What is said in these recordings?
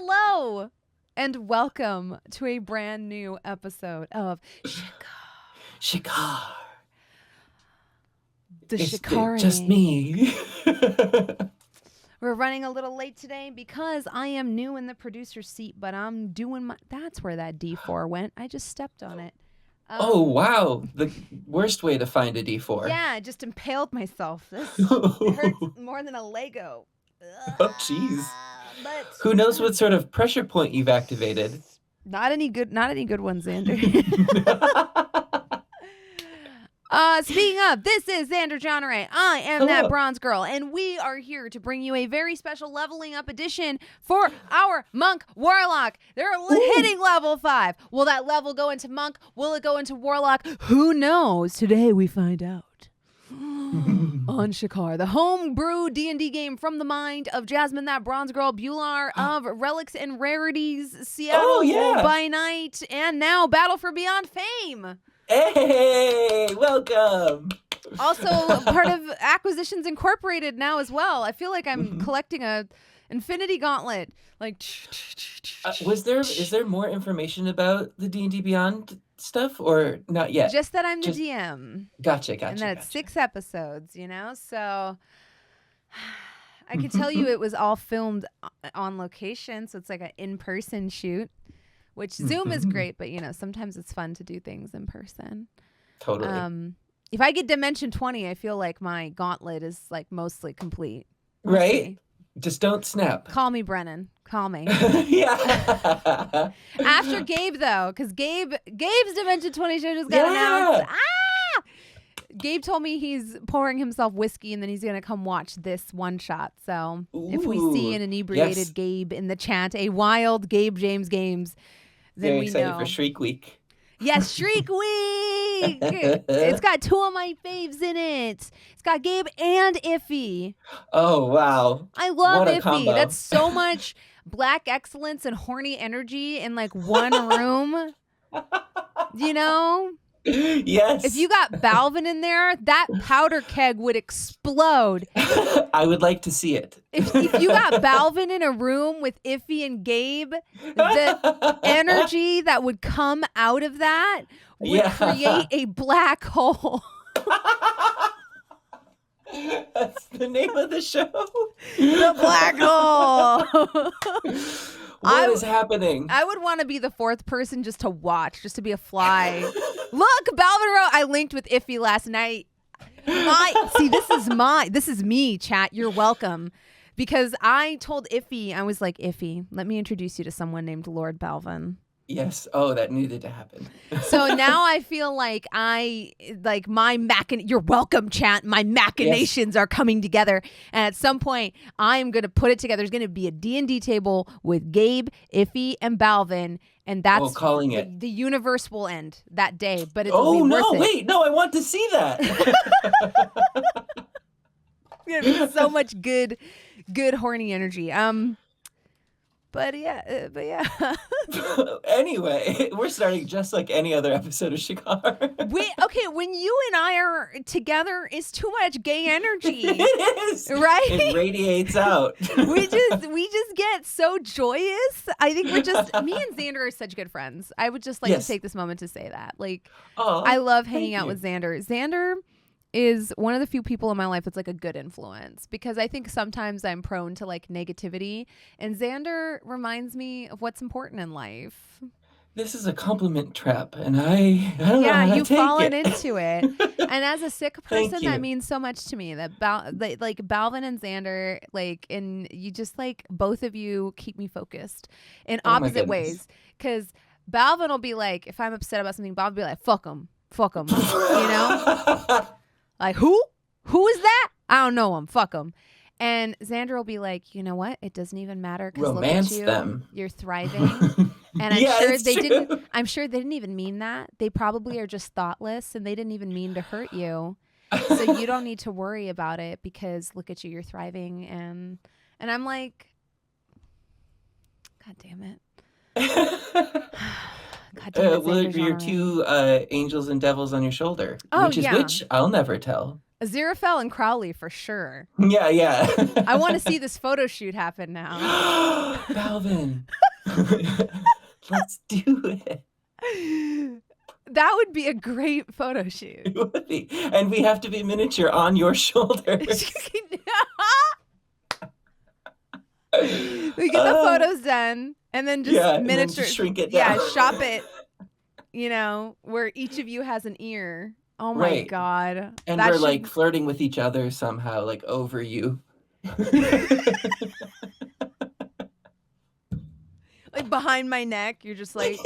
Hello and welcome to a brand new episode of Shikar. The It's Shikar. just me. We're running a little late today because I am new in the producer's seat, but I'm doing my... That's where that D4 went. I just stepped on it. Oh, wow. The worst way to find a D4. Yeah, I just impaled myself. This hurts more than a Lego. Oh, jeez. But who knows what sort of pressure point you've activated? Not any good ones, Xander. Speaking of, this is Xander Jeanneret. I am that bronze girl, and we are here to bring you a very special leveling up edition for our Monk Warlock. They're hitting level 5. Will that level go into Monk? Will it go into Warlock? Who knows? Today we find out. On Shikar, the homebrew D&D game from the mind of Jasmine ThatBronzeGirl Bhullar of Relics and Rarities, Seattle by Night, and now Battle for Beyond fame. Hey, welcome. Also part of Acquisitions Incorporated now as well. I feel like I'm collecting a Infinity Gauntlet. Like, is there more information about the D&D Beyond stuff or not yet? Just that I'm the DM. Gotcha. And that it's 6 episodes, so I could tell you it was all filmed on location, so it's like an in-person shoot, which Zoom is great, but sometimes it's fun to do things in person. Totally. If I get Dimension 20, I feel like my gauntlet is like mostly complete. Right? Just don't snap. Call me, Brennan. Call me. Yeah. After Gabe, though, because Gabe's Dimension 20 show just got announced. Gabe told me he's pouring himself whiskey and then he's going to come watch this one shot. So if we see an inebriated Gabe in the chat, a wild Gabe James Games, then Very we excited know. for Shriek Week. Yes, Shriek Week. It's got 2 of my faves in it. It's got Gabe and Iffy. Oh, wow. I love what a Iffy. combo. That's so much black excellence and horny energy in like one room. Yes. If you got Balvin in there, that powder keg would explode. I would like to see it. If you got Balvin in a room with Iffy and Gabe, the energy that would come out of that would create a black hole. That's the name of the show. The black hole. What is happening? I would want to be the 4th person just to watch, just to be a fly. Look, Balvin wrote, I linked with Iffy last night. This is me, chat. You're welcome. Because I told Iffy, I was like, Iffy, let me introduce you to someone named Lord Balvin. Yes. Oh, that needed to happen. So now I feel like you're welcome, chat. My machinations are coming together. And at some point, I'm going to put it together. There's going to be a D&D table with Gabe, Iffy, and Balvin. And that's calling it. The universe will end that day. But it's wait. No, I want to see that. It's going to be so much good horny energy. But yeah. Anyway, we're starting just like any other episode of Shikar. When you and I are together, it's too much gay energy. It is. Right? It radiates out. we just get so joyous. I think me and Xander are such good friends. I would just like to take this moment to say that. I love hanging out with Xander. Xander is one of the few people in my life that's like a good influence, because I think sometimes I'm prone to like negativity, and Xander reminds me of what's important in life. This is a compliment trap, and I don't know how to you've take fallen it. into it. And as a sick person, that means so much to me. That Balvin and Xander, and you just both of you keep me focused in opposite ways. Because Balvin will be like, if I'm upset about something, Balvin will be like, fuck him, Like, who? Who is that? I don't know him. Fuck him. And Xander will be like, you know what? It doesn't even matter. Romance look at you. them. You're thriving. And I'm sure they didn't even mean that. They probably are just thoughtless, and they didn't even mean to hurt you. So you don't need to worry about it, because look at you, you're thriving. And I'm like, God damn it. God damn it, Your 2 angels and devils on your shoulder. Which is which? I'll never tell. Aziraphale and Crowley for sure. Yeah, yeah. I want to see this photo shoot happen now. Balvin. Let's do it. That would be a great photo shoot. It would be. And we have to be miniature on your shoulders. We get the photos done and then just miniature. And then just shrink it down. Yeah, shop it, where each of you has an ear. Oh my God. And we're like flirting with each other somehow, like over you. Like behind my neck, you're just like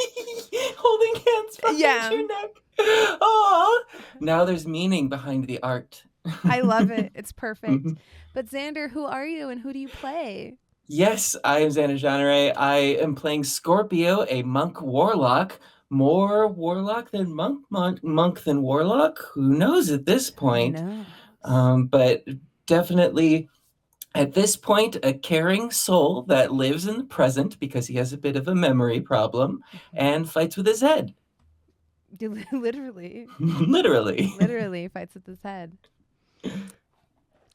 holding hands behind your neck. Oh, now there's meaning behind the art. I love it. It's perfect. But Xander, who are you and who do you play? Yes, I am Xander Jeanneret. I am playing Scorpio, a monk warlock. More warlock than monk than warlock. Who knows at this point? But definitely at this point, a caring soul that lives in the present because he has a bit of a memory problem and fights with his head. Literally. Literally fights with his head.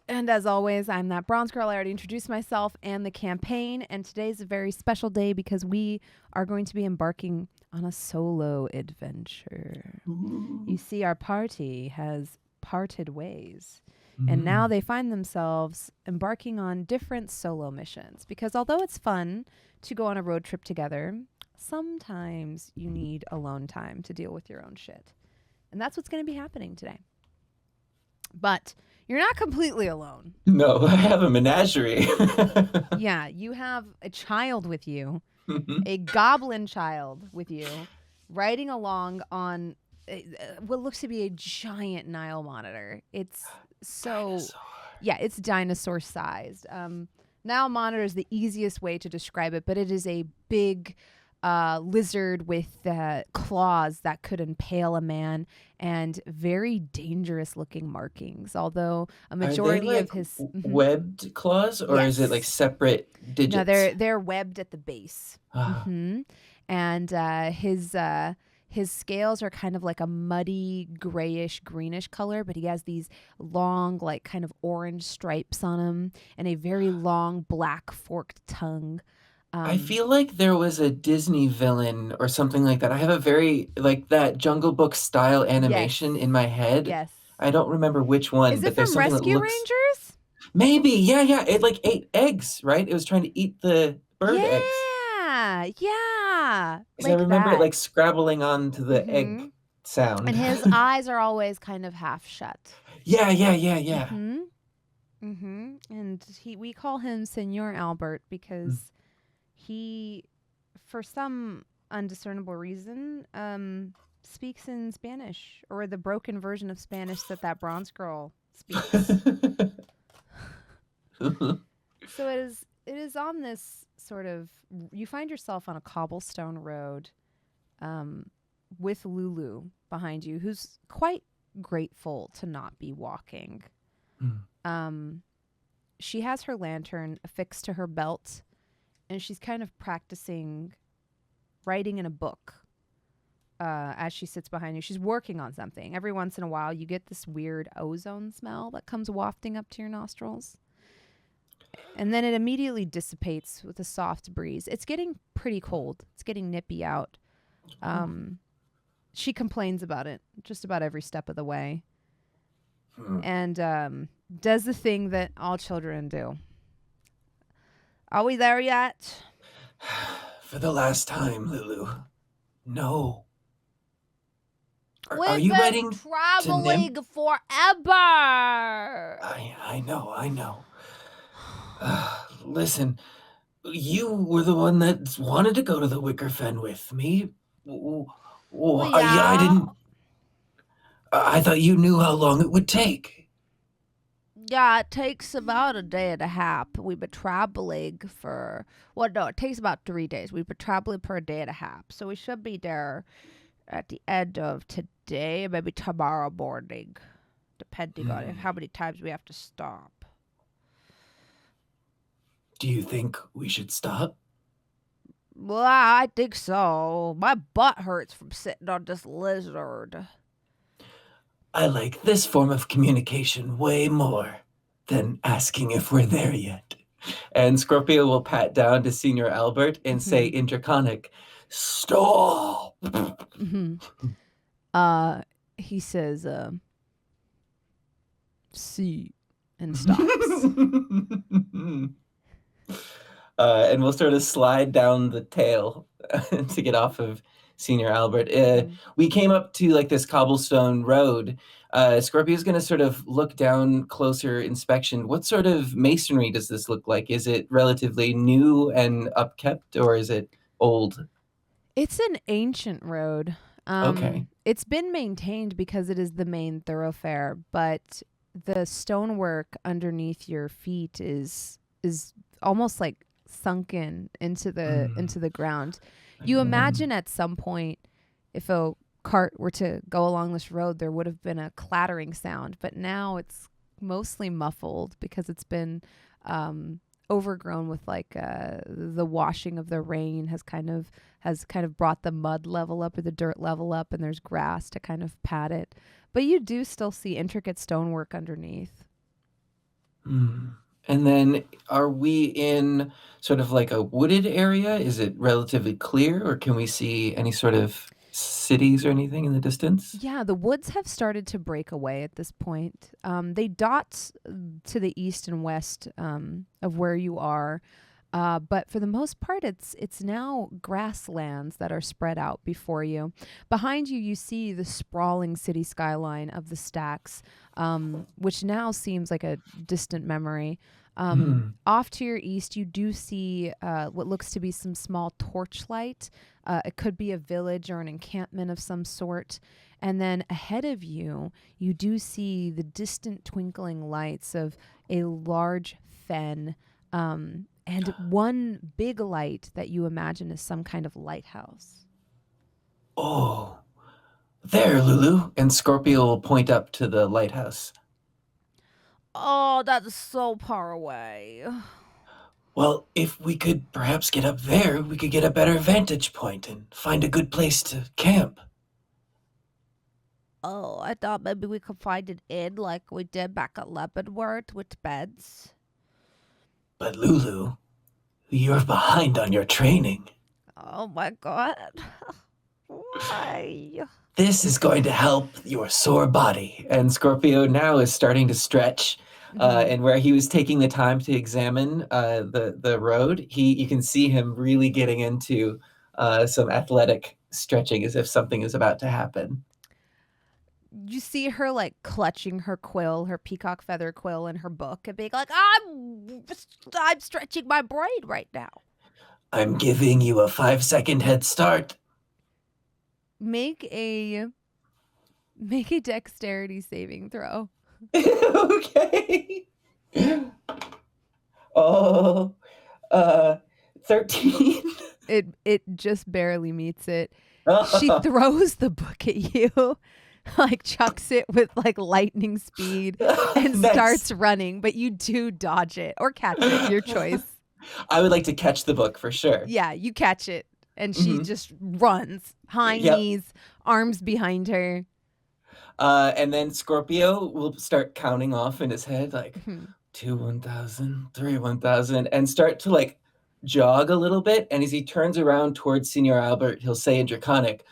And as always, I'm that bronze girl. I already introduced myself and the campaign. And today's a very special day because we are going to be embarking on a solo adventure. Ooh. You see, our party has parted ways. And now they find themselves embarking on different solo missions. Because although it's fun to go on a road trip together, sometimes you need alone time to deal with your own shit. And that's what's going to be happening today. But you're not completely alone. No, I have a menagerie. Yeah, you have a child with you, a goblin child with you, riding along on what looks to be a giant Nile monitor. It's it's dinosaur sized. Nile monitor is the easiest way to describe it, but it is a big lizard with claws that could impale a man and very dangerous looking markings. Although a majority of his webbed claws, or is it like separate digits? No, they're webbed at the base. And his scales are kind of like a muddy grayish greenish color, but he has these long, like kind of orange stripes on him and a very long black forked tongue. I feel like there was a Disney villain or something like that. I have a very, like, that Jungle Book style animation in my head. Yes. I don't remember which one. Is it from Rescue Rangers? Maybe. Yeah. It, like, ate eggs, right? It was trying to eat the bird eggs. Yeah. Like I remember it, like, scrabbling onto the egg sound. And his eyes are always kind of half shut. Yeah. And we call him Senor Albert because he, for some undiscernible reason, speaks in Spanish, or the broken version of Spanish that bronze girl speaks. So it is on this sort of, you find yourself on a cobblestone road with Lulu behind you, who's quite grateful to not be walking. She has her lantern affixed to her belt, and she's kind of practicing writing in a book as she sits behind you. She's working on something. Every once in a while, you get this weird ozone smell that comes wafting up to your nostrils. And then it immediately dissipates with a soft breeze. It's getting pretty cold. It's getting nippy out. She complains about it just about every step of the way. And does the thing that all children do. Are we there yet? For the last time, Lulu. No. Are you waiting traveling forever? I know. Listen, you were the one that wanted to go to the Wicker Fen with me. I didn't. I thought you knew how long it would take. Yeah, it takes about a day and a half. We've been traveling for, it takes about 3 days. We've been traveling for a day and a half. So we should be there at the end of today, maybe tomorrow morning, depending on how many times we have to stop. Do you think we should stop? Well, I think so. My butt hurts from sitting on this lizard. I like this form of communication way more than asking if we're there yet. And Scorpio will pat down to Senior Albert and say in Draconic, stop! He says, see, and stops. And we'll sort of slide down the tail to get off of Senior Albert. We came up to like this cobblestone road. Scorpio's going to sort of look down, closer inspection. What sort of masonry does this look like? Is it relatively new and upkept, or is it old? It's an ancient road. Okay. It's been maintained because it is the main thoroughfare, but the stonework underneath your feet is almost like sunken into the ground. You imagine at some point, if a cart were to go along this road, there would have been a clattering sound, but now it's mostly muffled because it's been overgrown with like the washing of the rain has kind of brought the mud level up or the dirt level up, and there's grass to kind of pad it. But you do still see intricate stonework underneath. And then are we in sort of like a wooded area? Is it relatively clear, or can we see any sort of cities or anything in the distance? Yeah, the woods have started to break away at this point. They dot to the east and west of where you are. But for the most part, it's now grasslands that are spread out before you. Behind you, you see the sprawling city skyline of the stacks, which now seems like a distant memory. Off to your east, you do see what looks to be some small torchlight. It could be a village or an encampment of some sort. And then ahead of you, you do see the distant twinkling lights of a large fen. And one big light that you imagine is some kind of lighthouse. Oh, there, Lulu. And Scorpio will point up to the lighthouse. Oh, that's so far away. Well, if we could perhaps get up there, we could get a better vantage point and find a good place to camp. Oh, I thought maybe we could find an inn like we did back at Leavenworth with beds. But Lulu, you're behind on your training. Oh my god. Why? This is going to help your sore body. And Scorpio now is starting to stretch. And where he was taking the time to examine the road, you can see him really getting into some athletic stretching as if something is about to happen. You see her like clutching her quill, her peacock feather quill in her book, and being like, I'm stretching my brain right now. I'm giving you a 5-second head start. Make a dexterity saving throw. Okay. Oh, 13. It just barely meets it. She throws the book at you, like chucks it with like lightning speed and Nice. starts running, but you do dodge it or catch it, your choice. I would like to catch the book for sure. Yeah, you catch it, and she just runs, high knees, arms behind her. And then Scorpio will start counting off in his head, like 2 1,000, 3 1,000, and start to like jog a little bit. And as he turns around towards Senior Albert, he'll say in Draconic,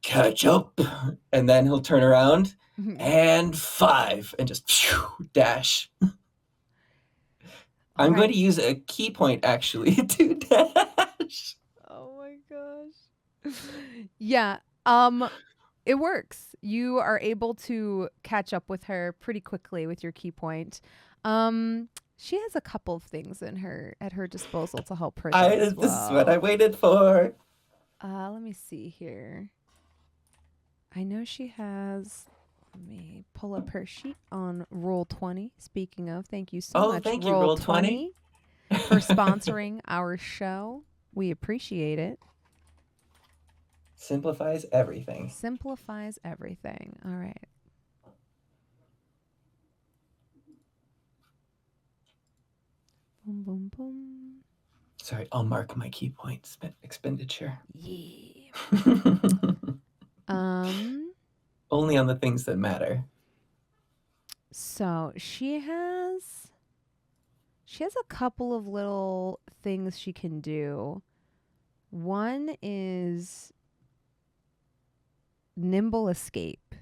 catch up. And then he'll turn around and 5 and just dash. I'm going to use a key point actually to dash. Oh my gosh. Yeah. It works. You are able to catch up with her pretty quickly with your key point. She has a couple of things at her disposal to help her. This is what I waited for. Let me see here. I know she has. Let me pull up her sheet on Roll20. Speaking of, thank you so much, thank you, Roll20, for sponsoring our show. We appreciate it. Simplifies everything. Simplifies everything. All right. Boom, boom, boom. Sorry, I'll mark my key points expenditure. Yeah. Only on the things that matter. So she has a couple of little things she can do. One is nimble escape.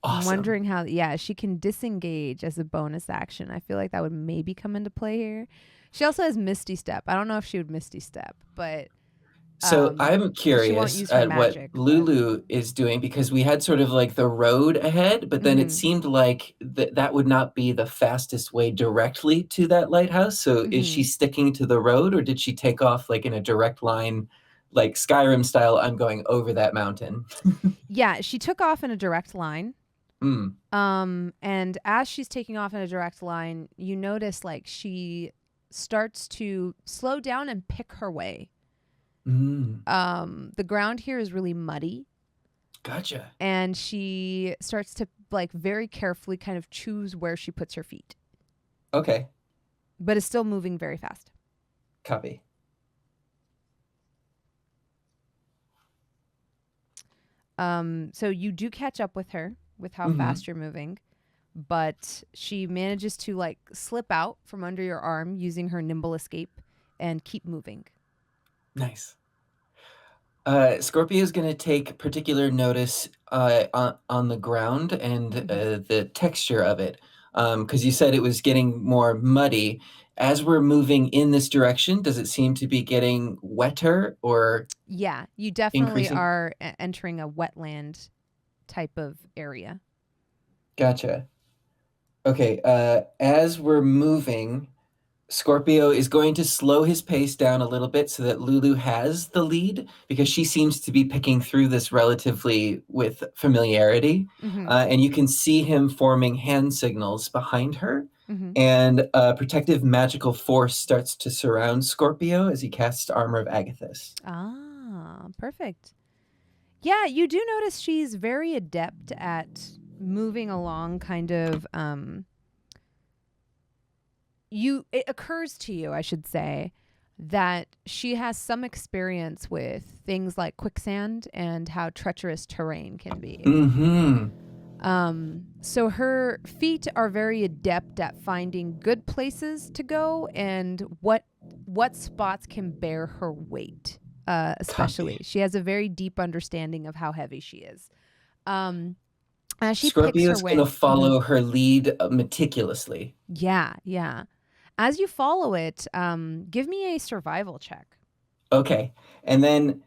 Awesome. I'm wondering how, she can disengage as a bonus action. I feel like that would maybe come into play here. She also has Misty Step. I don't know if she would Misty Step, but So I'm she won't curious use her at what magic. Lulu is doing, because we had sort of like the road ahead, but then it seemed like that would not be the fastest way directly to that lighthouse. So is she sticking to the road, or did she take off like in a direct line, like Skyrim style, I'm going over that mountain? Yeah, she took off in a direct line. And as she's taking off in a direct line, you notice like she starts to slow down and pick her way. The ground here is really muddy. Gotcha. And she starts to like very carefully kind of choose where she puts her feet. Okay. But is still moving very fast. Copy. So you do catch up with her with how fast you're moving, but she manages to like slip out from under your arm using her nimble escape and keep moving. Nice. Scorpio is going to take particular notice on the ground and the texture of it, because you said it was getting more muddy. As we're moving in this direction, does it seem to be getting wetter or? Yeah, you definitely increasing? are entering a wetland type of area. Gotcha. Okay, as we're moving, Scorpio is going to slow his pace down a little bit so that Lulu has the lead, because she seems to be picking through this relatively with familiarity. And you can see him forming hand signals behind her. And a protective magical force starts to surround Scorpio as he casts Armor of Agathis. Ah, perfect. Yeah, you do notice she's very adept at moving along kind of it occurs to you, I should say, that she has some experience with things like quicksand and how treacherous terrain can be. So her feet are very adept at finding good places to go and what spots can bear her weight, especially. Copy. She has a very deep understanding of how heavy she is. As she Scorpio picks is her going way, to follow her lead meticulously. Yeah. As you follow it, give me a survival check. Okay. And then,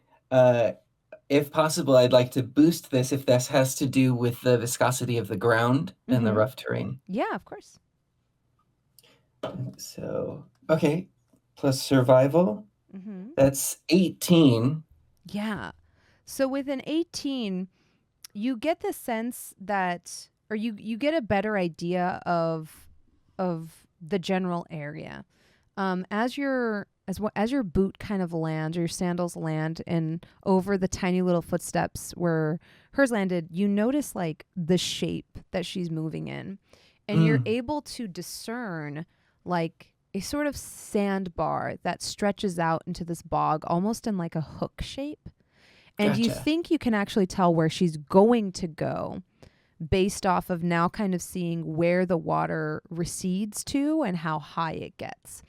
if possible, I'd like to boost this if this has to do with the viscosity of the ground and the rough terrain. Yeah, of course. So, okay. Plus survival. That's 18. Yeah. So with an 18, you get the sense that, or you get a better idea of the general area. As your boot kind of lands, or your sandals land, and over the tiny little footsteps where hers landed, you notice like the shape that she's moving in, and you're able to discern like a sort of sandbar that stretches out into this bog, almost in like a hook shape. And you think you can actually tell where she's going to go based off of now kind of seeing where the water recedes to and how high it gets.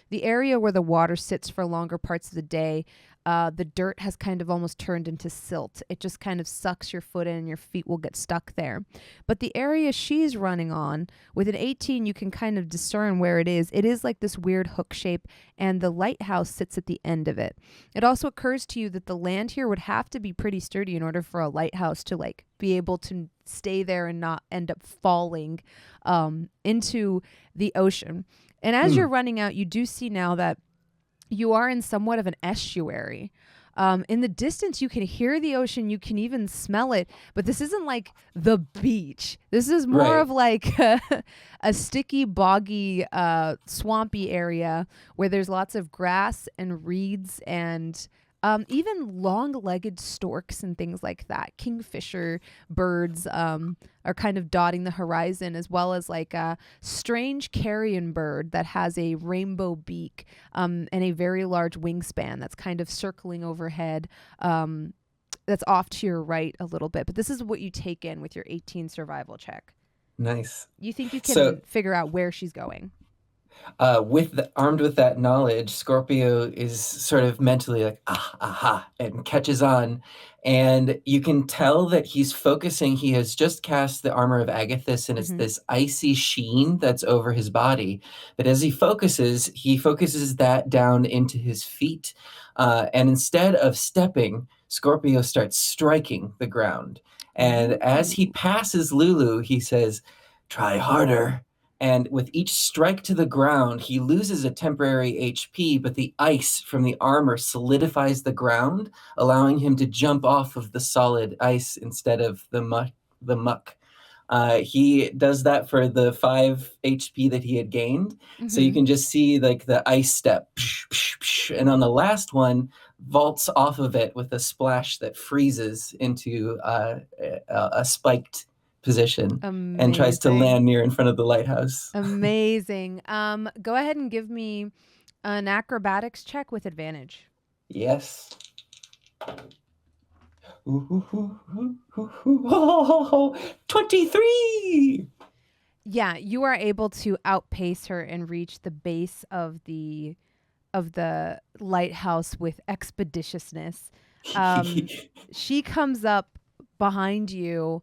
The area where the water sits for longer parts of the day, the dirt has kind of almost turned into silt. It just kind of sucks your foot in and your feet will get stuck there. But the area she's running on, with an 18, you can kind of discern where it is. It is like this weird hook shape, and the lighthouse sits at the end of it. It also occurs to you that the land here would have to be pretty sturdy in order for a lighthouse to like be able to stay there and not end up falling into the ocean. And as you're running out, you do see now that you are in somewhat of an estuary. In the distance, you can hear the ocean. You can even smell it. But this isn't like the beach. This is more of like a sticky, boggy, swampy area where there's lots of grass and reeds and even long-legged storks and things like that. Kingfisher birds are kind of dotting the horizon, as well as like a strange carrion bird that has a rainbow beak and a very large wingspan that's kind of circling overhead. That's off to your right a little bit. But this is what you take in with your 18 survival check. Nice. You think you So can figure out where she's going? armed with that knowledge, Scorpio is sort of mentally like, aha, and catches on. And you can tell that he's focusing. He has just cast the armor of Agathis, and it's this icy sheen that's over his body. But as he focuses that down into his feet. And instead of stepping, Scorpio starts striking the ground. And as he passes Lulu, he says, "Try harder." And with each strike to the ground, he loses a temporary HP, but the ice from the armor solidifies the ground, allowing him to jump off of the solid ice instead of the muck. He does that for the 5 HP that he had gained. So you can just see like the ice step. And on the last one, vaults off of it with a splash that freezes into a spiked position. Amazing. And tries to land near in front of the lighthouse. Amazing. Go ahead and give me an acrobatics check with advantage. Yes. 23. Yeah, you are able to outpace her and reach the base of the lighthouse with expeditiousness. She comes up behind you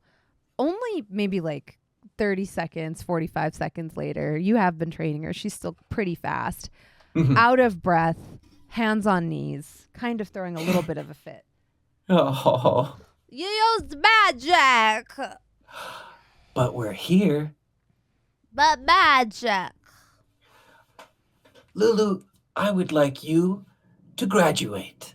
only maybe like 30 seconds, 45 seconds later. You have been training her. She's still pretty fast. Out of breath, hands on knees, kind of throwing a little bit of a fit. Oh. You used magic. But we're here. But magic. Lulu, I would like you to graduate.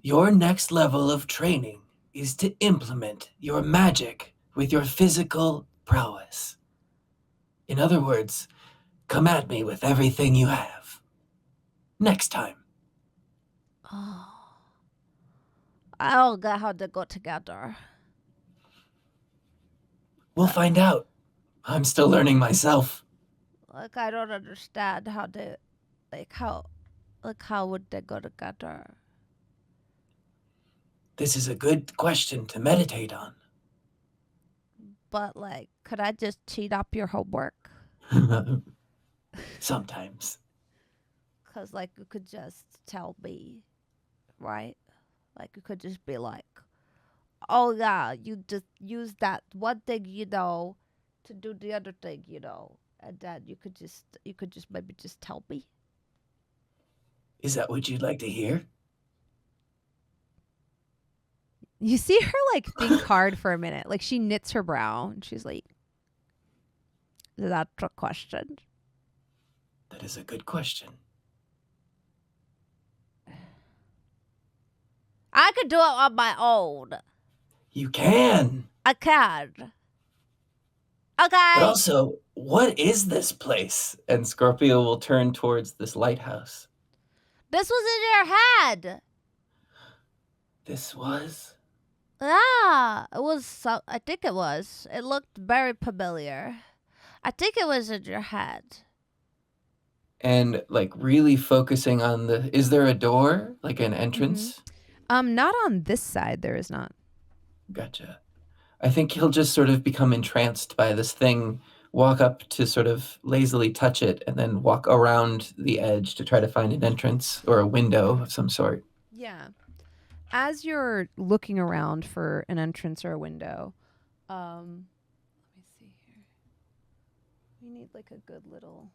Your next level of training is to implement your magic with your physical prowess. In other words, come at me with everything you have. Next time. Oh. I don't get how they go together. We'll find out. I'm still learning myself. Like, I don't understand how they, how would they go together? This is a good question to meditate on. But, could I just cheat up your homework? Sometimes. Because, you could just tell me, right? You could just be like, oh, yeah, you just use that one thing, to do the other thing, and then you could just maybe just tell me. Is that what you'd like to hear? You see her think hard for a minute. She knits her brow and she's like, is that a question? That is a good question. I could do it on my own. You can. I can. Okay. But also, what is this place? And Scorpio will turn towards this lighthouse. This was in your head. This was? Yeah, it was. I think it was. It looked very familiar. I think it was in your head. And really focusing on is there a door? An entrance? Not on this side, there is not. Gotcha. I think he'll just sort of become entranced by this thing, walk up to sort of lazily touch it, and then walk around the edge to try to find an entrance or a window of some sort. Yeah. As you're looking around for an entrance or a window, let me see here. We need a good little,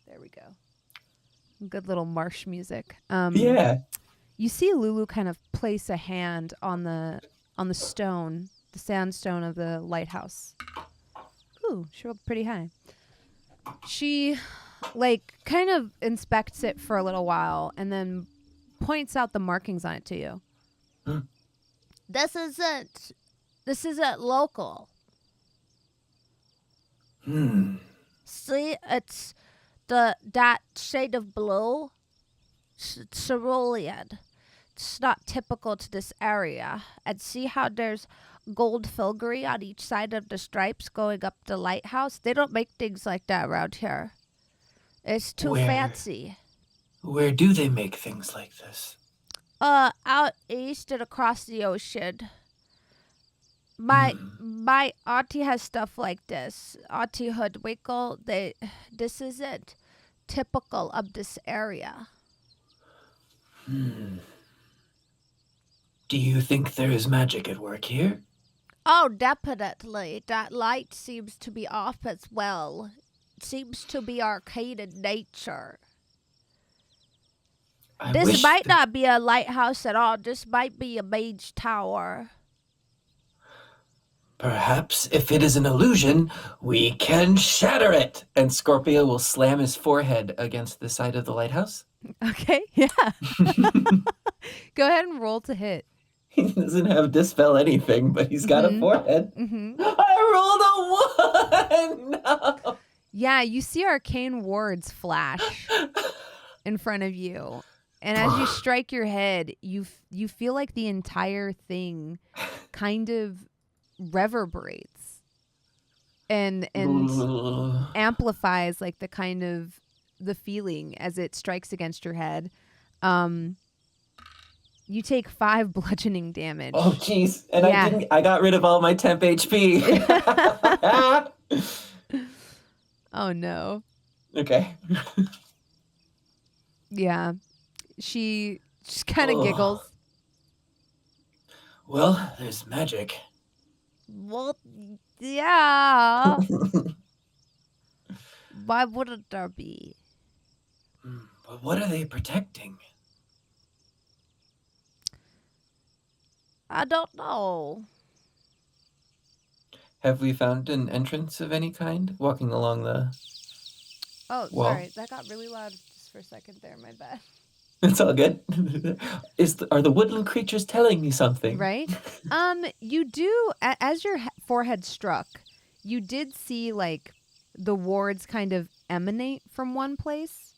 there we go. Good little marsh music. Yeah. You see Lulu kind of place a hand on the stone, the sandstone of the lighthouse. Ooh, she rolled pretty high. She kind of inspects it for a little while and then points out the markings on it to you. This isn't local. See, it's that shade of blue, cerulean. It's not typical to this area. And see how there's gold filigree on each side of the stripes going up the lighthouse? They don't make things like that around here. It's too fancy. Where do they make things like this? Out east and across the ocean. My auntie has stuff like this. Auntie Hoodwinkle, this isn't typical of this area. Do you think there is magic at work here? Oh, definitely. That light seems to be off as well. It seems to be arcane in nature. This might not be a lighthouse at all. This might be a mage tower. Perhaps if it is an illusion, we can shatter it. And Scorpio will slam his forehead against the side of the lighthouse. Okay, yeah. Go ahead and roll to hit. He doesn't have dispel anything, but he's got a forehead. I rolled a 1! No! Yeah, you see arcane wards flash in front of you. And as you strike your head, you feel like the entire thing kind of reverberates and amplifies like the kind of the feeling as it strikes against your head. You take 5 bludgeoning damage. Oh jeez. And I got rid of all my temp HP. Oh no. Okay. Yeah. She just kind of giggles. Well, there's magic. Well, yeah. Why wouldn't there be? But what are they protecting? I don't know. Have we found an entrance of any kind walking along the wall? Sorry. That got really loud just for a second there. My bad. It's all good. Are the woodland creatures telling me something? Right. You do, as your forehead struck, you did see like the wards kind of emanate from one place.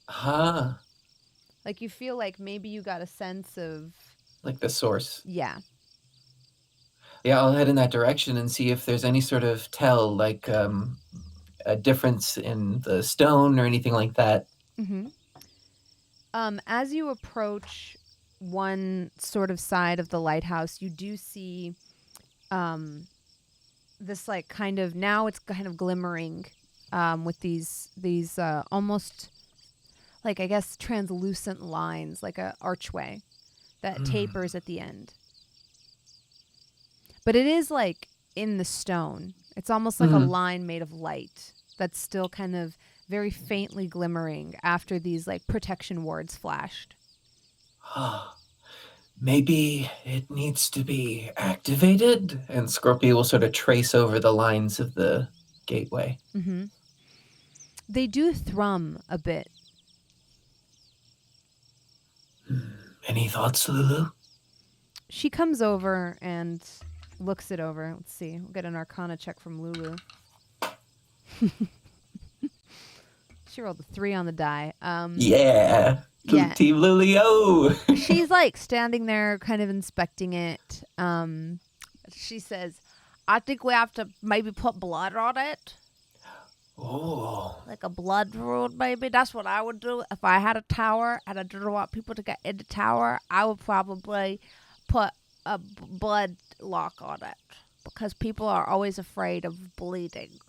Huh. Like you feel like maybe you got a sense of like the source. Yeah. Yeah, I'll head in that direction and see if there's any sort of tell, like a difference in the stone or anything like that. Mm-hmm. As you approach one sort of side of the lighthouse, you do see this like kind of, now it's kind of glimmering with these almost like, I guess, translucent lines, like a archway that tapers at the end. But it is like in the stone. It's almost like a line made of light that's still kind of very faintly glimmering after these like protection wards flashed. Maybe it needs to be activated, and Scorpio will sort of trace over the lines of the gateway. Mm-hmm. They do thrum a bit. Any thoughts, Lulu? She comes over and looks it over. Let's see. We'll get an Arcana check from Lulu. She rolled a 3 on the die. Yeah. Team Lulio. She's like standing there kind of inspecting it. She says, I think we have to maybe put blood on it. Oh. Like a blood rune, maybe. That's what I would do. If I had a tower and I didn't want people to get in the tower, I would probably put a blood lock on it. Because people are always afraid of bleeding.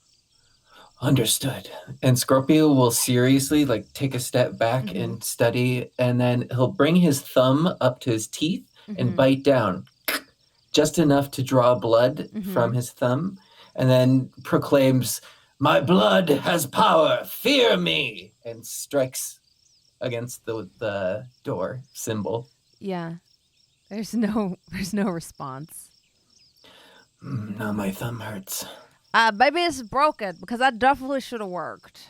Understood. And Scorpio will seriously like take a step back and study, and then he'll bring his thumb up to his teeth and bite down just enough to draw blood from his thumb, and then proclaims, "My blood has power, fear me," and strikes against the door symbol. Yeah. There's no response. Now my thumb hurts. Maybe it's broken, because that definitely should have worked.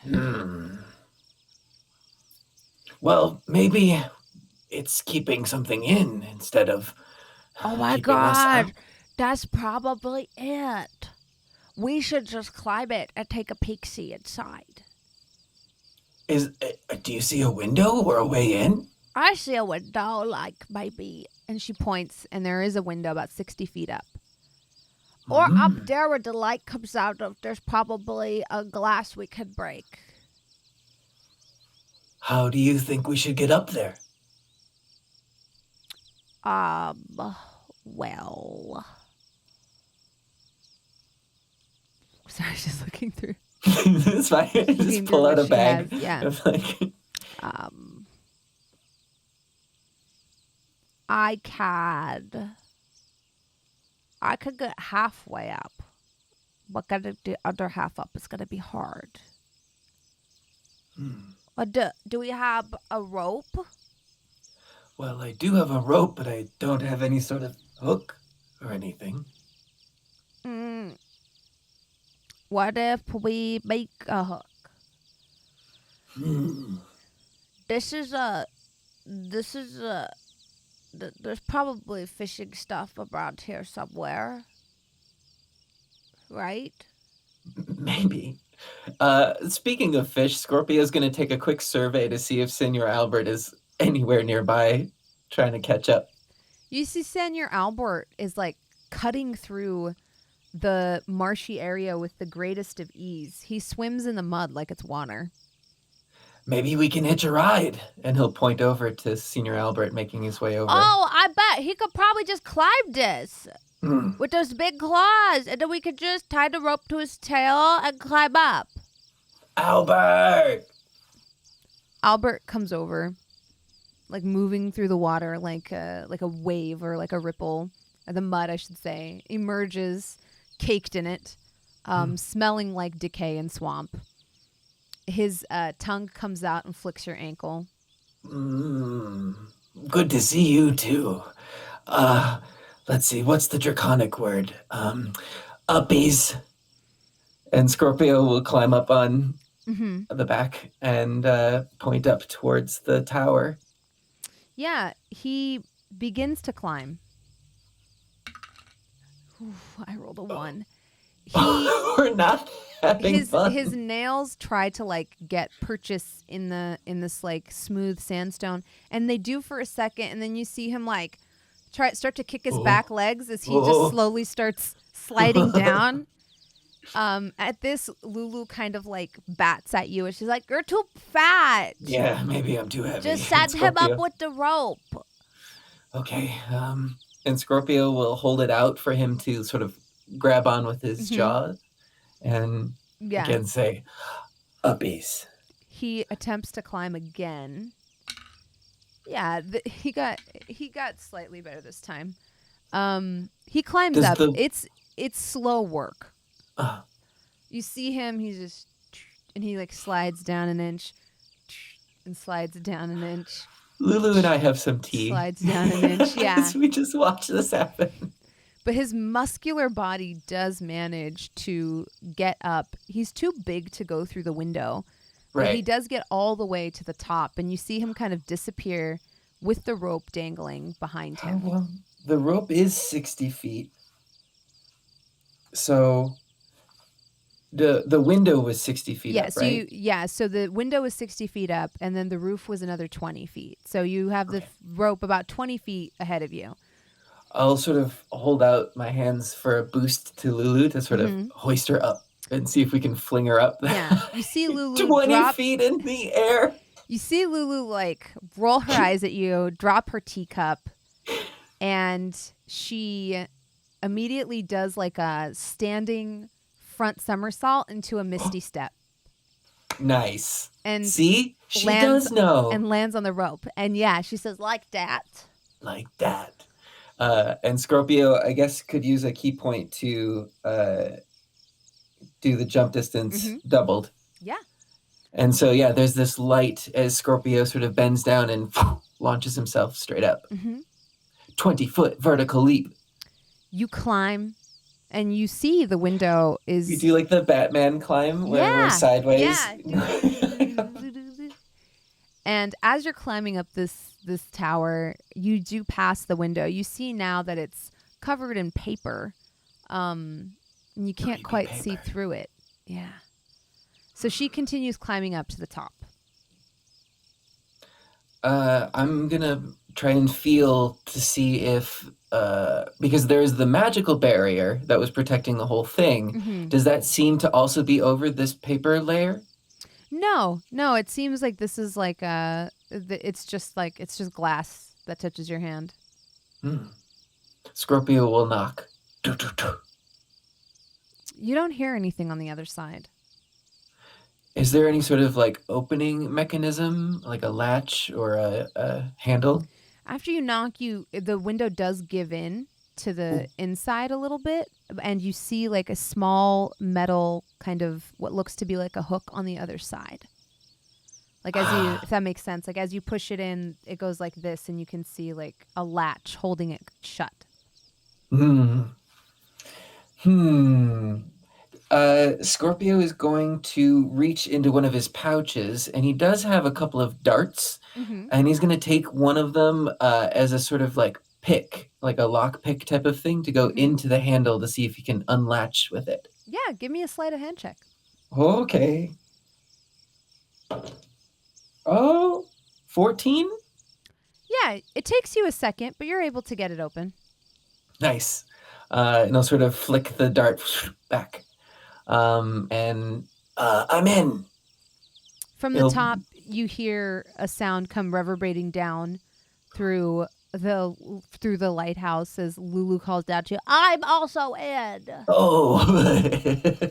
Well, maybe it's keeping something in instead of oh my god, that's probably it. We should just climb it and take a peek-see inside. Do you see a window or a way in? I see a window, like maybe, and she points, and there is a window about 60 feet up. Or up there where the light comes out of, there's probably a glass we could break. How do you think we should get up there? Well, sorry, just looking through. It's fine. Just pull out a bag. Yeah. I could get halfway up, but getting the other half up is gonna be hard. Do we have a rope? Well, I do have a rope, but I don't have any sort of hook or anything. What if we make a hook? There's probably fishing stuff around here somewhere, right? Maybe. Speaking of fish, Scorpio's going to take a quick survey to see if Senor Albert is anywhere nearby, trying to catch up. You see Senor Albert is like cutting through the marshy area with the greatest of ease. He swims in the mud like it's water. Maybe we can hitch a ride. And he'll point over to Senor Albert making his way over. Oh, I bet he could probably just climb this with those big claws. And then we could just tie the rope to his tail and climb up. Albert! Albert comes over, like moving through the water like a wave or like a ripple. The mud, I should say, emerges caked in it, smelling like decay and swamp. His tongue comes out and flicks your ankle. Good to see you, too. Let's see, what's the draconic word? Uppies. And Scorpio will climb up on the back and point up towards the tower. Yeah, he begins to climb. I rolled a 1. We're not having fun. His nails try to like get purchase in this like smooth sandstone, and they do for a second, and then you see him like start to kick his back legs as he just slowly starts sliding down. At this, Lulu kind of like bats at you, and she's like, "You're too fat." Yeah, maybe I'm too heavy. Just set him up with the rope. Okay. And Scorpio will hold it out for him to sort of grab on with his jaws and again say, "Uppies." He attempts to climb again. Yeah, he got slightly better this time. He climbs up. It's slow work. You see him. He's just and he like slides down an inch and slides down an inch. Lulu and I have some tea. Slides down an inch. Yeah, we just watch this happen. But his muscular body does manage to get up. He's too big to go through the window. Right. But he does get all the way to the top, and you see him kind of disappear with the rope dangling behind him. Oh, well, the rope is 60 feet. So the window was 60 feet up, right? So the window was 60 feet up, and then the roof was another 20 feet. So you have the rope about 20 feet ahead of you. I'll sort of hold out my hands for a boost to Lulu to sort of hoist her up and see if we can fling her up. Yeah, you see Lulu 20 feet in the air. You see Lulu like roll her eyes at you, drop her teacup, and she immediately does like a standing front somersault into a misty step. Nice. And see, she does know. And lands on the rope. And yeah, she says, "Like that." Like that. And Scorpio, I guess, could use a key point to do the jump distance doubled. Yeah. And so, there's this light as Scorpio sort of bends down and launches himself straight up. 20-foot vertical leap. You climb, and you see the window is... You do like the Batman climb where we're sideways? Yeah. And as you're climbing up this tower, you do pass the window. You see now that it's covered in paper. And you can't quite see through it. Yeah. So she continues climbing up to the top. I'm going to try and feel to see if, because there's the magical barrier that was protecting the whole thing. Does that seem to also be over this paper layer? No, it seems like this is like it's just glass that touches your hand. Scorpio will knock. You don't hear anything on the other side. Is there any sort of like opening mechanism, like a latch or a handle? After you knock, the window does give in to the inside a little bit, and you see like a small metal kind of what looks to be like a hook on the other side. Like if that makes sense, like as you push it in, it goes like this, and you can see like a latch holding it shut. Scorpio is going to reach into one of his pouches, and he does have a couple of darts, and he's going to take one of them as a sort of like pick, like a lock pick type of thing, to go into the handle to see if he can unlatch with it. Yeah, give me a sleight of hand check. Okay. Oh, 14? Yeah, it takes you a second, but you're able to get it open. Nice. And I'll sort of flick the dart back. And I'm in. From the top, you hear a sound come reverberating down through the lighthouse as Lulu calls out to you, "I'm also in." Oh,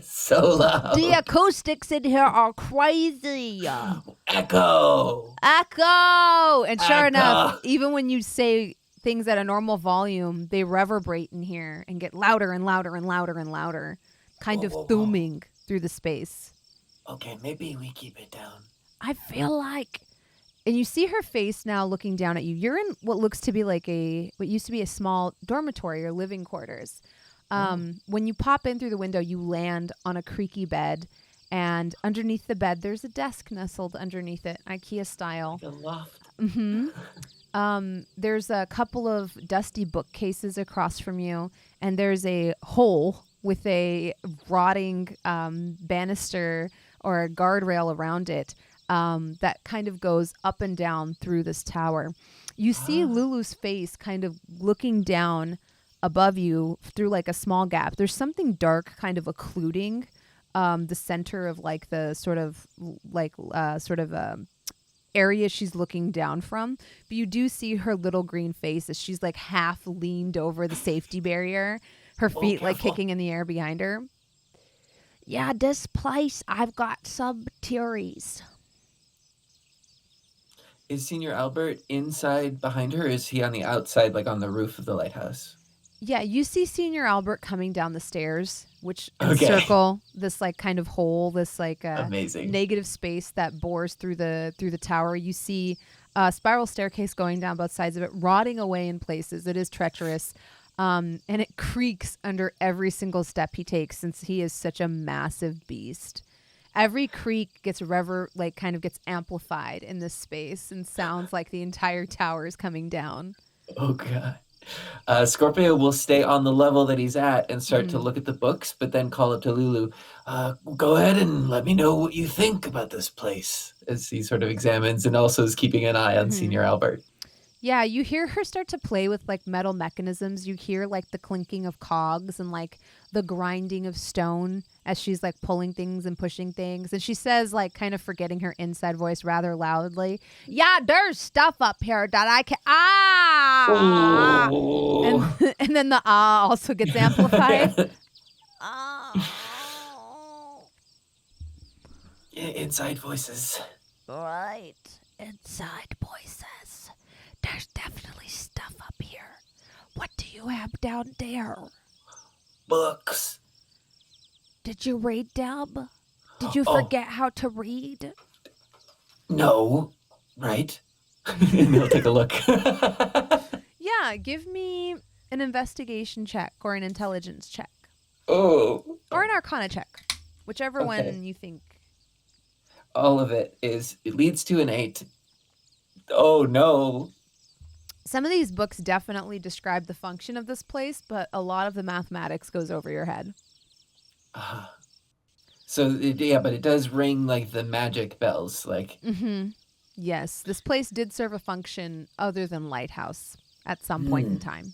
so loud. The acoustics in here are crazy. Echo. And sure enough, even when you say things at a normal volume, they reverberate in here and get louder and louder and louder and louder, kind of booming through the space. Okay, maybe we keep it down. I feel like... And you see her face now looking down at you. You're in what looks to be like what used to be a small dormitory or living quarters. When you pop in through the window, you land on a creaky bed. And underneath the bed, there's a desk nestled underneath it, IKEA style. Like a loft. There's a couple of dusty bookcases across from you. And there's a hole with a rotting banister or a guardrail around it. That kind of goes up and down through this tower. You see Lulu's face kind of looking down above you through like a small gap. There's something dark kind of occluding the center of like the sort of area she's looking down from. But you do see her little green face as she's like half leaned over the safety barrier, her feet like kicking in the air behind her. Yeah, this place, I've got some theories. Is Senior Albert inside behind her, or is he on the outside, like on the roof of the lighthouse? Yeah, you see Senior Albert coming down the stairs, which encircle this like kind of hole, this like amazing negative space that bores through the tower. You see a spiral staircase going down both sides of it, rotting away in places. It is treacherous, and it creaks under every single step he takes, since he is such a massive beast. Every creak gets gets amplified in this space and sounds like the entire tower is coming down. Oh god. Scorpio will stay on the level that he's at and start to look at the books, but then call up to Lulu. Go ahead and let me know what you think about this place, as he sort of examines and also is keeping an eye on Senior Albert. Yeah, you hear her start to play with like metal mechanisms. You hear like the clinking of cogs and like the grinding of stone as she's like pulling things and pushing things. And she says, like kind of forgetting her inside voice rather loudly, "Yeah, there's stuff up here that I can and then the also gets amplified. Inside voices. Right, inside voices. There's definitely stuff up here. What do you have down there?" Books. Did you read them? Did you forget how to read? No. Right? And he'll take a look. Yeah, give me an investigation check or an intelligence check. Oh. Or an arcana check. Whichever one you think. All of it leads to an 8. Oh, no. Some of these books definitely describe the function of this place, but a lot of the mathematics goes over your head. So, but it does ring like the magic bells. Like. Yes, this place did serve a function other than lighthouse at some point in time.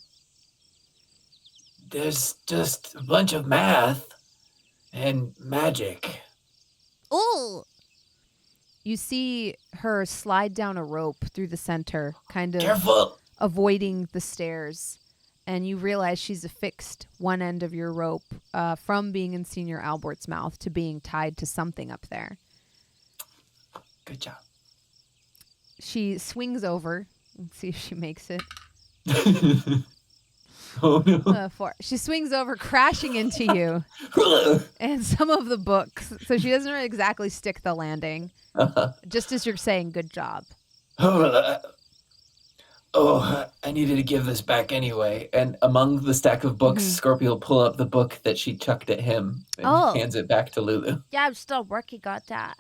There's just a bunch of math and magic. Ooh! You see her slide down a rope through the center, kind of Careful. Avoiding the stairs. and you realize she's affixed one end of your rope from being in Senior Albert's mouth to being tied to something up there. Good job. She swings over. Let's see if she makes it. Oh, no. 4. She swings over, crashing into you and some of the books. So she doesn't really exactly stick the landing. Just as you're saying, good job. Oh, I needed to give this back anyway. And among the stack of books, Scorpio will pull up the book that she chucked at him and hands it back to Lulu. Yeah, I'm still working on that.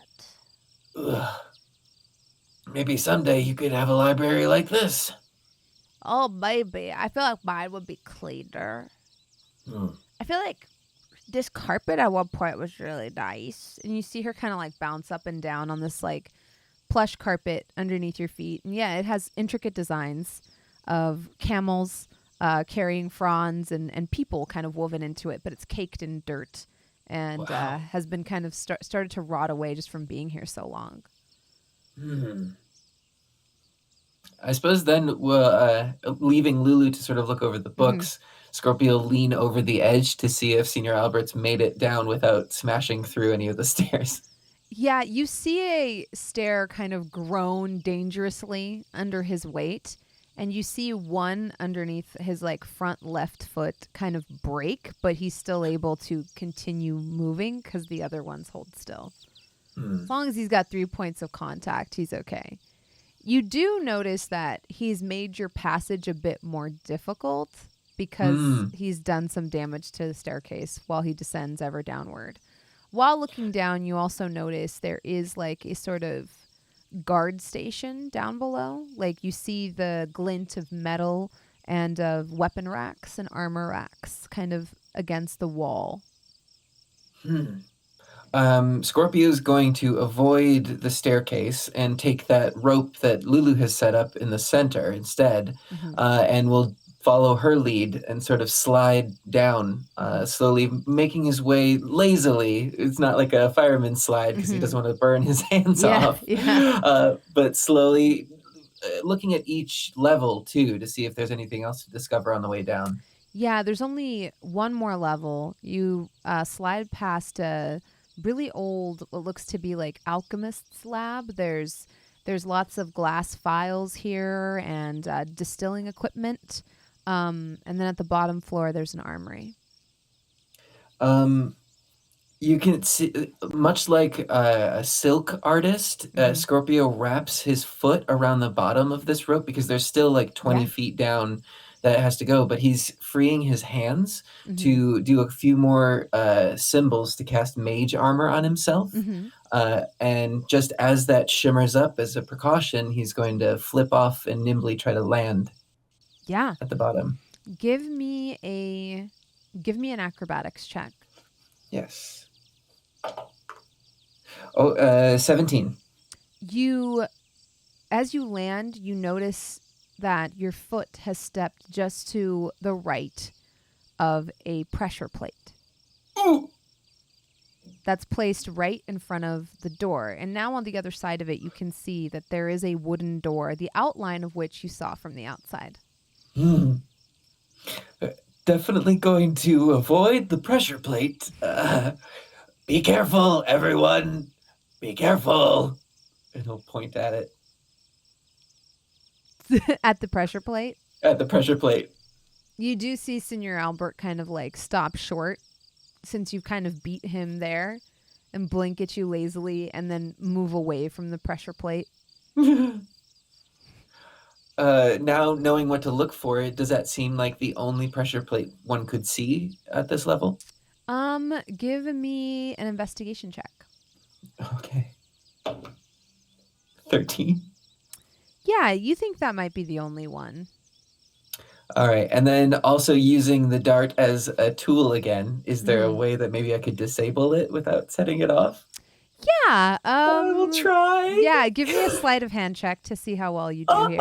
Ugh. Maybe someday you could have a library like this. Oh, maybe. I feel like mine would be cleaner. I feel like this carpet at one point was really nice. And you see her kind of like bounce up and down on this like plush carpet underneath your feet. And yeah, it has intricate designs of camels carrying fronds and people kind of woven into it. But it's caked in dirt and has been kind of started to rot away just from being here so long. I suppose then leaving Lulu to sort of look over the books, Scorpio will lean over the edge to see if Senior Albert's made it down without smashing through any of the stairs. Yeah, you see a stair kind of groan dangerously under his weight, and you see one underneath his like front left foot kind of break, but he's still able to continue moving because the other ones hold still. As long as he's got 3 points of contact, he's okay. You do notice that he's made your passage a bit more difficult because he's done some damage to the staircase while he descends ever downward. While looking down, you also notice there is like a sort of guard station down below. Like you see the glint of metal and of weapon racks and armor racks kind of against the wall. Scorpio's going to avoid the staircase and take that rope that Lulu has set up in the center instead, and will follow her lead and sort of slide down, slowly making his way lazily. It's not like a fireman's slide because he doesn't want to burn his hands off, but slowly looking at each level too to see if there's anything else to discover on the way down. Yeah, there's only one more level. You slide past a really old, what looks to be like alchemist's lab. There's lots of glass files here and distilling equipment. And then at the bottom floor, there's an armory. You can see, much like a silk artist, Scorpio wraps his foot around the bottom of this rope because there's still like 20 feet down that it has to go, but he's freeing his hands to do a few more symbols to cast mage armor on himself. And just as that shimmers up as a precaution, he's going to flip off and nimbly try to land at the bottom. Give me an acrobatics check. Yes. 17. As you land, you notice that your foot has stepped just to the right of a pressure plate. That's placed right in front of the door. And now on the other side of it, you can see that there is a wooden door, the outline of which you saw from the outside. Definitely going to avoid the pressure plate. Be careful, everyone. Be careful. And he'll point at it. At the pressure plate? At the pressure plate. You do see Senior Albert kind of like stop short since you kind of beat him there and blink at you lazily and then move away from the pressure plate. Now knowing what to look for, does that seem like the only pressure plate one could see at this level? Give me an investigation check. Okay. 13. Yeah, you think that might be the only one. All right. And then also using the dart as a tool again, is there a way that maybe I could disable it without setting it off? Yeah. I will try. Yeah, give me a sleight of hand check to see how well you do here.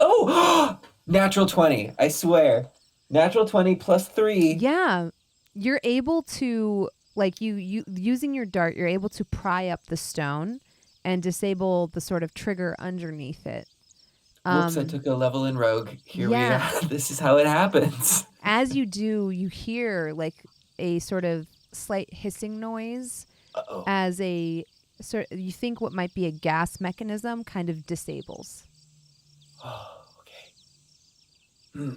Oh, natural 20. I swear. Natural 20 plus 3. Yeah. You're able to, like, you using your dart, you're able to pry up the stone and disable the sort of trigger underneath it. Whoops, I took a level in Rogue. Here we yeah. are. This is how it happens. As you do, you hear like a sort of slight hissing noise Uh-oh. as a you think what might be a gas mechanism kind of disables. Oh, okay.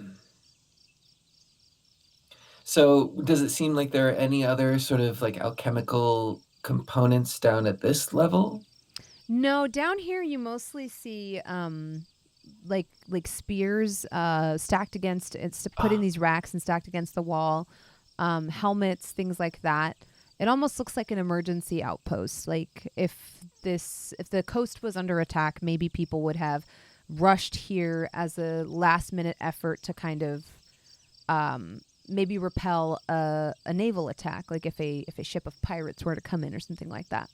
So does it seem like there are any other sort of like alchemical components down at this level? No, down here you mostly see like spears stacked against, it's put in these racks and stacked against the wall, helmets, things like that. It almost looks like an emergency outpost. Like if the coast was under attack, maybe people would have rushed here as a last minute effort to kind of maybe repel a naval attack, like if a ship of pirates were to come in or something like that.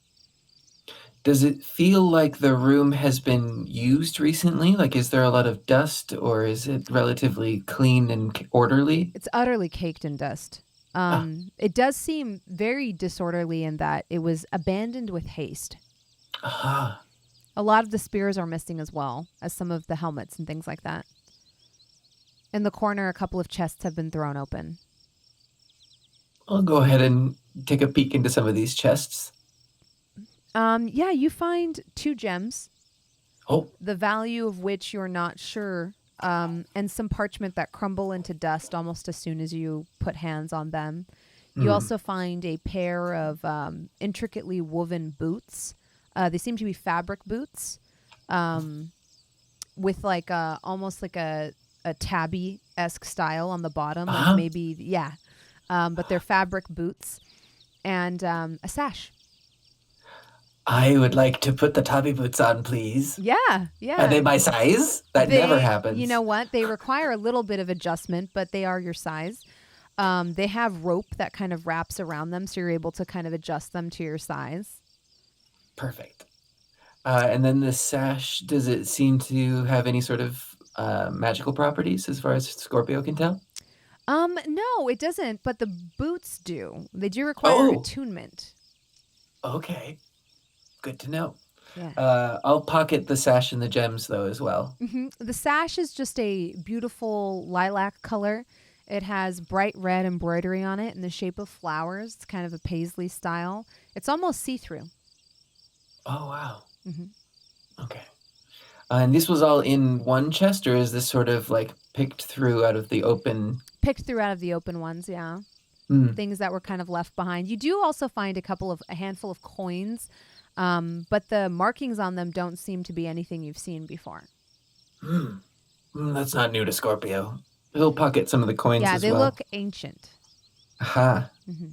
Does it feel like the room has been used recently? Like, is there a lot of dust, or is it relatively clean and orderly? It's utterly caked in dust. It does seem very disorderly in that it was abandoned with haste. Aha. A lot of the spears are missing as well as some of the helmets and things like that. In the corner, a couple of chests have been thrown open. I'll go ahead and take a peek into some of these chests. Yeah, you find 2 gems. Oh. The value of which you're not sure. And some parchment that crumble into dust almost as soon as you put hands on them. You also find a pair of intricately woven boots. They seem to be fabric boots with like almost like a tabby-esque style on the bottom. Like maybe, yeah. But they're fabric boots and a sash. I would like to put the tabby boots on, please. Yeah. Are they my size? That never happens. You know what? They require a little bit of adjustment, but they are your size. They have rope that kind of wraps around them, so you're able to kind of adjust them to your size. Perfect. And then the sash, does it seem to have any sort of magical properties as far as Scorpio can tell? No, it doesn't, but the boots do. They do require attunement. Okay. Good to know. Yeah. I'll pocket the sash and the gems, though, as well. Mm-hmm. The sash is just a beautiful lilac color. It has bright red embroidery on it in the shape of flowers. It's kind of a paisley style. It's almost see-through. Oh, wow. Mm-hmm. Okay. And this was all in one chest, or is this sort of like picked through out of the open? Picked through out of the open ones, yeah. Things that were kind of left behind. You do also find a handful of coins, but the markings on them don't seem to be anything you've seen before. That's not new to Scorpio. He'll pocket some of the coins as well. Yeah, they look ancient. Aha. Mm-hmm.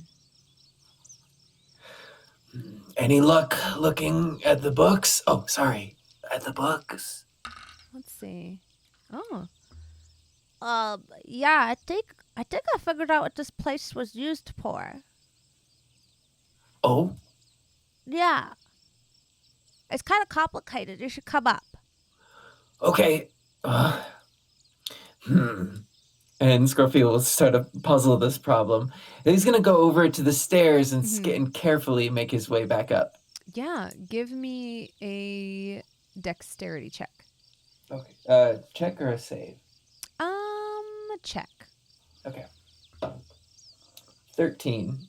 Any luck looking at the books? Oh, sorry. At the books. Let's see. Oh. Yeah, I think I figured out what this place was used for. Oh? Yeah. It's kind of complicated. You should come up. Okay. And Scorpio will sort of puzzle this problem. He's going to go over to the stairs and carefully make his way back up. Yeah. Give me a dexterity check. Okay. Check or a save? Check. Okay. 13.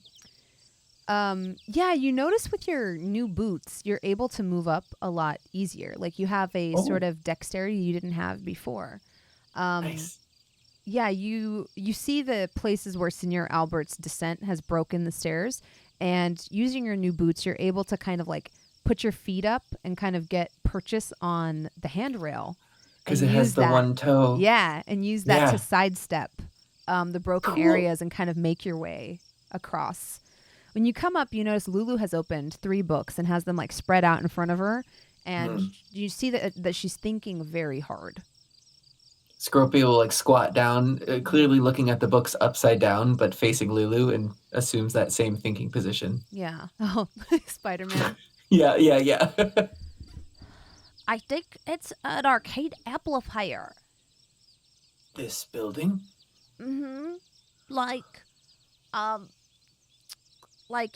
Yeah, you notice with your new boots, you're able to move up a lot easier. Like you have a sort of dexterity you didn't have before. Nice. Yeah, you see the places where Senior Albert's descent has broken the stairs, and using your new boots, you're able to kind of like put your feet up and kind of get purchase on the handrail. Because it has the one toe. Yeah, and use that to sidestep the broken areas and kind of make your way across. When you come up, you notice Lulu has opened 3 books and has them like spread out in front of her, and you see that she's thinking very hard. Scorpio will like squat down, clearly looking at the books upside down, but facing Lulu, and assumes that same thinking position. Yeah. Oh, Spider-Man. Yeah. I think it's an arcade amplifier. This building? Mm-hmm. Like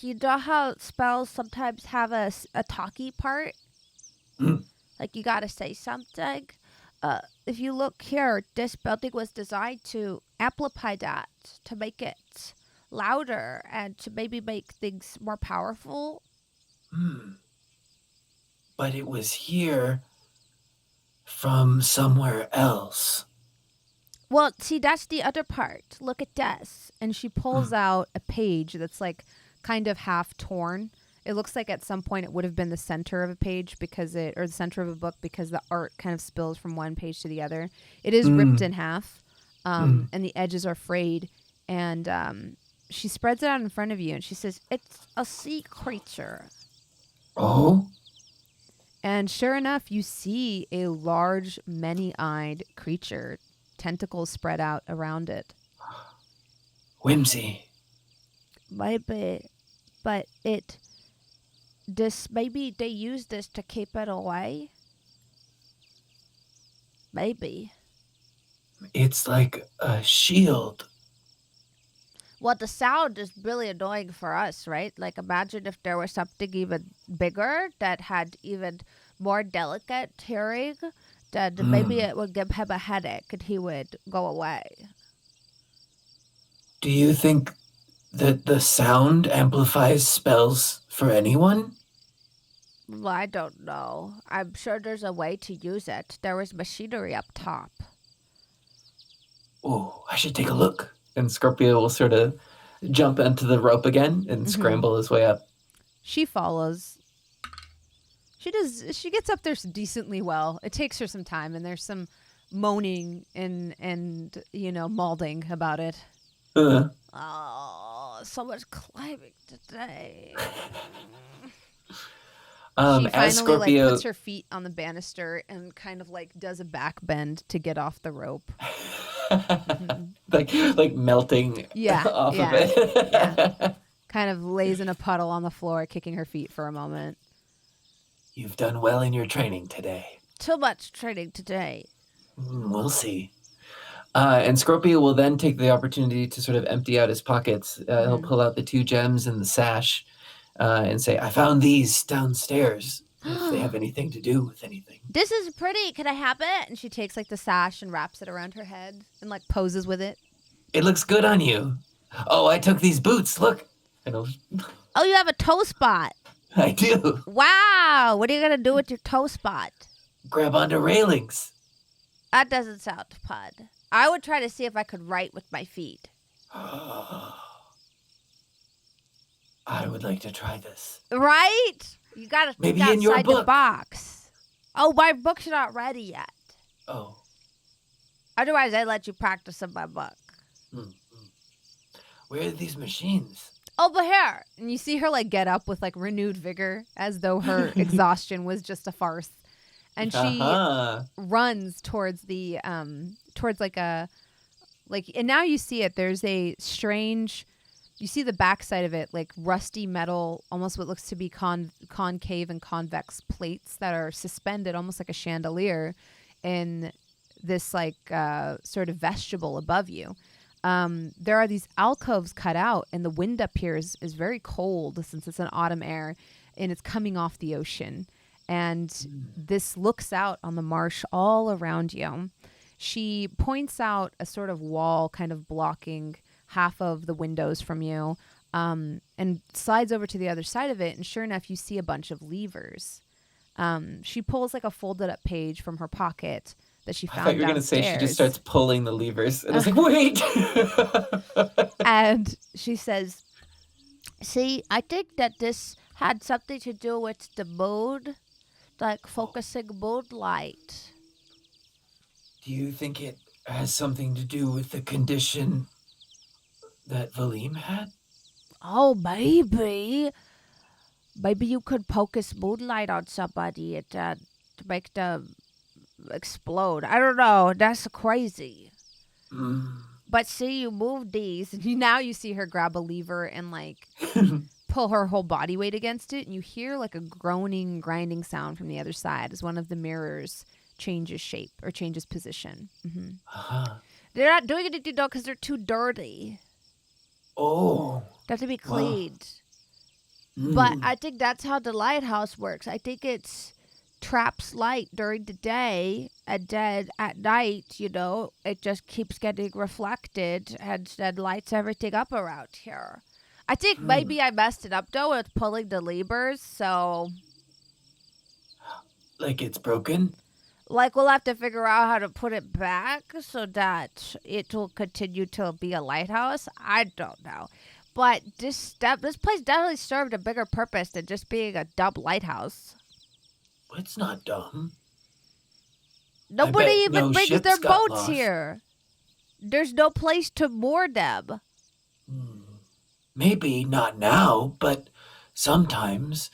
you know how spells sometimes have a talkie part? Like you gotta say something? if you look here, this building was designed to amplify that, to make it louder and to maybe make things more powerful. But it was here from somewhere else. Well, see, that's the other part. Look at this. And she pulls out a page that's like kind of half torn. It looks like at some point it would have been the center of a page or the center of a book because the art kind of spills from one page to the other. It is ripped in half, and the edges are frayed. And she spreads it out in front of you and she says, "It's a sea creature." Oh? And sure enough, you see a large, many-eyed creature, tentacles spread out around it. Whimsy. Maybe, but maybe they use this to keep it away. Maybe. It's like a shield. Well, the sound is really annoying for us, right? Like, imagine if there was something even bigger that had even more delicate hearing, then maybe it would give him a headache and he would go away. Do you think that the sound amplifies spells for anyone? Well, I don't know. I'm sure there's a way to use it. There was machinery up top. Oh, I should take a look. And Scorpio will sort of jump into the rope again and scramble his way up. She follows. She gets up there decently well. It takes her some time, and there's some moaning and mauling about it. Oh, so much climbing today. She finally puts her feet on the banister and kind of does a back bend to get off the rope. like melting off of it. Yeah. Kind of lays in a puddle on the floor, kicking her feet for a moment. You've done well in your training today. Too much training today. We'll see. And Scorpio will then take the opportunity to sort of empty out his pockets. He'll pull out the 2 gems and the sash and say, "I found these downstairs. If they have anything to do with anything." This is pretty. Can I have it? And she takes the sash and wraps it around her head and poses with it. It looks good on you. Oh, I took these boots. Look. Oh, you have a toe spot. I do. Wow. What are you going to do with your toe spot? Grab onto railings. That doesn't sound fun. I would try to see if I could write with my feet. I would like to try this. Right? You got to think outside the box. Oh, my book's not ready yet. Oh. Otherwise, I'd let you practice in my book. Where are these machines? Over here. And you see her get up with renewed vigor as though her exhaustion was just a farce. And she runs towards the and now you see it. There's a strange, you see the backside of it, rusty metal, almost what looks to be concave and convex plates that are suspended almost like a chandelier in this sort of vestibule above you. There are these alcoves cut out, and the wind up here is very cold since it's an autumn air, and it's coming off the ocean. And this looks out on the marsh all around you. She points out a sort of wall kind of blocking half of the windows from you, and slides over to the other side of it. And sure enough, you see a bunch of levers. She pulls a folded up page from her pocket that she found I thought you were going to say she just starts pulling the levers. And I was like, wait. And she says, "See, I think that this had something to do with the moon, focusing moonlight." Do you think it has something to do with the condition that Valim had? Oh, maybe. Maybe you could focus moonlight on somebody to make them explode. I don't know. That's crazy. But see, you move these, and now you see her grab a lever and pull her whole body weight against it, and you hear a groaning, grinding sound from the other side as one of the mirrors changes shape or changes position. They're not doing it though because they're too dirty. Oh. They have to be cleaned. But I think that's how the lighthouse works. I think it's traps light during the day, and then at night, it just keeps getting reflected and then lights everything up around here. I think maybe I messed it up, though, with pulling the levers, so... Like it's broken? Like, we'll have to figure out how to put it back so that it will continue to be a lighthouse. I don't know. But this place definitely served a bigger purpose than just being a dumb lighthouse. It's not dumb. Nobody even brings their boats lost. here. There's no place to moor them. Maybe not now, but sometimes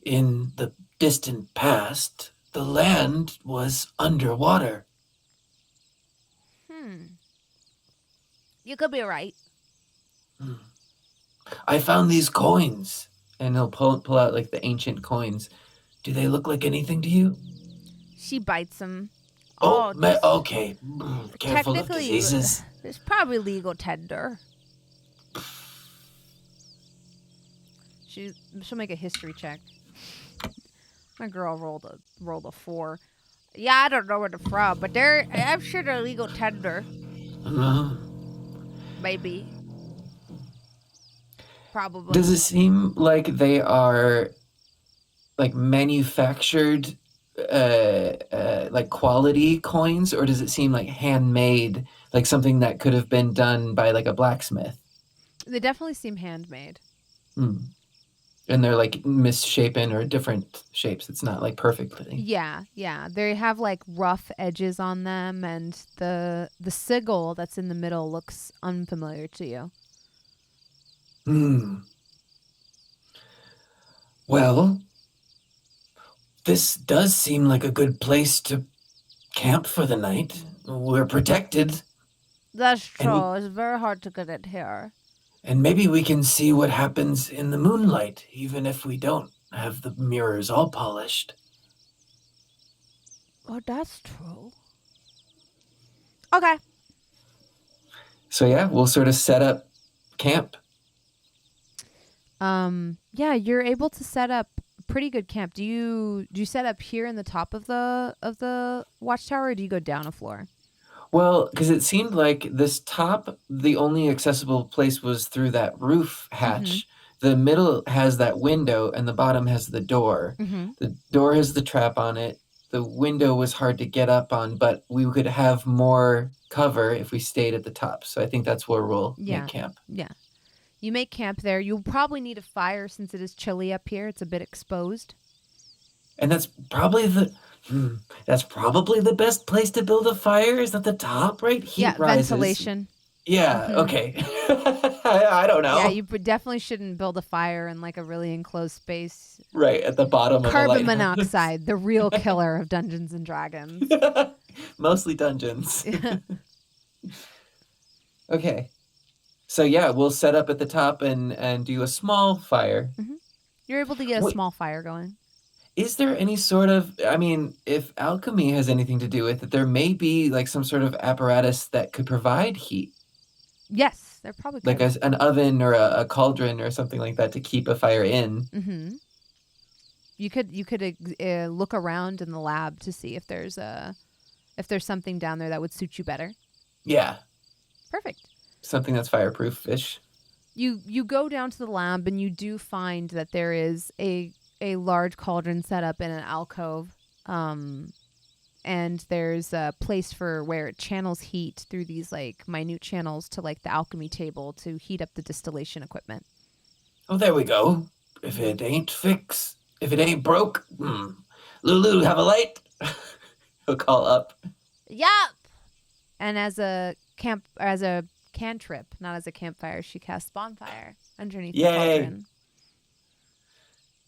in the distant past, the land was underwater. You could be right. I found these coins. And he'll pull out like the ancient coins. Do they look like anything to you? She bites them. Okay. Careful of Technically, diseases. it's probably legal tender. She'll make a history check. My girl rolled a 4. Yeah, I don't know where they're from, but I'm sure they're legal tender. Maybe. Probably. Does it seem like they are like manufactured like quality coins, or does it seem like handmade, like something that could have been done by like a blacksmith? They definitely seem handmade. And they're like misshapen or different shapes. It's not like perfectly. Yeah. They have like rough edges on them, and the sigil that's in the middle looks unfamiliar to you. Well, this does seem like a good place to camp for the night. We're protected. That's true. It's very hard to get it here. And maybe we can see what happens in the moonlight, even if we don't have the mirrors all polished. Oh, that's true. Okay. So yeah, we'll sort of set up camp. Yeah, you're able to set up pretty good camp. Do you set up here in the top of the watchtower, or do you go down a floor? Well, because it seemed like this top, the only accessible place was through that roof hatch. The middle has that window, and the bottom has the door. The door has the trap on it. The window was hard to get up on, but we could have more cover if we stayed at the top. So I think that's where we'll make camp. Yeah. You make camp there. You'll probably need a fire since it is chilly up here. It's a bit exposed. And that's probably the best place to build a fire is at the top, right? Heat rises. Ventilation. Yeah, okay. I don't know. Yeah, you definitely shouldn't build a fire in like a really enclosed space. Right, at the bottom of Carbon monoxide, the real killer of Dungeons and Dragons. Mostly dungeons. Okay. So yeah, we'll set up at the top and do a small fire. You're able to get a small fire going. Is there any sort of, I mean, if alchemy has anything to do with it, there may be like some sort of apparatus that could provide heat. Yes, there probably could. Like an oven or a cauldron or something like that to keep a fire in. You could look around in the lab to see if there's something down there that would suit you better. Yeah. Perfect. Something that's fireproof-ish. You go down to the lab and you do find that there is a large cauldron set up in an alcove, and there's a place for where it channels heat through these like minute channels to like the alchemy table to heat up the distillation equipment. Oh, there we go. If it ain't broke, Lulu, have a light? He'll call up. Yup. And as a cantrip, not as a campfire, she casts bonfire underneath the cauldron.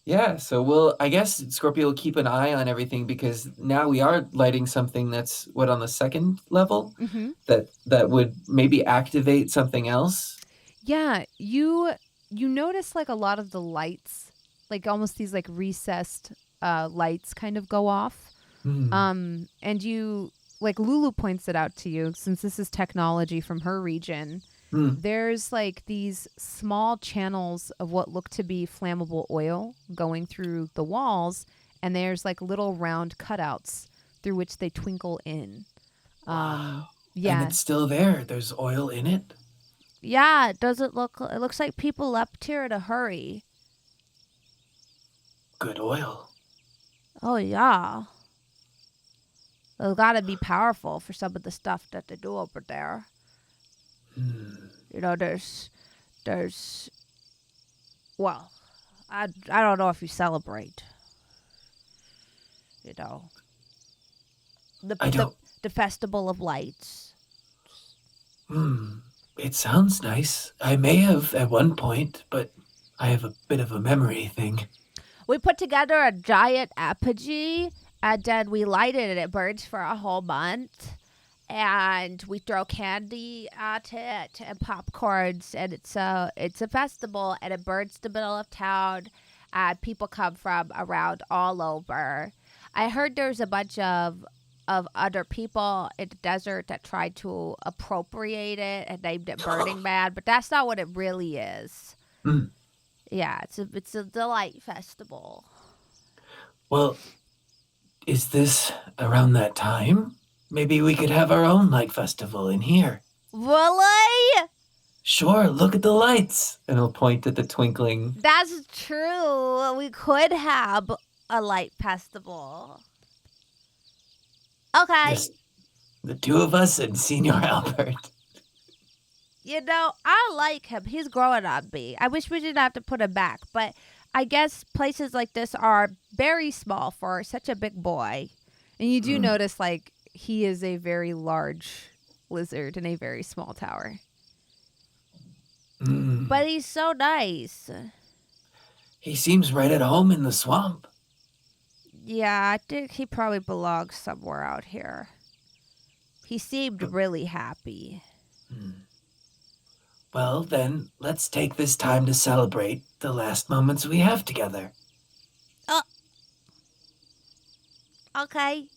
Yeah, so I guess Scorpio will keep an eye on everything because now we are lighting something that's on the second level that would maybe activate something else. Yeah, you notice like a lot of the lights, like almost these like recessed lights kind of go off. And you, like Lulu points it out to you, since this is technology from her region, there's like these small channels of what look to be flammable oil going through the walls, and there's like little round cutouts through which they twinkle in. Wow. Yeah. And it's still there. There's oil in it. Yeah, it looks like people left here in a hurry. Good oil. Oh, yeah. It's got to be powerful for some of the stuff that they do over there. You know, there's, well, I don't know if you celebrate, you know, the Festival of Lights. It sounds nice. I may have at one point, but I have a bit of a memory thing. We put together a giant apogee, and then we light it, and it burns for a whole month. And we throw candy at it and popcorns, and it's a festival, and it burns the middle of town, and people come from around all over. I heard there's a bunch of other people in the desert that tried to appropriate it and named it Burning Man, but that's not what it really is. Yeah, it's a delight festival. Well, is this around that time? Maybe we could have our own light festival in here. Really? Sure, look at the lights. And he'll point at the twinkling. That's true. We could have a light festival. Okay. Just the two of us and Senior Albert. You know, I like him. He's growing on me. I wish we didn't have to put him back, but I guess places like this are very small for such a big boy. And you do notice, like, he is a very large lizard in a very small tower. But he's so nice. He seems right at home in the swamp. Yeah, I think he probably belongs somewhere out here. He seemed really happy. Well, then, let's take this time to celebrate the last moments we have together. Okay.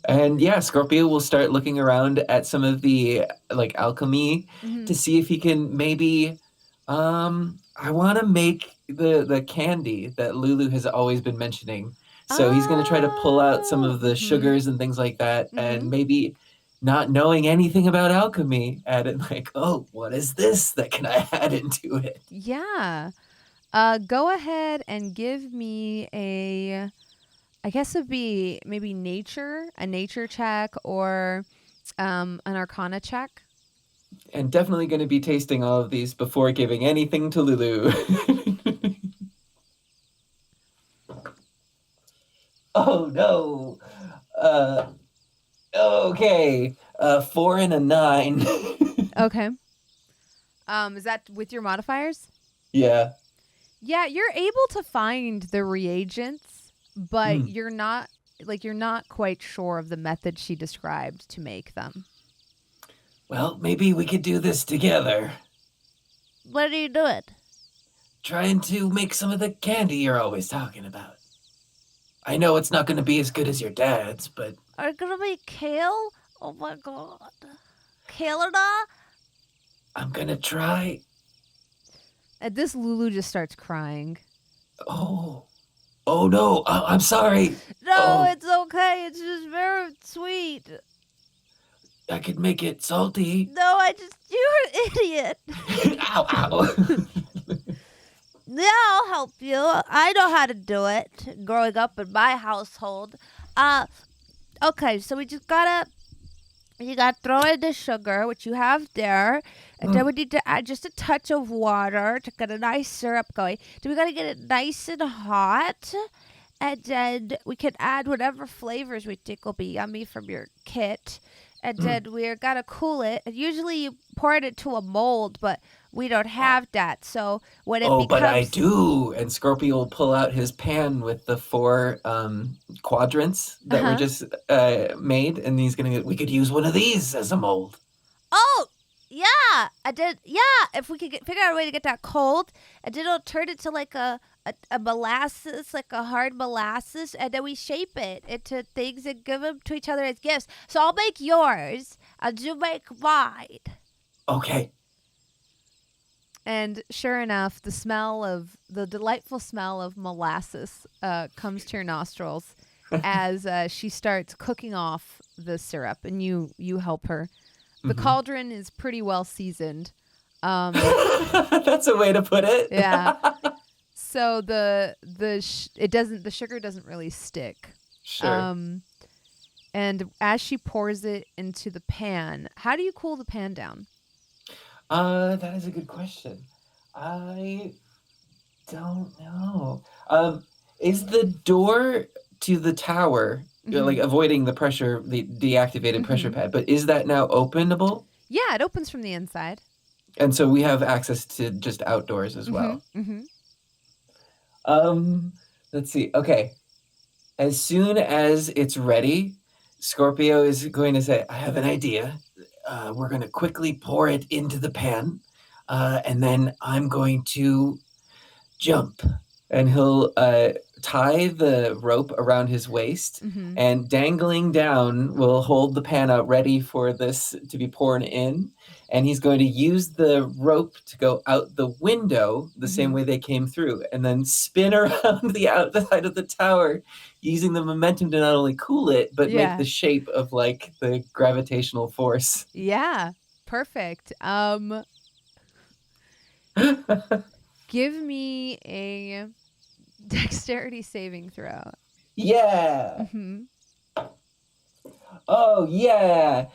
And yeah, Scorpio will start looking around at some of the like alchemy to see if he can maybe I want to make the candy that Lulu has always been mentioning. So he's going to try to pull out some of the sugars and things like that, and maybe not knowing anything about alchemy, add it like, oh, what is this that can I add into it? Yeah. Go ahead and give me I guess it'd be maybe a nature check, or an arcana check. And definitely going to be tasting all of these before giving anything to Lulu. Oh, no. Okay. 4 and a 9. Okay. Is that with your modifiers? Yeah. Yeah, you're able to find the reagents, but you're not quite sure of the method she described to make them. Well, maybe we could do this together. What are you doing? Trying to make some of the candy you're always talking about. I know it's not going to be as good as your dad's, but... Are you going to make kale? Oh my god. Canada? I'm going to try. At this, Lulu just starts crying. Oh no, I'm sorry. No, It's okay. It's just very sweet. I could make it salty. No, you're an idiot. Ow. Yeah, I'll help you. I know how to do it. Growing up in my household. Okay, so you gotta throw in the sugar, which you have there, and then we need to add just a touch of water to get a nice syrup going. Then we gotta get it nice and hot, and then we can add whatever flavors we think will be yummy from your kit. And then we're gotta cool it. And usually you pour it into a mold, but we don't have that. So when it becomes... but I do. And Scorpio will pull out his pan with the 4 quadrants that were just made, and we could use one of these as a mold. Oh, yeah. I did. Yeah, if we could figure out a way to get that cold, and then it'll turn it to like a molasses, like a hard molasses, and then we shape it into things and give them to each other as gifts. So I'll make yours, and you make mine. Okay. And sure enough, the delightful smell of molasses comes to your nostrils as she starts cooking off the syrup, and you help her. The cauldron is pretty well seasoned. That's a way to put it. Yeah. So the sugar doesn't really stick. Sure. And as she pours it into the pan, how do you cool the pan down? That is a good question. I don't know. Is the door to the tower, like avoiding the pressure, the deactivated pressure pad, but is that now openable? Yeah, it opens from the inside. And so we have access to just outdoors as well. Let's see. Okay. As soon as it's ready, Scorpio is going to say, I have an idea. We're going to quickly pour it into the pan. And then I'm going to jump. And he'll tie the rope around his waist, and dangling down will hold the pan out ready for this to be poured in. And he's going to use the rope to go out the window the same way they came through, and then spin around the outside of the tower, using the momentum to not only cool it, but make the shape of like the gravitational force. Yeah, perfect. Give me a dexterity saving throw. Yeah. Oh, yeah.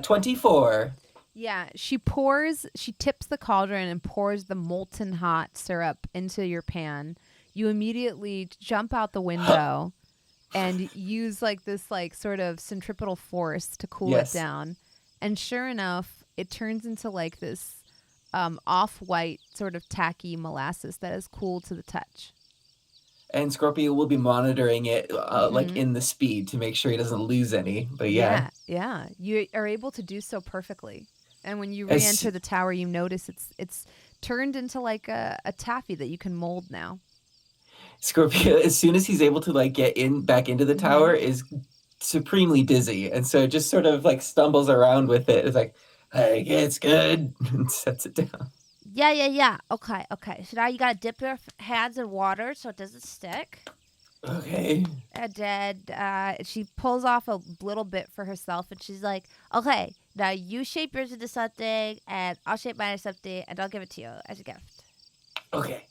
24. Yeah, she tips the cauldron and pours the molten hot syrup into your pan. You immediately jump out the window and use like this like sort of centripetal force to cool it down. And sure enough, it turns into like this off-white sort of tacky molasses that is cool to the touch. And Scorpio will be monitoring it like in the speed to make sure he doesn't lose any. But yeah. You are able to do so perfectly. And when you re-enter the tower, you notice it's turned into like a taffy that you can mold now. Scorpio, as soon as he's able to like get back into the tower, is supremely dizzy, and so just sort of like stumbles around with it. It's like, hey, it's good, and sets it down. Yeah. Okay. So now you gotta dip your hands in water so it doesn't stick. Okay. And then she pulls off a little bit for herself, and she's like, okay, now you shape yours into something, and I'll shape mine into something, and I'll give it to you as a gift. Okay.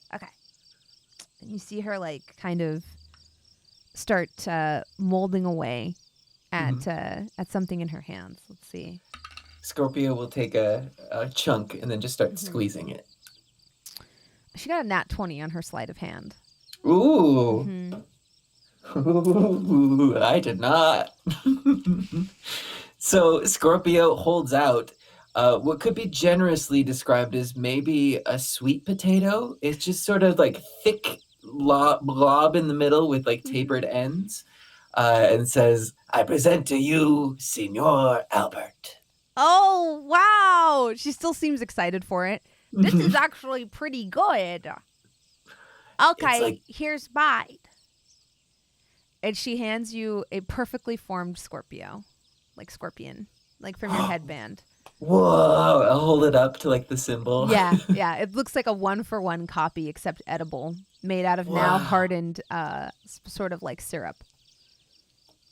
And you see her like kind of start molding away at something in her hands. Let's see. Scorpio will take a chunk and then just start squeezing it. She got a nat 20 on her sleight of hand. Ooh. Ooh, I did not. So Scorpio holds out what could be generously described as maybe a sweet potato. It's just sort of like thick blob in the middle with like tapered ends, and says, I present to you, Signor Albert. Oh, wow. She still seems excited for it. This is actually pretty good. Okay, here's mine. And she hands you a perfectly formed Scorpio, like scorpion, like from your headband. Whoa, I'll hold it up to like the symbol. Yeah. It looks like a 1-for-1 copy, except edible, made out of now hardened sort of like syrup.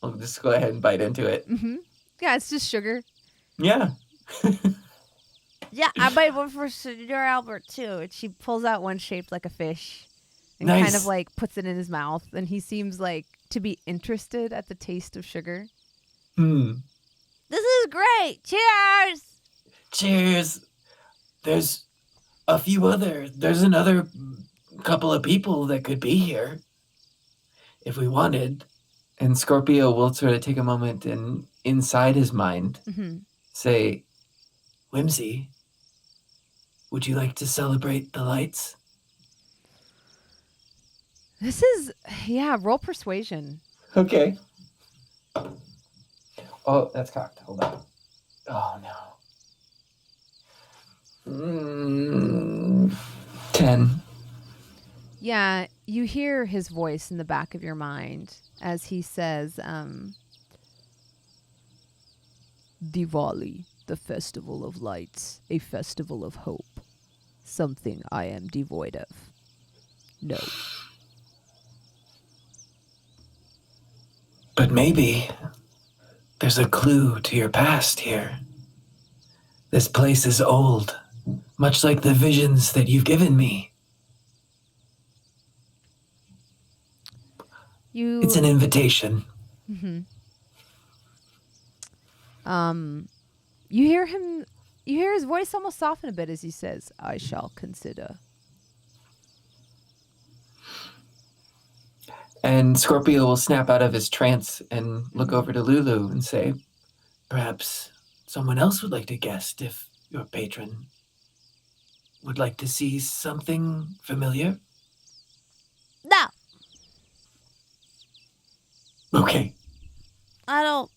I'll just go ahead and bite into it. Yeah, it's just sugar. Yeah. Yeah, I made one for Senor Albert too. And she pulls out one shaped like a fish and Nice. kind of like puts it in his mouth. And he seems like to be interested at the taste of sugar. This is great. Cheers. Cheers. There's another couple of people that could be here if we wanted. And Scorpio will sort of take a moment and inside his mind say, Whimsy, would you like to celebrate the lights? This is, roll persuasion. Okay. Oh, that's cocked. Hold on. Oh, no. 10. Yeah, you hear his voice in the back of your mind as he says, Diwali, the festival of lights, a festival of hope. something I am devoid of. No. But maybe there's a clue to your past here. This place is old, much like the visions that you've given me. It's an invitation. Mm-hmm. You hear him. You hear his voice almost soften a bit as he says, "I shall consider." And Scorpio will snap out of his trance and look over to Lulu and say, perhaps someone else would like to guest if your patron would like to see something familiar. No, Okay. I don't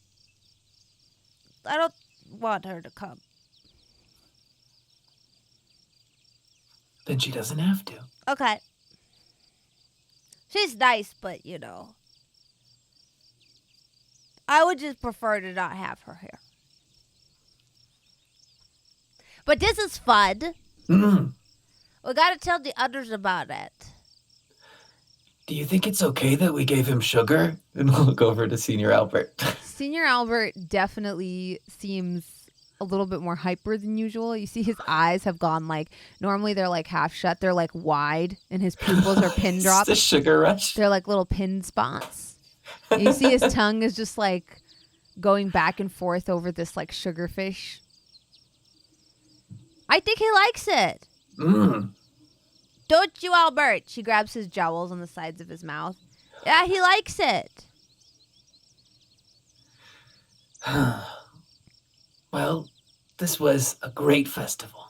want her to come. Then she doesn't have to. Okay. She's nice, but I would just prefer to not have her here. But this is fun. Mm. We gotta tell the others about it. Do you think it's okay that we gave him sugar? And we'll look over to Senior Albert. Senior Albert definitely seems a little bit more hyper than usual. You see his eyes have gone normally they're half shut. They're wide and his pupils are pin dropped. It's the sugar rush. They're little pin spots. And you see his tongue is just going back and forth over this sugarfish. I think he likes it. Mm. Don't you, Albert? She grabs his jowls on the sides of his mouth. Yeah, he likes it. Well, this was a great festival.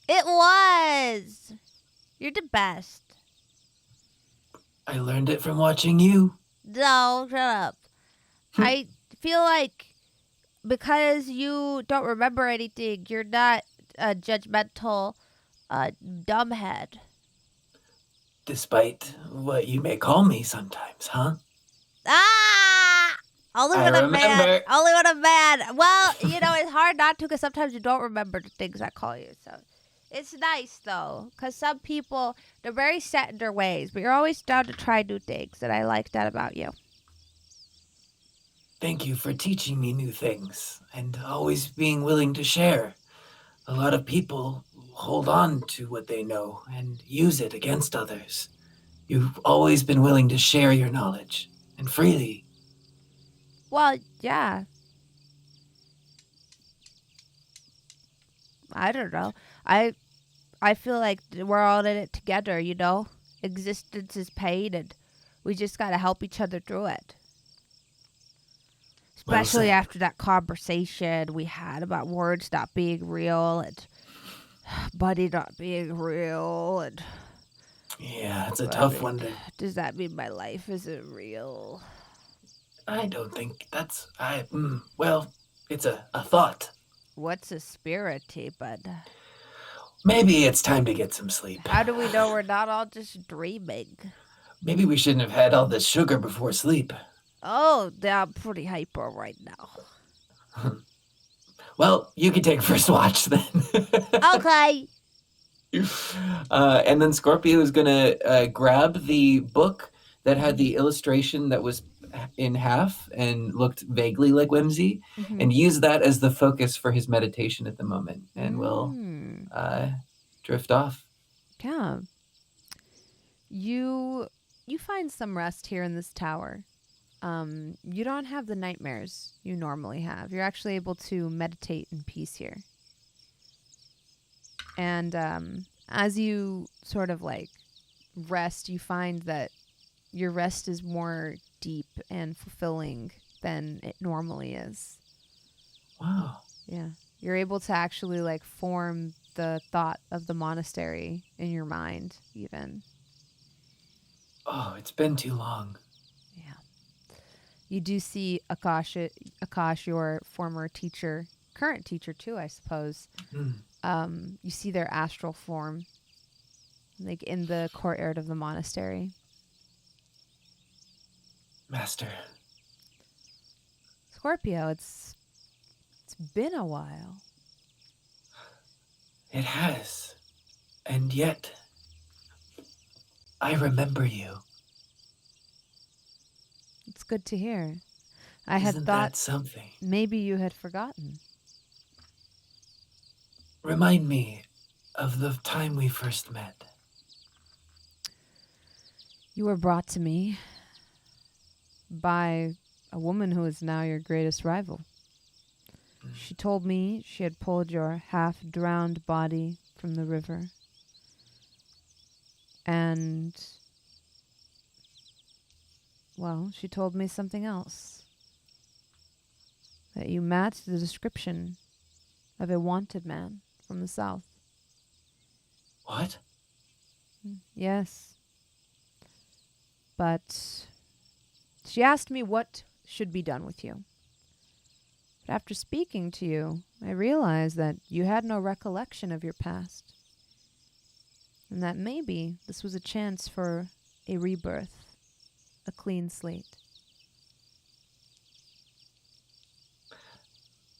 It was. You're the best. I learned it from watching you. No, shut up. I feel like because you don't remember anything, you're not a judgmental dumbhead. Despite what you may call me sometimes, huh? Ah! Only I when I'm remember. mad. Only when I'm mad. Well, it's hard not to because sometimes you don't remember the things I call you. So it's nice, though, because some people, they're very set in their ways, but you're always down to try new things, and I like that about you. Thank you for teaching me new things and always being willing to share. A lot of people hold on to what they know and use it against others. You've always been willing to share your knowledge, and freely. Well, yeah. I don't know. I feel like we're all in it together, Existence is pain, and we just got to help each other through it. Especially Well said. after that conversation we had about words not being real and Buddy not being real. And Yeah, it's a tough one. Does that mean my life isn't real? I don't think that's... well, it's a thought. What's a spirity, bud? Maybe it's time to get some sleep. How do we know we're not all just dreaming? Maybe we shouldn't have had all this sugar before sleep. Oh, I'm pretty hyper right now. Well, you can take first watch then. Okay. And then Scorpio is going to grab the book that had the illustration that was in half and looked vaguely like whimsy, and use that as the focus for his meditation at the moment, and will drift off. Yeah. You find some rest here in this tower. You don't have the nightmares you normally have. You're actually able to meditate in peace here. And as you sort of rest, you find that your rest is more deep and fulfilling than it normally is. Wow. Yeah. You're able to actually form the thought of the monastery in your mind even. Oh, it's been too long. Yeah. You do see Akash, your former teacher, current teacher too, I suppose. You see their astral form, in the courtyard of the monastery. Master. Scorpio, it's been a while. It has. And yet, I remember you. It's good to hear. I had Isn't thought that something? maybe you had forgotten. Remind me of the time we first met. You were brought to me by a woman who is now your greatest rival. She told me she had pulled your half-drowned body from the river. And, well, she told me something else. That you matched the description of a wanted man from the south. What? Yes. But she asked me what should be done with you. But after speaking to you, I realized that you had no recollection of your past. And that maybe this was a chance for a rebirth, a clean slate.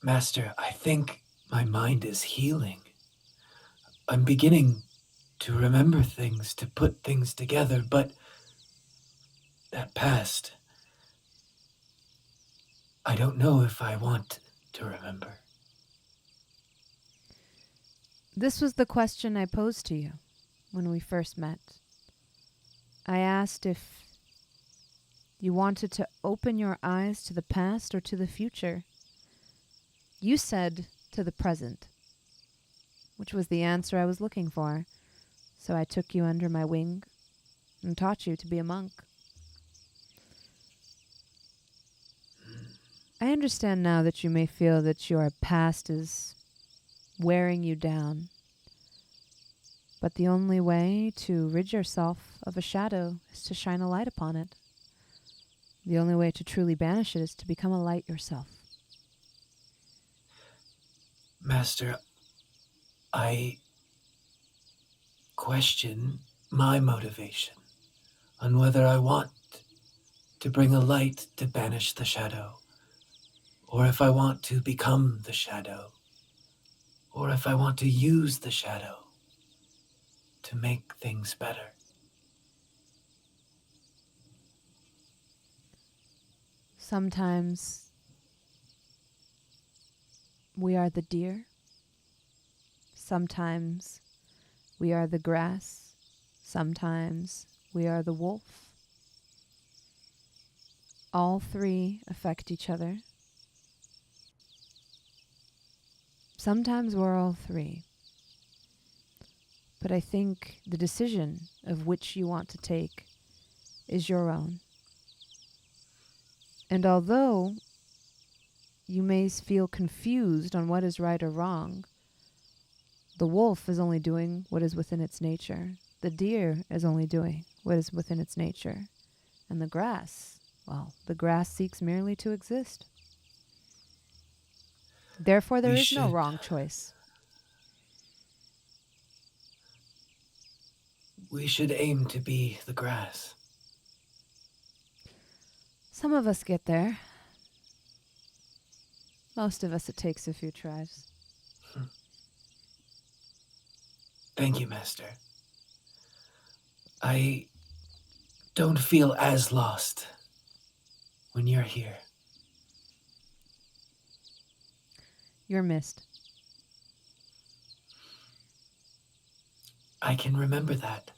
Master, I think my mind is healing. I'm beginning to remember things, to put things together, but that past, I don't know if I want to remember. This was the question I posed to you when we first met. I asked if you wanted to open your eyes to the past or to the future. You said to the present, which was the answer I was looking for. So I took you under my wing and taught you to be a monk. I understand now that you may feel that your past is wearing you down. But the only way to rid yourself of a shadow is to shine a light upon it. The only way to truly banish it is to become a light yourself. Master, I question my motivation on whether I want to bring a light to banish the shadow, or if I want to become the shadow, or if I want to use the shadow to make things better. Sometimes we are the deer. Sometimes we are the grass. Sometimes we are the wolf. All three affect each other. Sometimes we're all three. But I think the decision of which you want to take is your own. And although you may feel confused on what is right or wrong, the wolf is only doing what is within its nature. The deer is only doing what is within its nature. And the grass, well, the grass seeks merely to exist. Therefore, there is no wrong choice. We should aim to be the grass. Some of us get there. Most of us, it takes a few tries. Thank you, Master. I don't feel as lost when you're here. You're missed. I can remember that.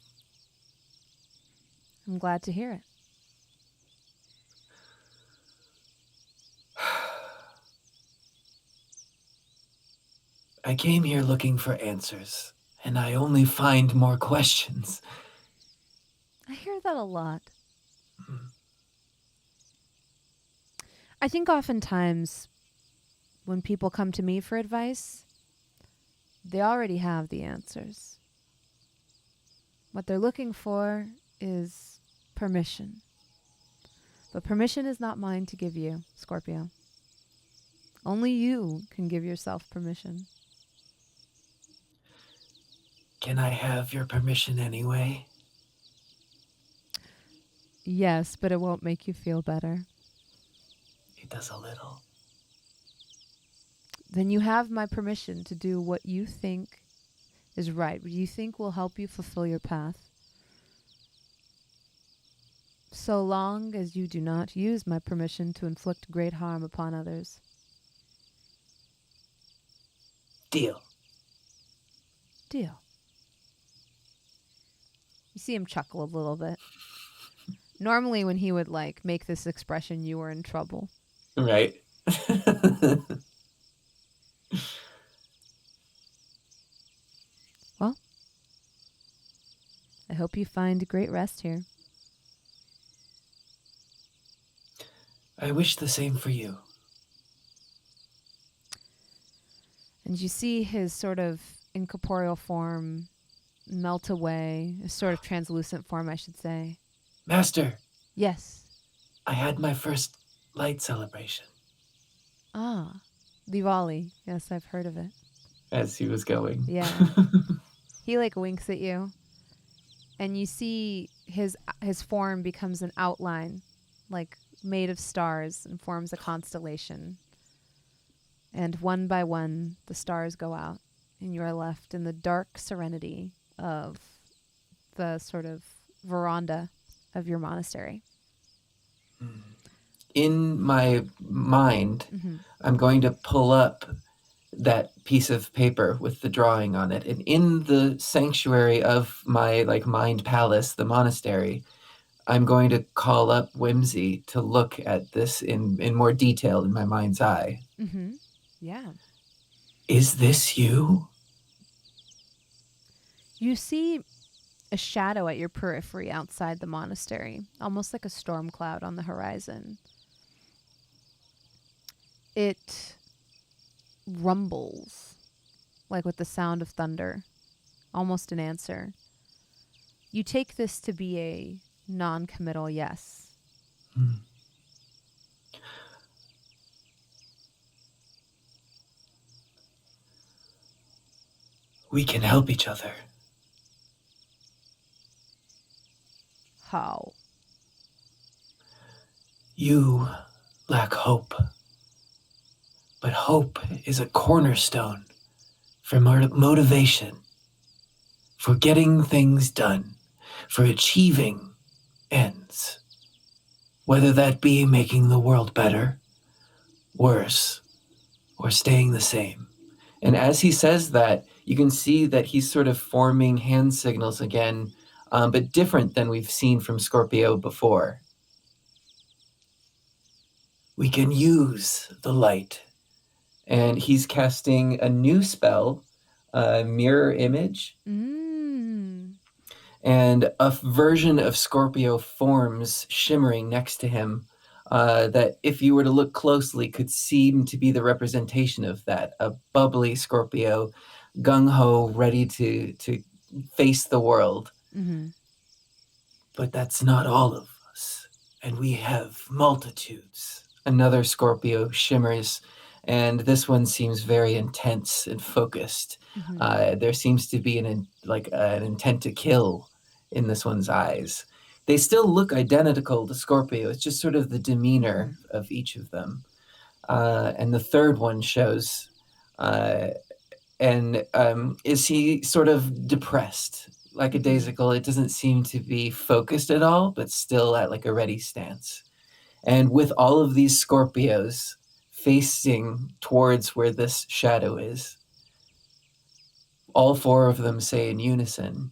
I'm glad to hear it. I came here looking for answers, and I only find more questions. I hear that a lot. I think oftentimes when people come to me for advice, they already have the answers. What they're looking for is permission. But permission is not mine to give you, Scorpio. Only you can give yourself permission. Can I have your permission anyway? Yes, but it won't make you feel better. It does a little. Then you have my permission to do what you think is right, what you think will help you fulfill your path. So long as you do not use my permission to inflict great harm upon others. Deal. Deal. You see him chuckle a little bit. Normally when he would like make this expression, you were in trouble. Right. Well, I hope you find great rest here. I wish the same for you. And you see his sort of incorporeal form melt away, a sort of translucent form, I should say. Master, Yes. I had my first light celebration. Ah, Diwali. Yes, I've heard of it. As he was going. Yeah. He like winks at you, and you see his form becomes an outline, like made of stars, and forms a constellation. And one by one, the stars go out, and you are left in the dark serenity of the sort of veranda of your monastery. In my mind, Mm-hmm. I'm going to pull up that piece of paper with the drawing on it. And in the sanctuary of my like mind palace, the monastery, I'm going to call up Whimsy to look at this in more detail in my mind's eye. Mm-hmm. Yeah. Is this you? You see a shadow at your periphery outside the monastery, almost like a storm cloud on the horizon. It rumbles, like with the sound of thunder, almost an answer. You take this to be a non-committal yes. We can help each other. How? You lack hope. But hope is a cornerstone for motivation, for getting things done, for achieving ends. Whether that be making the world better, worse, or staying the same. And as he says that, you can see that he's sort of forming hand signals again, but different than we've seen from Scorpio before. We can use the light. And he's casting a new spell, Mirror Image. And a version of Scorpio forms shimmering next to him that, if you were to look closely, could seem to be the representation of that. A bubbly Scorpio, gung-ho, ready to face the world. Mm-hmm. But that's not all of us. And we have multitudes. Another Scorpio shimmers, and this one seems very intense and focused. Mm-hmm. There seems to be an intent to kill in this one's eyes. They still look identical to Scorpio. It's just sort of the demeanor of each of them. And the third one shows, is he sort of depressed? Like a daisical, it doesn't seem to be focused at all, but still at like a ready stance. And with all of these Scorpios facing towards where this shadow is, all four of them say in unison,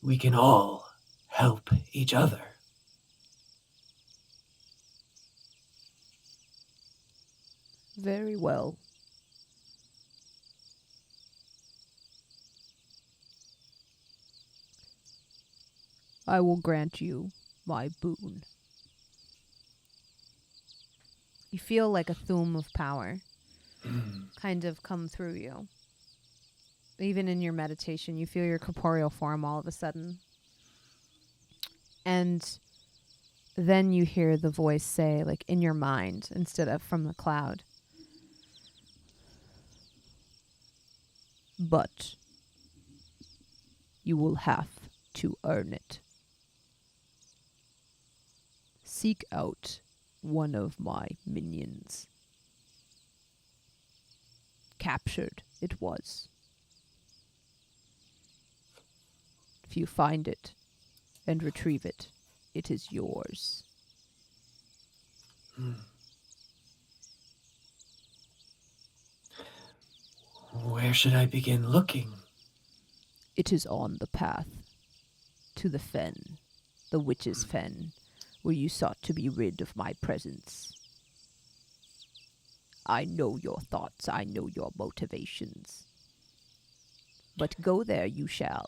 we can all help each other. Very well. I will grant you my boon. You feel like a thume of power kind of come through you. Even in your meditation, you feel your corporeal form all of a sudden. And then you hear the voice say, like in your mind, instead of from the cloud, but you will have to earn it. Seek out one of my minions. Captured it was. If you find it and retrieve it, it is yours. Where should I begin looking? It is on the path to the fen, the witch's fen, where you sought to be rid of my presence. I know your thoughts, I know your motivations. But go there you shall.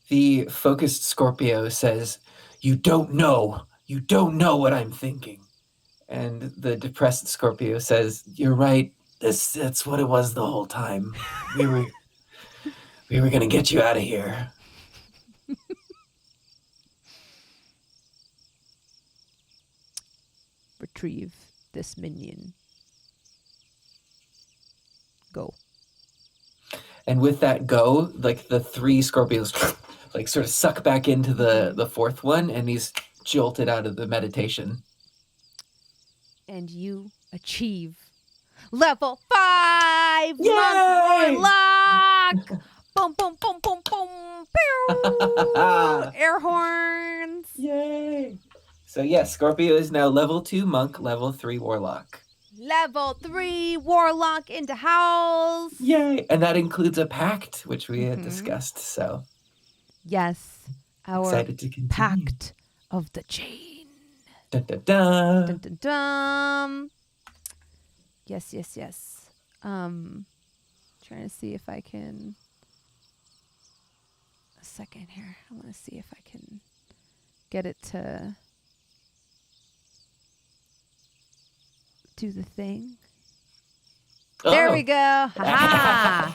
The focused Scorpio says, You don't know what I'm thinking. And the depressed Scorpio says, You're right. That's what it was the whole time. We were gonna get you out of here. Retrieve this minion. Go. And with that go, like the three Scorpios like sort of suck back into the fourth one, and he's jolted out of the meditation. And you achieve level 5 Yay! Monk Warlock! Boom, boom, boom, boom, boom. Pew! Air horns. Yay! So yes, Scorpio is now level 2 monk, level 3 warlock. Level 3 warlock into house. Yay! And that includes a pact, which we had discussed. So yes, our excited to continue. pact of the chain. Dun, dun, dun. Dun, dun, dun. Yes. Trying to see if I can. A second here. I want to see if I can get it to do the thing. There we go. Ha ha.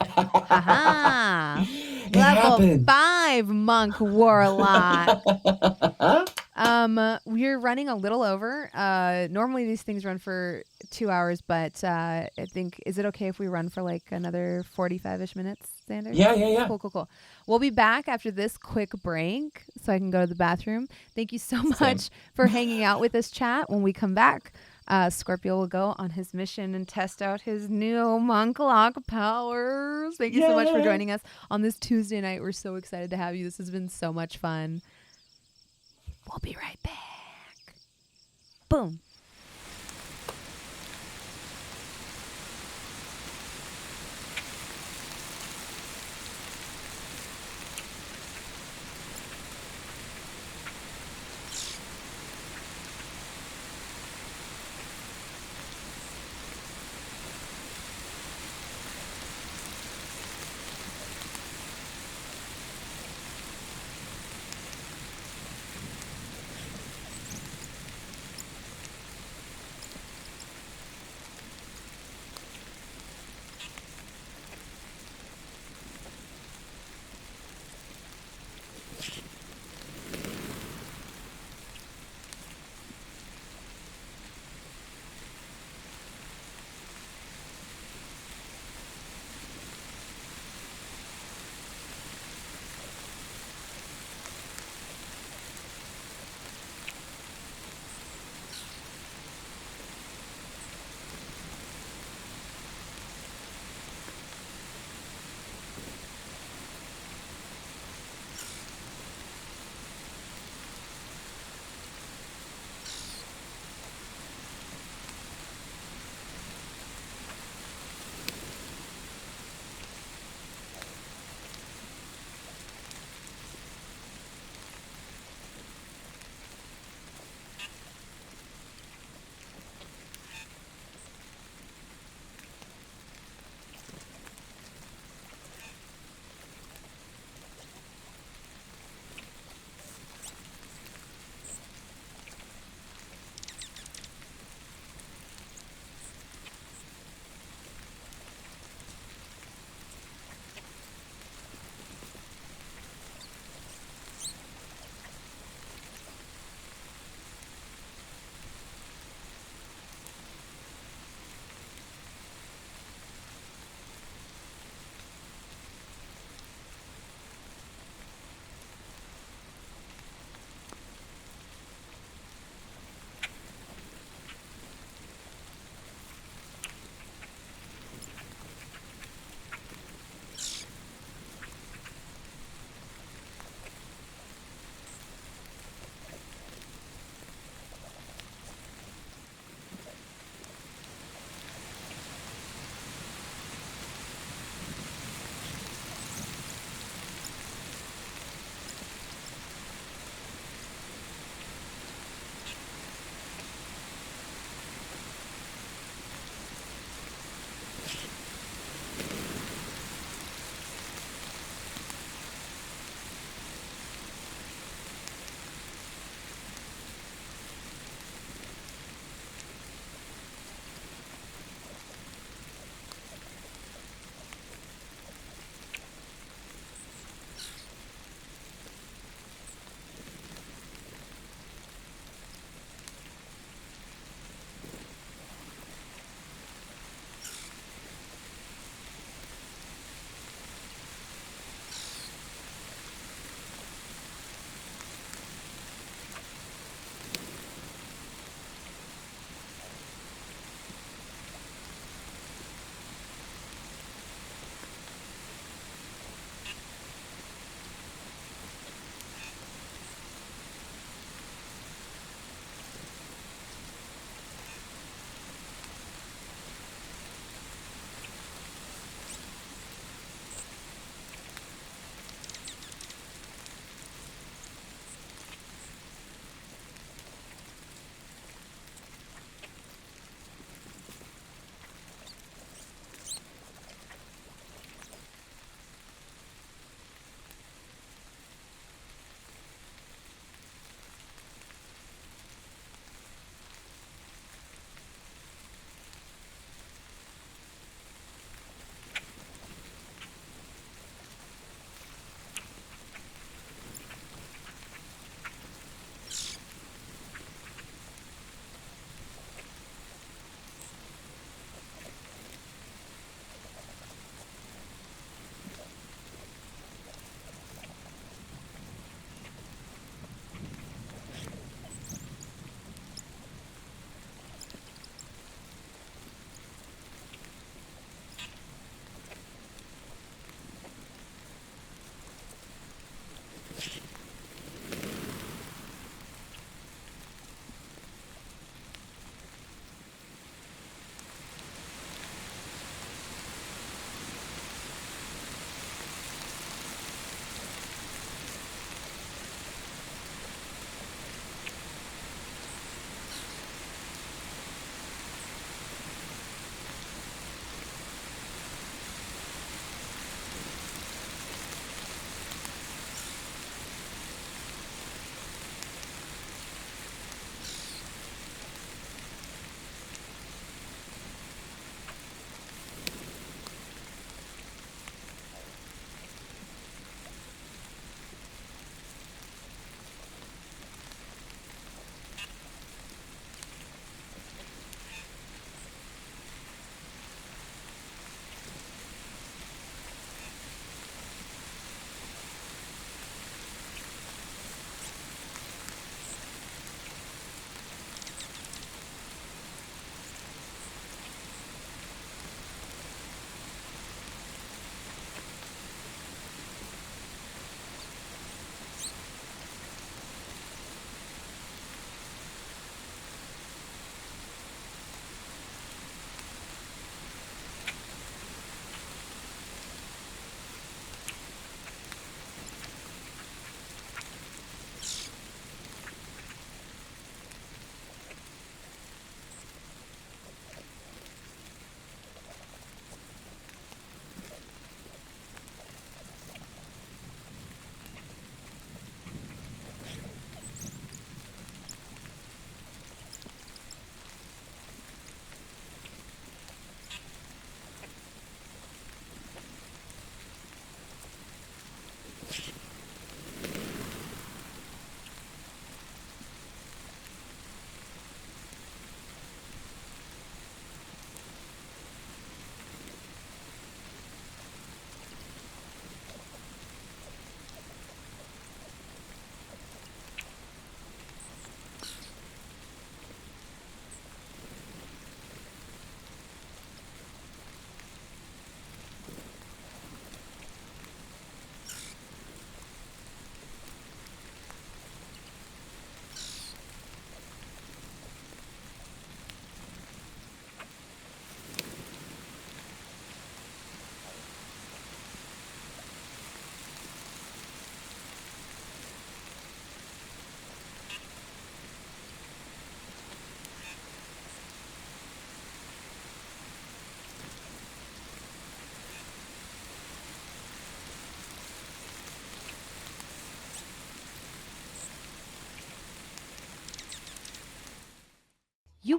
Ha ha. Level happened. 5 monk warlock. We're running a little over. Normally these things run for 2 hours, but I think, is it okay if we run for like another 45-ish minutes, Xander? Yeah. Cool. We'll be back after this quick break so I can go to the bathroom. Thank you so much for hanging out with us, chat. When we come back, Scorpio will go on his mission and test out his new monk lock powers. Thank you so much for joining us on this Tuesday night. We're so excited to have you. This has been so much fun. We'll be right back. Boom.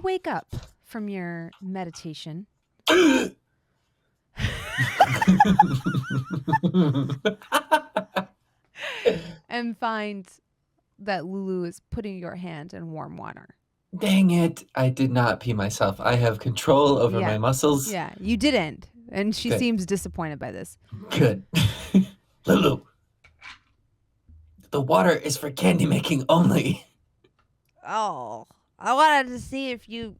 wake up from your meditation and find that Lulu is putting your hand in warm water. Dang it. I did not pee myself. I have control over my muscles. Yeah, you didn't. And she Good. seems disappointed by this. Good. Lulu, the water is for candy making only. Oh, I wanted to see if you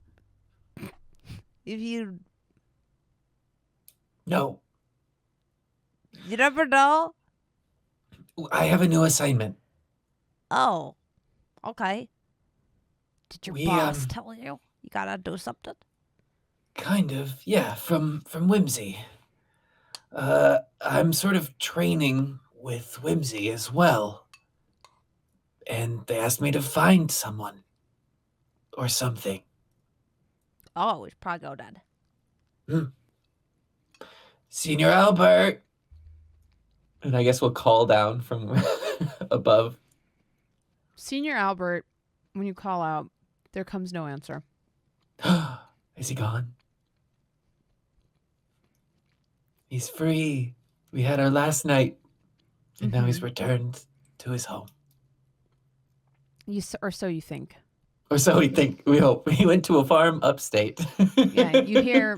No, you never know. I have a new assignment. Oh, okay. Did your We, boss tell you gotta do something? Kind of, yeah, from Whimsy. I'm sort of training with Whimsy as well. And they asked me to find someone. Or something. Oh, we should probably go then. Senior Albert! And I guess we'll call down from above. Senior Albert, when you call out, there comes no answer. Is he gone? He's free. We had our last night. And now he's returned to his home. Or so you think. Or so we think. We hope. He went to a farm upstate. Yeah, you hear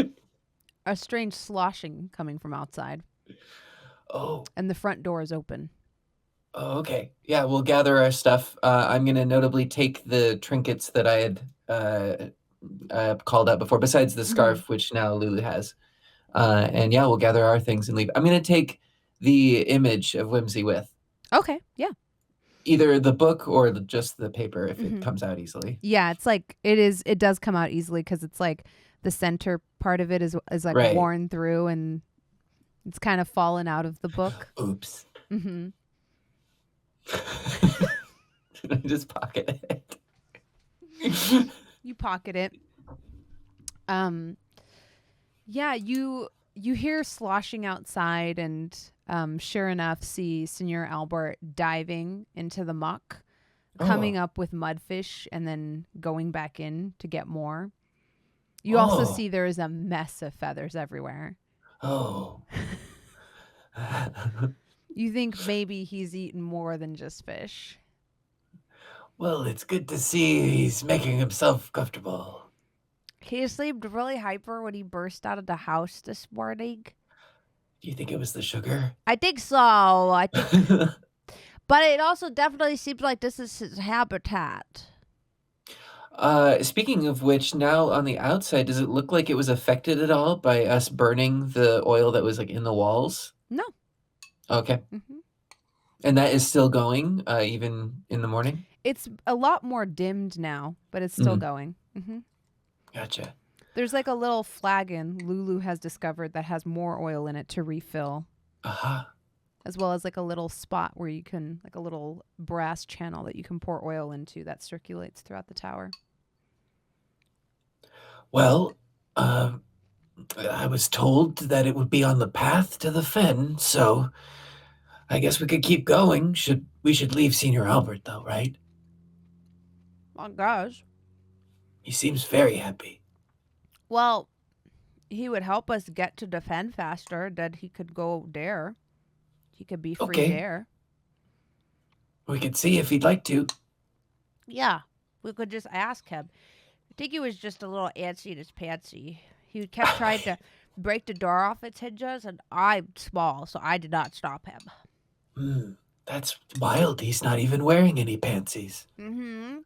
a strange sloshing coming from outside. Oh. And the front door is open. Oh, okay. Yeah, we'll gather our stuff. I'm going to notably take the trinkets that I had called out before, besides the scarf, which now Lulu has. And yeah, we'll gather our things and leave. I'm going to take the image of Whimsy with. Okay, yeah. Either the book or just the paper if it comes out easily. Yeah, it's like it does come out easily because it's like the center part of it is like worn through and it's kind of fallen out of the book. Oops. Mm-hmm. I just pocket it. You pocket it. Yeah, you hear sloshing outside and sure enough see Senior Albert diving into the muck, coming up with mudfish and then going back in to get more. You also see there is a mess of feathers everywhere. Oh. You think maybe he's eaten more than just fish. Well, it's good to see he's making himself comfortable. He seemed really hyper when he burst out of the house this morning. Do you think it was the sugar? I think so. But it also definitely seems like this is his habitat. Speaking of which, now on the outside, does it look like it was affected at all by us burning the oil that was like in the walls? No. Okay. Mm-hmm. And that is still going, even in the morning? It's a lot more dimmed now, but it's still going. Mm-hmm. Gotcha. There's like a little flagon Lulu has discovered that has more oil in it to refill. Uh-huh. As well as like a little spot where you can, like a little brass channel that you can pour oil into that circulates throughout the tower. Well, I was told that it would be on the path to the fen, so I guess we could keep going. We should leave Senior Albert, though, right? I guess. He seems very happy. Well, he would help us get to the fen faster, then he could go there. He could be free there. We could see if he'd like to. Yeah, we could just ask him. I think he was just a little antsy in his pantsy. He kept trying to break the door off its hinges, and I'm small, so I did not stop him. That's wild. He's not even wearing any pantsies. Mm-hmm.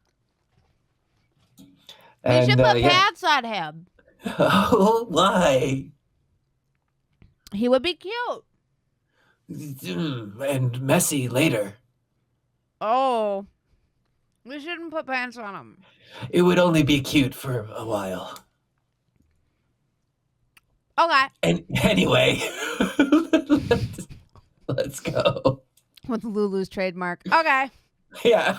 And, we should put pants on him. Oh, why? He would be cute. And messy later. Oh. We shouldn't put pants on him. It would only be cute for a while. Okay. And anyway, let's go. With Lulu's trademark. Okay. Yeah.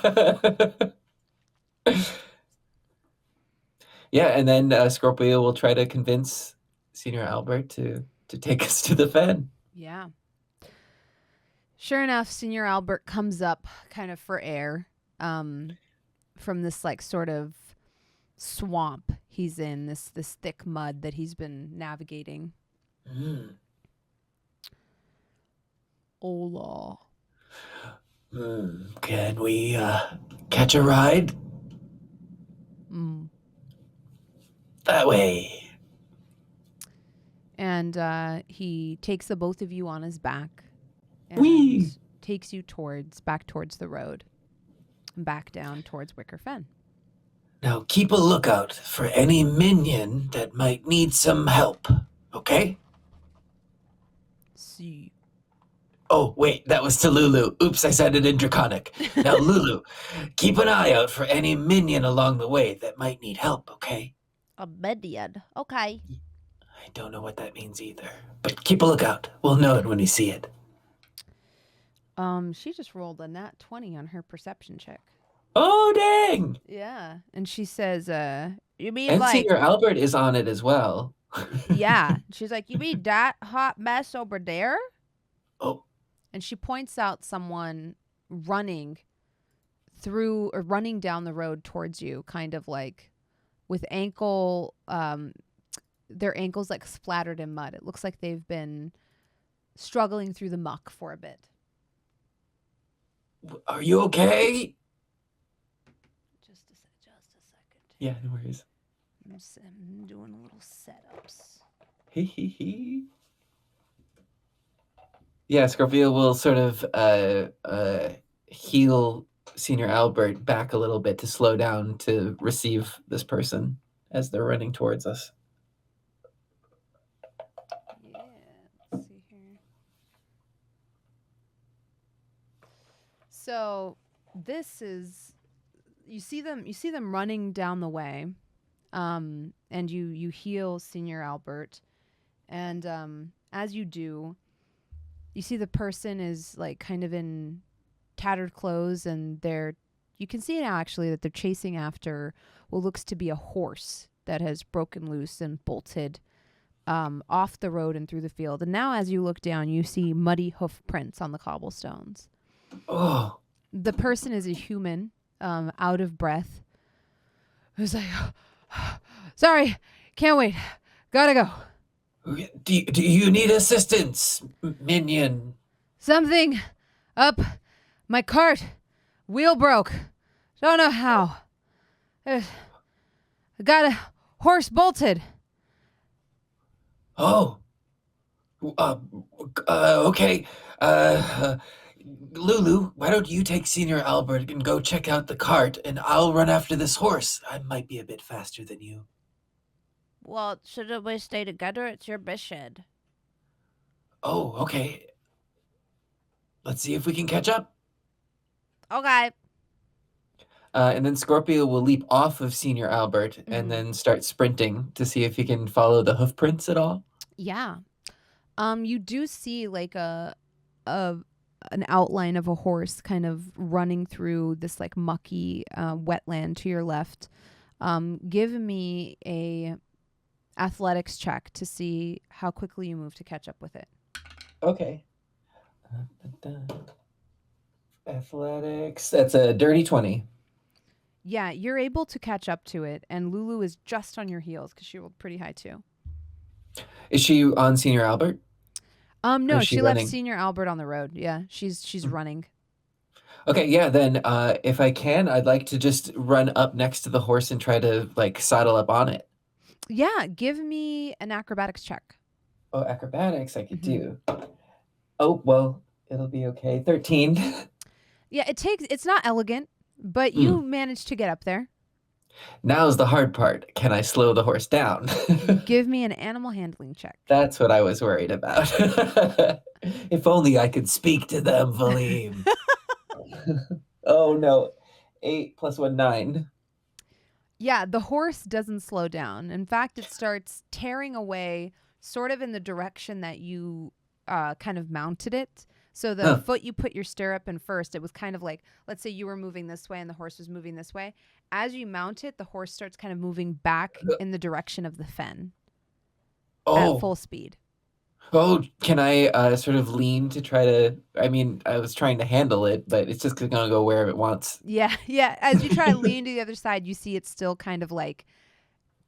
Yeah, and then Scorpio will try to convince Senior Albert to take us to the fen. Yeah. Sure enough, Senior Albert comes up kind of for air from this like sort of swamp he's in, this thick mud that he's been navigating. Hola. Can we catch a ride? That way. And he takes the both of you on his back and Whee! takes you back towards the road and back down towards Wicker Fen. Now keep a lookout for any minion that might need some help, okay? See. Oh, wait, that was to Lulu. Oops, I said it in Draconic. Now, Lulu, keep an eye out for any minion along the way that might need help, okay? A minion. Okay. I don't know what that means either. But keep a lookout. We'll know it when we see it. She just rolled a nat 20 on her perception check. Oh, dang! Yeah. And she says, You mean And like... Senior Albert is on it as well. yeah. She's like, you mean that hot mess over there? Oh. And she points out someone running down the road towards you, kind of like with their ankles like splattered in mud. It looks like they've been struggling through the muck for a bit. Are you okay? Just a second. Yeah, no worries. I'm doing a little setups. Hee. Yeah, Scorpio will sort of heal Senior Albert back a little bit to slow down to receive this person as they're running towards us. Yeah, let's see here. So this is, you see them running down the way, and you heal Senior Albert, and as you do, you see the person is like kind of in tattered clothes, and you can see now actually that they're chasing after what looks to be a horse that has broken loose and bolted off the road and through the field. And now as you look down, you see muddy hoof prints on the cobblestones. Oh. The person is a human, out of breath, who's like, sorry, can't wait, gotta go. Do you need assistance, minion? Something up my cart, wheel broke, don't know how. I got a horse bolted. Oh. Okay. Lulu, why don't you take Senior Albert and go check out the cart, and I'll run after this horse. I might be a bit faster than you. Well, shouldn't we stay together? It's your mission. Oh, okay. Let's see if we can catch up. Okay. And then Scorpio will leap off of Senior Albert and then start sprinting to see if he can follow the hoof prints at all. Yeah. You do see like an outline of a horse kind of running through this like mucky wetland to your left. Give me a athletics check to see how quickly you move to catch up with it. Okay. Athletics. That's a dirty 20. Yeah, you're able to catch up to it, and Lulu is just on your heels because she rolled pretty high too. Is she on Senior Albert? No, she left running? Senior Albert on the road. Yeah, she's running. Okay, yeah, then if I can, I'd like to just run up next to the horse and try to like saddle up on it. Yeah, give me an acrobatics check. Oh, acrobatics I could do. Oh, well, it'll be okay. 13. Yeah, it's not elegant, but you managed to get up there. Now's the hard part. Can I slow the horse down? Give me an animal handling check. That's what I was worried about. If only I could speak to them, Valim. Oh, no. 8 + 1, 9. Yeah, the horse doesn't slow down. In fact, it starts tearing away sort of in the direction that you kind of mounted it. So the foot you put your stirrup in first, it was kind of like, let's say you were moving this way and the horse was moving this way. As you mount it, the horse starts kind of moving back in the direction of the fen at full speed. Oh, can I sort of lean to try to? I mean, I was trying to handle it, but it's just gonna go wherever it wants. Yeah, yeah. As you try to lean to the other side, you see it's still kind of like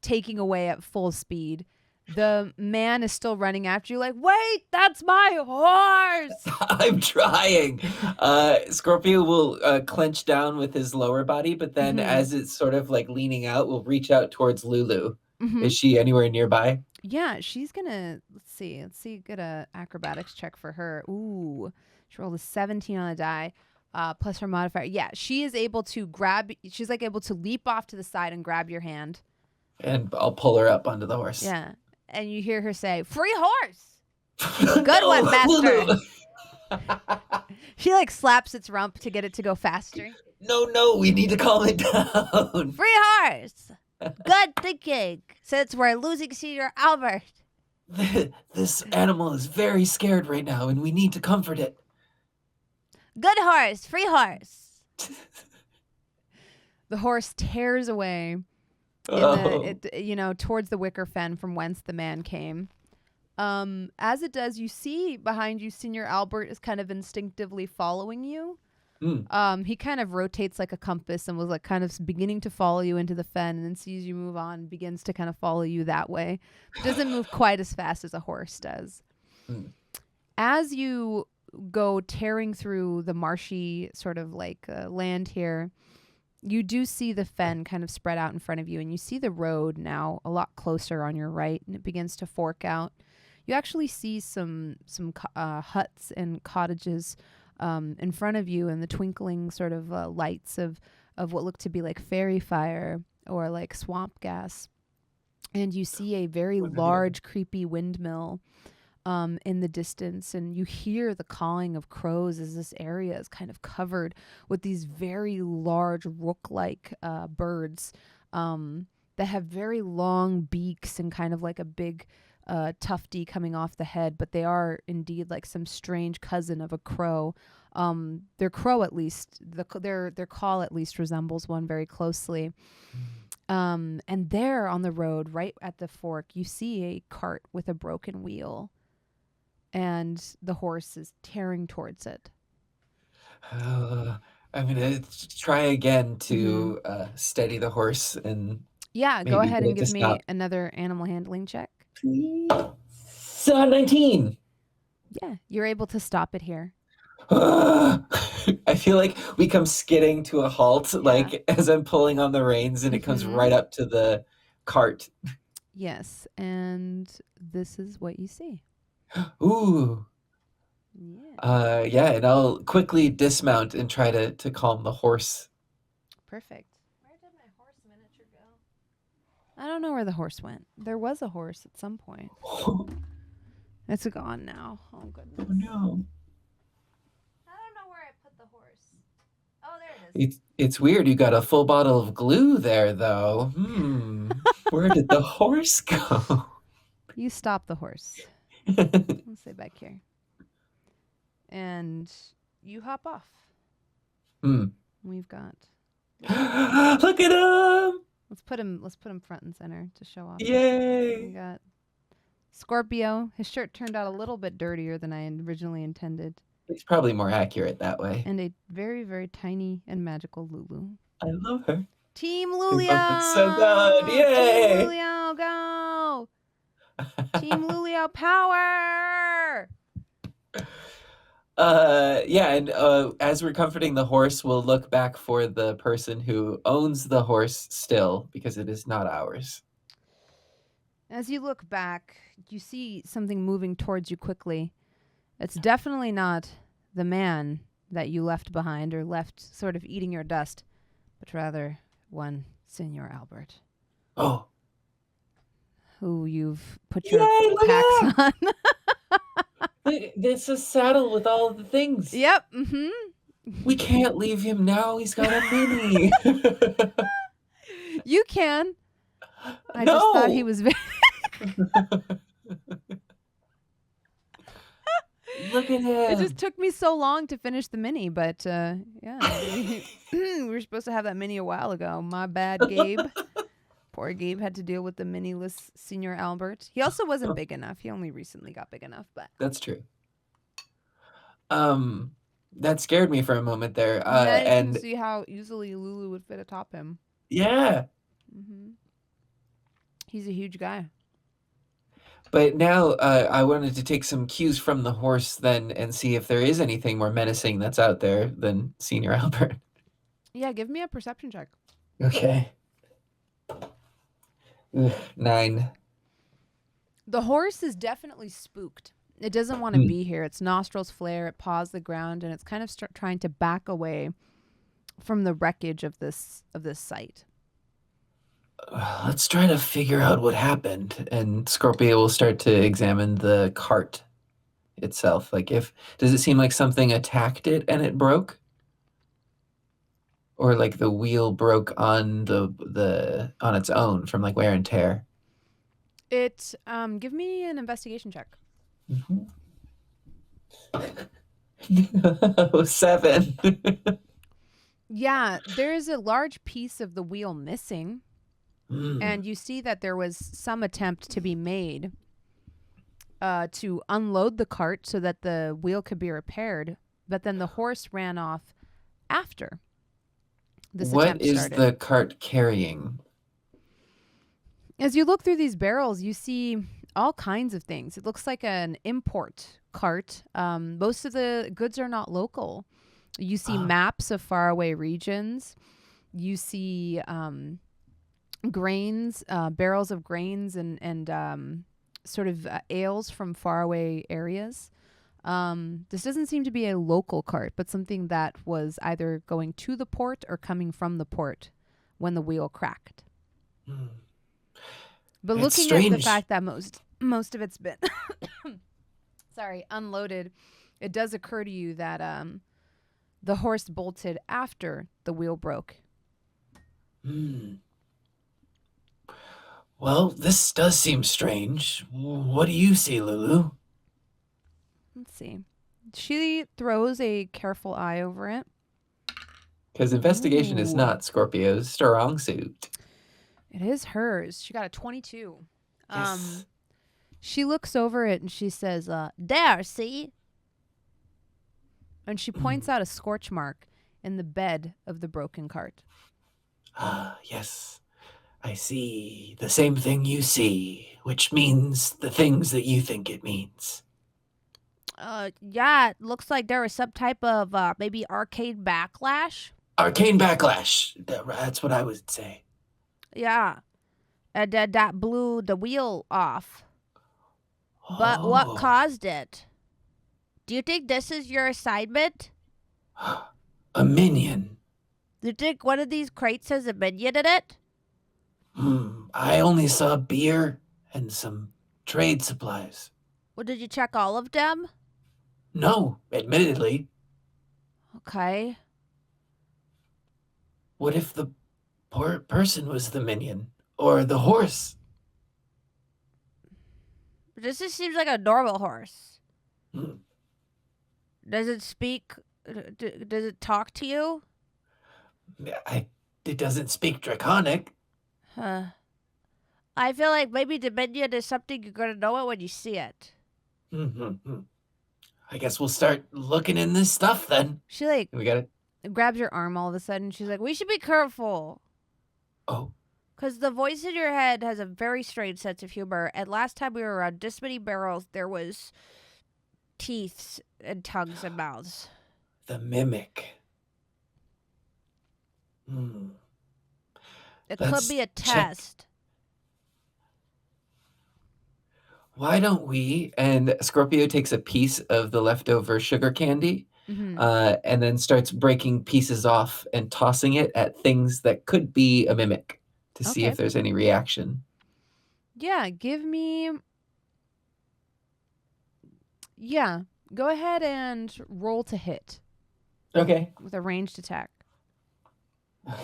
taking away at full speed. The man is still running after you like, wait, that's my horse. I'm trying. Scorpio will clench down with his lower body, but then as it's sort of like leaning out, will reach out towards Lulu. Is she anywhere nearby? Yeah, she's gonna, let's see, get a acrobatics check for her. Ooh, she rolled a 17 on a die, plus her modifier. Yeah, she is able to she's like able to leap off to the side and grab your hand. And I'll pull her up onto the horse. Yeah, and you hear her say, free horse. Good one, master. She like slaps its rump to get it to go faster. No, we need to calm it down. Free horse. Good thinking. Since we're losing Senior Albert. This animal is very scared right now, and we need to comfort it. Good horse. Free horse. The horse tears away, towards the wicker fen from whence the man came. As it does, you see behind you, Senior Albert is kind of instinctively following you. He kind of rotates like a compass and was like kind of beginning to follow you into the fen, and then sees you move on, begins to kind of follow you that way. Doesn't move quite as fast as a horse does. As you go tearing through the marshy sort of like land here, you do see the fen kind of spread out in front of you, and you see the road now a lot closer on your right, and it begins to fork out. You actually see some huts and cottages in front of you, and the twinkling sort of lights of what look to be like fairy fire or like swamp gas. And you see a very large, creepy windmill in the distance, and you hear the cawing of crows as this area is kind of covered with these very large rook-like birds that have very long beaks and kind of like a big tufty coming off the head, but they are indeed like some strange cousin of a crow. Their crow, at least, their call at least resembles one very closely. And there on the road, right at the fork, you see a cart with a broken wheel, and the horse is tearing towards it. I'm gonna try again to steady the horse and. Yeah, go ahead and give me stop. another animal handling check. 19. Yeah, you're able to stop it here. I feel like we come skidding to a halt, like as I'm pulling on the reins, and it comes right up to the cart. Yes, and this is what you see. Ooh. Yeah, and I'll quickly dismount and try to calm the horse. Perfect. Where did my horse miniature go? I don't know where the horse went. There was a horse at some point. It's gone now. Oh, goodness. Oh, no. I don't know where I put the horse. Oh, there it is. It's weird. You got a full bottle of glue there, though. Where did the horse go? You stop the horse. Let's stay back here. And you hop off. We've got. Look at him! Let's put him front and center to show off. Yay! We got Scorpio. His shirt turned out a little bit dirtier than I originally intended. It's probably more accurate that way. And a very, very tiny and magical Lulu. I love her. Team Lulio! It's so good! Yay! Team Lulio, go! Team Lulio, power! And as we're comforting the horse, we'll look back for the person who owns the horse still, because it is not ours. As you look back, you see something moving towards you quickly. It's definitely not the man that you left behind or left sort of eating your dust, but rather one Senor Albert. Oh. Who you've put your packs on. It's a saddle with all the things. Yep. We can't leave him now. He's got a mini. You can. I just thought he was very... Look at him. It just took me so long to finish the mini, but we were supposed to have that mini a while ago. My bad, Gabe. Poor Gabe had to deal with the miniless Senior Albert. He also wasn't big enough. He only recently got big enough, but That's true. That scared me for a moment there. yeah, you can And see how easily Lulu would fit atop him. yeah. He's a huge guy. But now I wanted to take some cues from the horse then and see if there is anything more menacing that's out there than Senior Albert. Yeah, give me a perception check. Okay. Ugh, 9. The horse is definitely spooked. It doesn't want to be here. Its nostrils flare, it paws the ground, and it's kind of trying to back away from the wreckage of this site. Let's try to figure out what happened, and Scorpio will start to examine the cart itself. Like, does it seem like something attacked it and it broke, or like the wheel broke on the on its own from like wear and tear? Give me an investigation check. 7. Yeah, there is a large piece of the wheel missing. And you see that there was some attempt to be made to unload the cart so that the wheel could be repaired. But then the horse ran off after this attempt started. What is the cart carrying? As you look through these barrels, you see all kinds of things. It looks like an import cart. Most of the goods are not local. You see maps of faraway regions. You see grains, barrels of grains and sort of ales from faraway areas. This doesn't seem to be a local cart, but something that was either going to the port or coming from the port when the wheel cracked. But It's looking strange. at the fact that most of it's been unloaded, it does occur to you that the horse bolted after the wheel broke. Well, this does seem strange. What do you see, Lulu? Let's see. She throws a careful eye over it. Because investigation is not Scorpio's strong suit. It is hers. She got a 22. Yes. She looks over it and she says, There, see? and she points out a scorch mark in the bed of the broken cart. Yes. I see the same thing you see, which means the things that you think it means. Yeah, it looks like there was some type of maybe arcane backlash. Arcane backlash. That's what I would say. Yeah. And then that blew the wheel off. But what caused it? Do you think this is your assignment? A minion. Do you think one of these crates has a minion in it? I only saw beer and some trade supplies. Well, did you check all of them? No, admittedly. Okay. What if the poor person was the minion? Or the horse? This just seems like a normal horse. Hmm. Does it speak? Does it talk to you? It doesn't speak Draconic. Huh. I feel like maybe the minion is something you're going to know it when you see it. I guess we'll start looking in this stuff then. She like We got it. grabs your arm all of a sudden. She's like, We should be careful. Oh. Because the voice in your head has a very strange sense of humor. And last time we were around this many barrels, there was teeth and tongues and mouths. The mimic. It Let's could be a check. test. Why don't we? And Scorpio takes a piece of the leftover sugar candy and then starts breaking pieces off and tossing it at things that could be a mimic to see if there's any reaction. Yeah, give me... Yeah, go ahead and roll to hit Okay. with a ranged attack.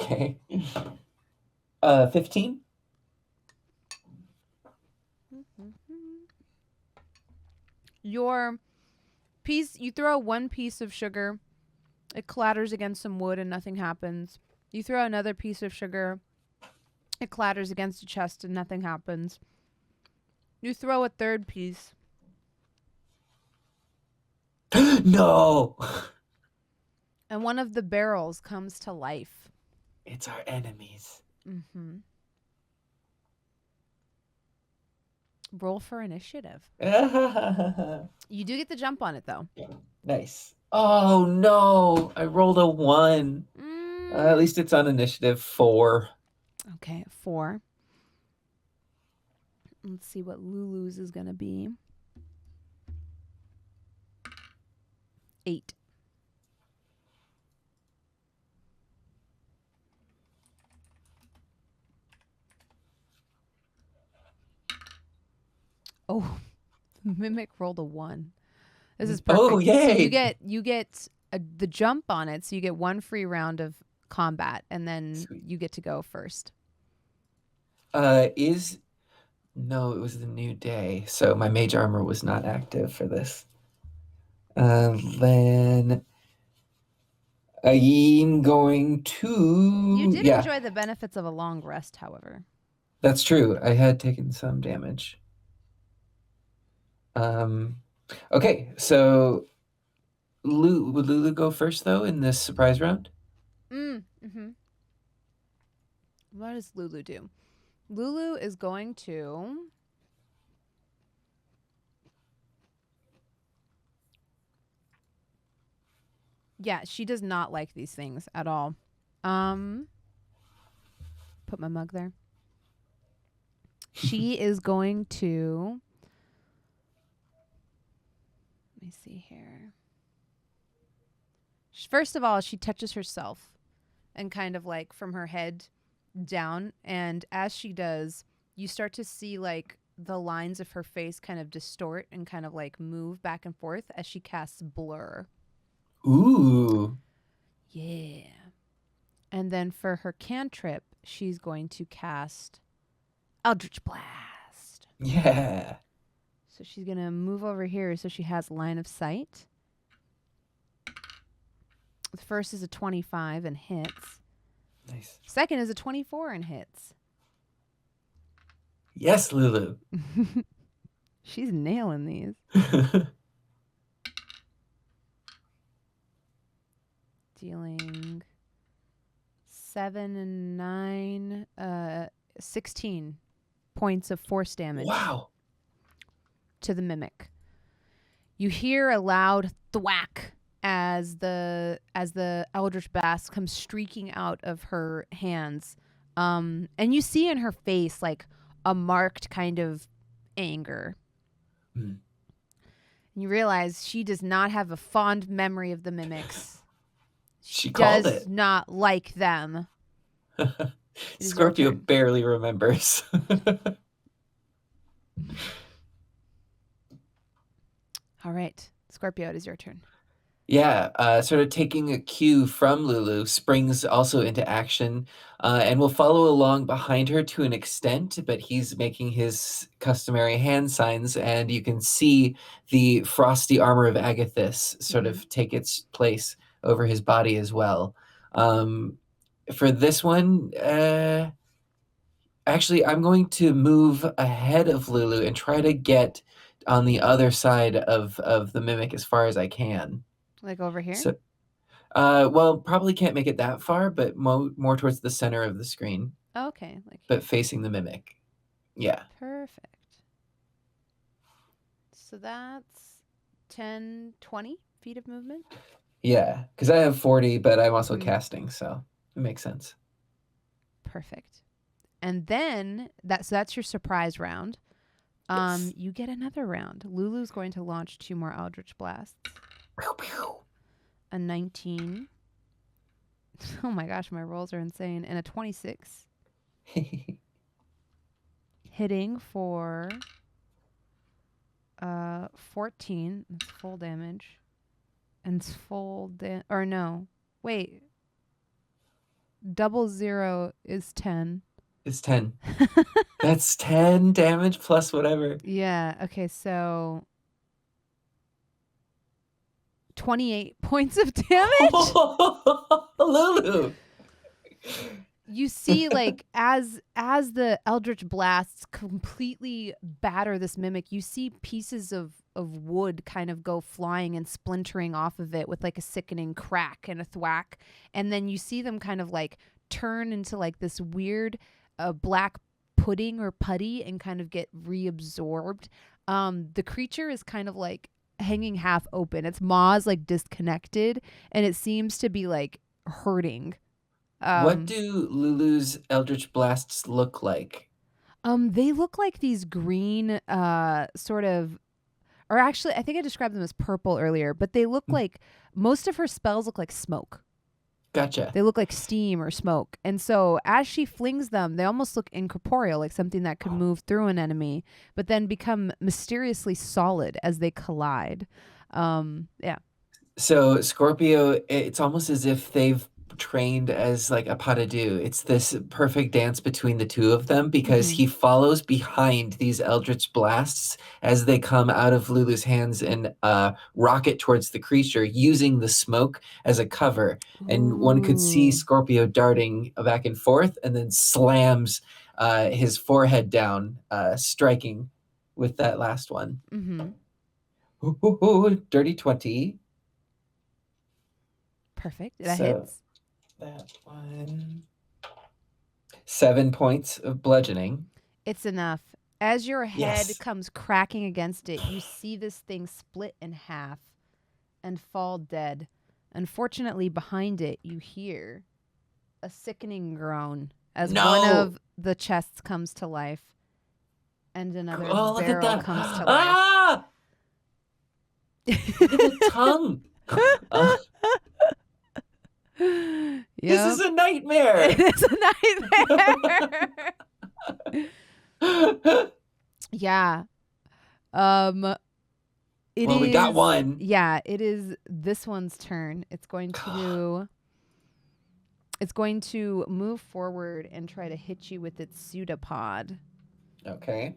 Okay. 15? Your piece, you throw one piece of sugar, it clatters against some wood and nothing happens. You throw another piece of sugar, It clatters against the chest and nothing happens. You throw a third piece. No! And one of the barrels comes to life. It's our enemies. Mm-hmm. Roll for initiative. You do get the jump on it, though. Nice. Oh, no. I rolled a 1. At least it's on initiative 4. Okay, 4. Let's see what Lulu's is going to be. 8. Oh, Mimic rolled a 1. This is perfect. Oh, yay. So you get the jump on it, so you get 1 free round of combat, and then Sweet. you get to go first. No, it was the new day, so my mage armor was not active for this. Then I'm going to... You did enjoy the benefits of a long rest, however. That's true. I had taken some damage. Okay, so would Lulu go first, though, in this surprise round? Mm-hmm. What does Lulu do? Lulu is going to... Yeah, she does not like these things at all. Put my mug there. She is going to... Let me see here. First of all, she touches herself and kind of like from her head down. And as she does, you start to see like the lines of her face kind of distort and kind of like move back and forth as she casts blur. Ooh. Yeah. And then for her cantrip, she's going to cast Eldritch Blast. Yeah. So she's going to move over here so she has line of sight. The first is a 25 and hits. Nice. Second is a 24 and hits. Yes, Lulu. She's nailing these. Dealing 7 and 9, 16 points of force damage. Wow. To the mimic. You hear a loud thwack as the Eldritch Blast comes streaking out of her hands. And you see in her face like a marked kind of anger. Mm. And you realize she does not have a fond memory of the mimics. She called does it. not like them. Scorpio barely remembers. All right. Scorpio, it is your turn. Yeah, sort of taking a cue from Lulu, springs also into action and will follow along behind her to an extent, but he's making his customary hand signs, and you can see the frosty armor of Agathis sort of take its place over his body as well. For this one, actually, I'm going to move ahead of Lulu and try to get on the other side of the mimic as far as I can. Like over here? So, well, probably can't make it that far, but more towards the center of the screen. Okay. But facing the mimic. Yeah. Perfect. So that's 10, 20 feet of movement? Yeah, because I have 40, but I'm also casting, so it makes sense. Perfect. And then, that's your surprise round. Yes. You get another round. Lulu's going to launch 2 more Eldritch Blasts. Pew, pew. A 19. Oh my gosh, my rolls are insane. And a 26. Hitting for 14. That's full damage. And it's full or no. Wait. 00 is 10. It's 10. That's 10 damage plus whatever. Yeah. Okay, so 28 points of damage. Lulu. you see like as the eldritch blasts completely batter this mimic, you see pieces of wood kind of go flying and splintering off of it with like a sickening crack and a thwack, and then you see them kind of like turn into like this weird black pudding or putty and kind of get reabsorbed. The creature is kind of like hanging half open. Its maws like disconnected, and it seems to be like hurting. What do Lulu's Eldritch Blasts look like? They look like these green, sort of, or actually, I think I described them as purple earlier, but they look like most of her spells look like smoke. Gotcha. They look like steam or smoke. And so as she flings them, they almost look incorporeal, like something that could move through an enemy, but then become mysteriously solid as they collide. Yeah. So Scorpio, it's almost as if they've trained as like a pas de deux. It's this perfect dance between the two of them because he follows behind these eldritch blasts as they come out of Lulu's hands and rocket towards the creature using the smoke as a cover. And one could see Scorpio darting back and forth and then slams his forehead down, striking with that last one. Ooh, dirty 20. Perfect. That hits. That one. 7 points of bludgeoning. It's enough. As your head comes cracking against it, you see this thing split in half and fall dead. Unfortunately, behind it, you hear a sickening groan as one of the chests comes to life and another barrel comes to life. Ah! Look at the tongue. This is a nightmare. It is a nightmare. Yeah. We got one. Yeah, it is this one's turn. It's going to move forward and try to hit you with its pseudopod. Okay.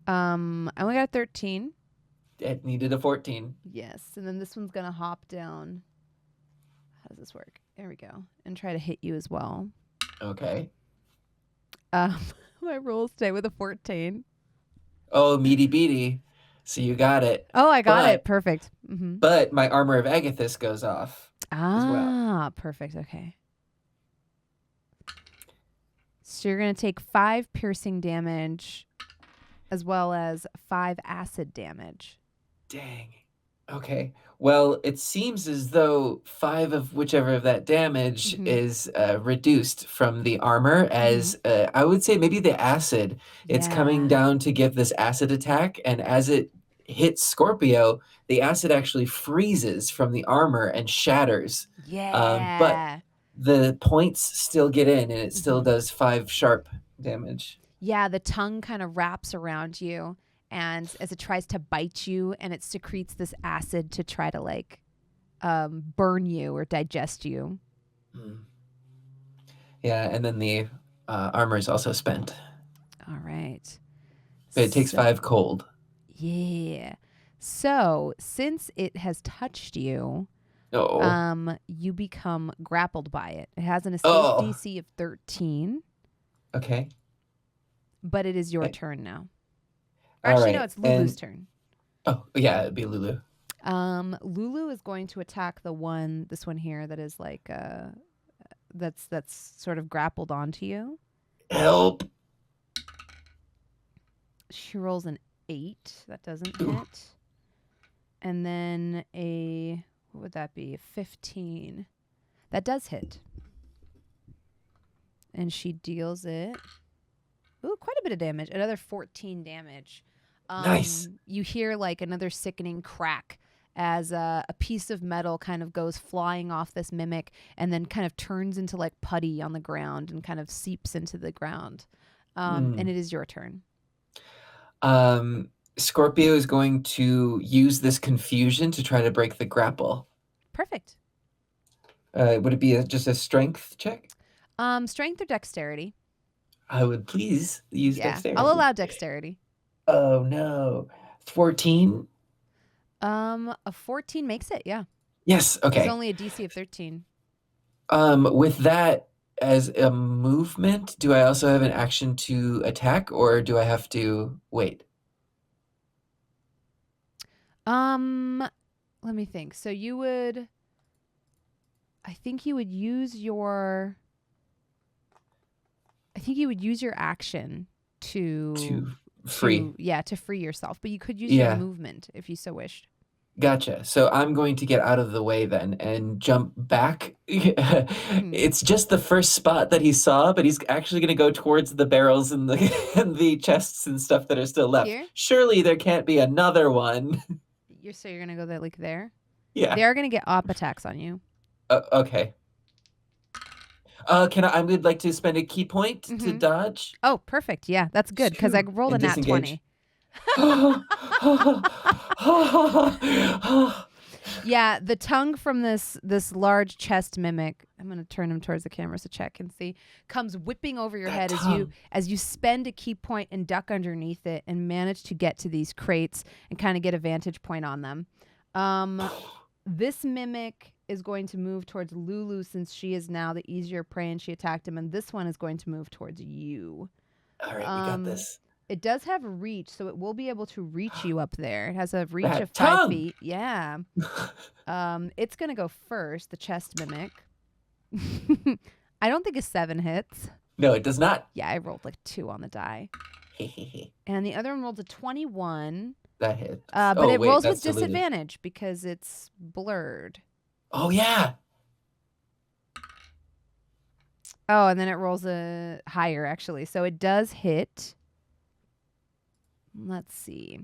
I only got a 13. It needed a 14. Yes, and then this one's going to hop down. How does this work? There we go. And try to hit you as well. Okay. My rolls stay with a 14. Oh, meaty beady. So you got it. Oh, I got it. Perfect. Mm-hmm. But my armor of Agathis goes off as well. Perfect. Okay. So you're going to take 5 piercing damage as well as 5 acid damage. Dang. Okay. Well, it seems as though 5 of whichever of that damage is reduced from the armor as I would say maybe the acid. It's coming down to give this acid attack. And as it hits Scorpio, the acid actually freezes from the armor and shatters. Yeah. But the points still get in and it still does 5 sharp damage. Yeah, the tongue kind of wraps around you. And as it tries to bite you, and it secretes this acid to try to like burn you or digest you. Yeah, and then the armor is also spent. All right. But it takes 5 cold. Yeah. So since it has touched you, you become grappled by it. It has an escape DC of 13. Okay. But it is your turn now. Actually, no, it's Lulu's turn. Oh, yeah, it'd be Lulu. Lulu is going to attack this one here that is like, that's sort of grappled onto you. Help. She rolls an 8. That doesn't hit. And then what would that be? A 15. That does hit. And she deals it. Ooh, quite a bit of damage. Another 14 damage. Nice. You hear like another sickening crack as a piece of metal kind of goes flying off this mimic and then kind of turns into like putty on the ground and kind of seeps into the ground. And it is your turn. Scorpio is going to use this confusion to try to break the grapple. Perfect. Would it be just a strength check? Strength or dexterity? I would please use dexterity. I'll allow dexterity. Oh no. 14? A 14 makes it, yeah. Yes, okay. It's only a DC of 13. With that as a movement, do I also have an action to attack, or do I have to wait? Let me think. So you would, I think you would use your, action To free. to free yourself, but you could use your Yeah, movement if you so wished. gotcha. So I'm going to get out of the way then and jump back. It's just the first spot that he saw, but he's actually going to go towards the barrels and the and the chests and stuff that are still left. Here? Surely there can't be another one. You're gonna go there, like there? Yeah. They are gonna get op attacks on you. Okay. I would like to spend a key point to dodge. Oh, perfect. Yeah, that's good because I Phew. rolled a And nat disengage. 20. Yeah, the tongue from this large chest mimic, I'm going to turn him towards the camera so chat can see, comes whipping over your head as you spend a key point and duck underneath it and manage to get to these crates and kind of get a vantage point on them. This mimic is going to move towards Lulu since she is now the easier prey and she attacked him, and this one is going to move towards you. All right, we got this. It does have reach, so it will be able to reach you up there. It has a reach That of 5 tongue! feet. Yeah. It's going to go first, the chest mimic. I don't think a 7 hits. No, it does not. Yeah, I rolled like 2 on the die. And the other one rolled a 21. That hit. But it wait, rolls that's with diluted. disadvantage because it's blurred. Oh, yeah. Oh, and then it rolls a higher, actually. So it does hit. Let's see.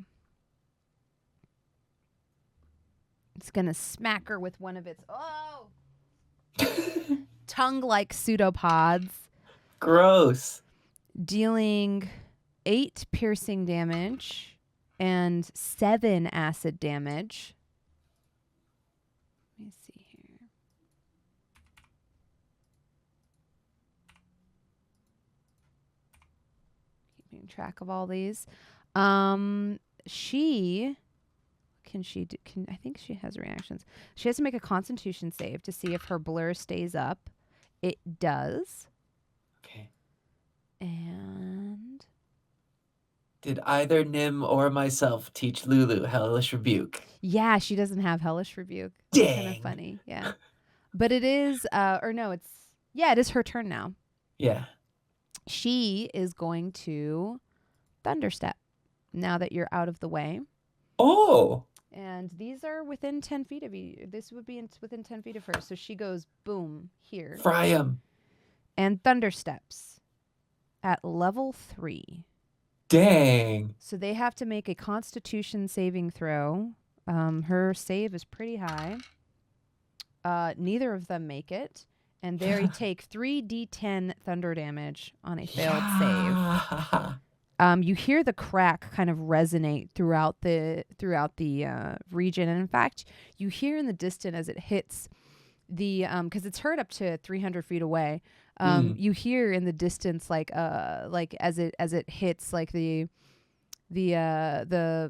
It's going to smack her with one of its tongue-like pseudopods. Gross. Dealing 8 piercing damage and 7 acid damage. Let me see here. Keeping track of all these. I think she has reactions. She has to make a Constitution save to see if her blur stays up. It does. Okay. And did either Nim or myself teach Lulu Hellish Rebuke? Yeah, she doesn't have Hellish Rebuke. It's kind of Dang. funny. Yeah. But it is, it is her turn now. Yeah. She is going to Thunderstep now that you're out of the way. Oh. And these are within 10 feet of you. This would be within 10 feet of her. So she goes, boom, here. Fry 'em. And Thundersteps at level 3. Dang. So they have to make a Constitution saving throw. Her save is pretty high. Neither of them make it. And they take 3d10 thunder damage on a failed save. You hear the crack kind of resonate throughout the region, and in fact, you hear in the distance as it hits the because it's heard up to 300 feet away. You hear in the distance like as it hits like the I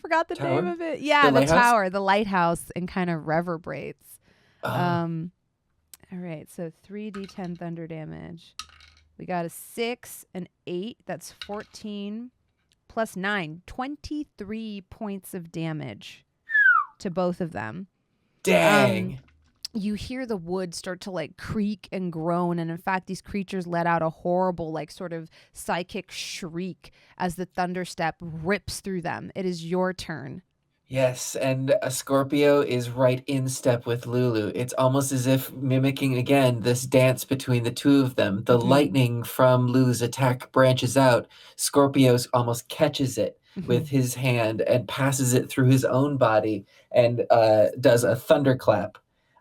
forgot the tower? name of it. Yeah, the tower, the lighthouse, and kind of reverberates. All right, so 3d10 thunder damage. We got a 6, an 8. That's 14 plus 9. 23 points of damage to both of them. Dang. You hear the wood start to like creak and groan. And in fact, these creatures let out a horrible like sort of psychic shriek as the thunderstep rips through them. It is your turn. Yes, and a Scorpio is right in step with Lulu. It's almost as if mimicking again this dance between the two of them. The lightning from Lulu's attack branches out. Scorpio almost catches it with his hand and passes it through his own body and does a thunderclap.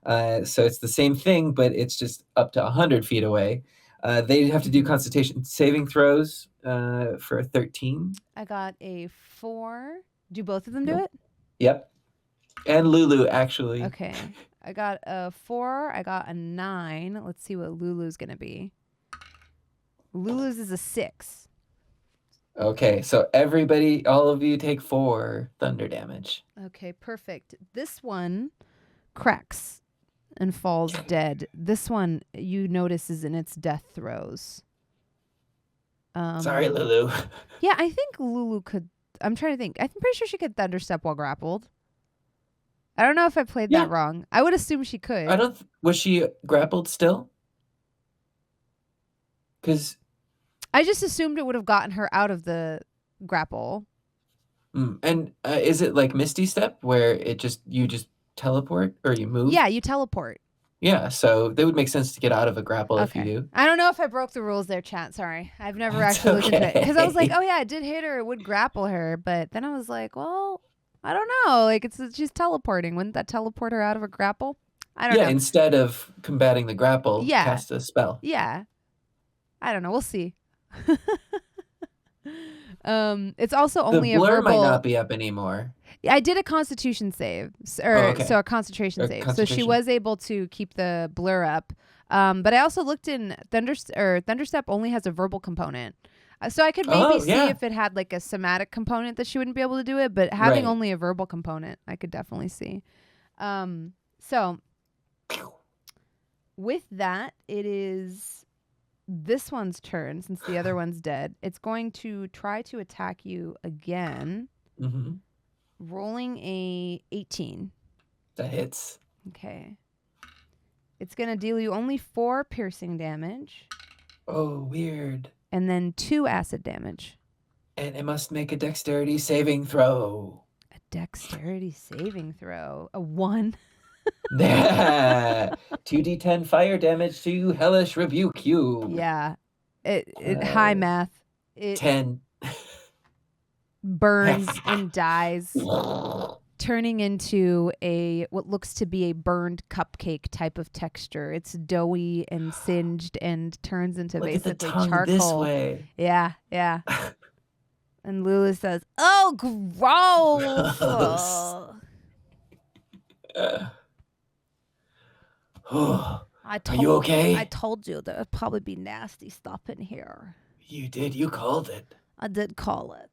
So it's the same thing, but it's just up to 100 feet away. They have to do Constitution saving throws for a 13. I got a 4. Do both of them do it? Yep. And Lulu, actually. Okay. I got a 4. I got a 9. Let's see what Lulu's going to be. Lulu's is a 6. Okay, so everybody, all of you take 4 thunder damage. Okay, perfect. This one cracks. and falls dead. This one you notice is in its death throes. Sorry, Lulu. Yeah, I think Lulu could. I'm trying to think. I'm pretty sure she could thunderstep while grappled. I don't know if I played that wrong. I would assume she could. I don't. Was she grappled still? Because I just assumed it would have gotten her out of the grapple. And is it like Misty Step where you just teleport or you move? Yeah, you teleport. Yeah, so that would make sense to get out of a grapple if you do. I don't know if I broke the rules there, chat. Sorry. I've never actually looked into it. Because I was like, oh, yeah, it did hit her. It would grapple her. But then I was like, well, I don't know. Like, she's teleporting. Wouldn't that teleport her out of a grapple? I don't know. Yeah, instead of combating the grapple, cast a spell. Yeah. I don't know. We'll see. It's also only the blur a verbal. might not be up anymore. I did a constitution save, so a concentration save. So she was able to keep the blur up. But I also looked in Thunderstep only has a verbal component. So I could maybe see if it had like a somatic component that she wouldn't be able to do it, but having only a verbal component, I could definitely see. So with that, it is this one's turn since the other one's dead. It's going to try to attack you again. Mm-hmm. Rolling a 18. That hits. Okay. It's going to deal you only 4 piercing damage. Oh, weird. And then 2 acid damage. And it must make a dexterity saving throw. A dexterity saving throw. A 1. 2d10 fire damage to hellish rebuke you. Yeah. It high math. 10. Burns and dies, turning into what looks to be a burned cupcake type of texture. It's doughy and singed and turns into basically charcoal. This way. Yeah. And Lulu says, "Oh, gross!" Are you okay? I told you there would probably be nasty stuff in here. You did. You called it. I did call it.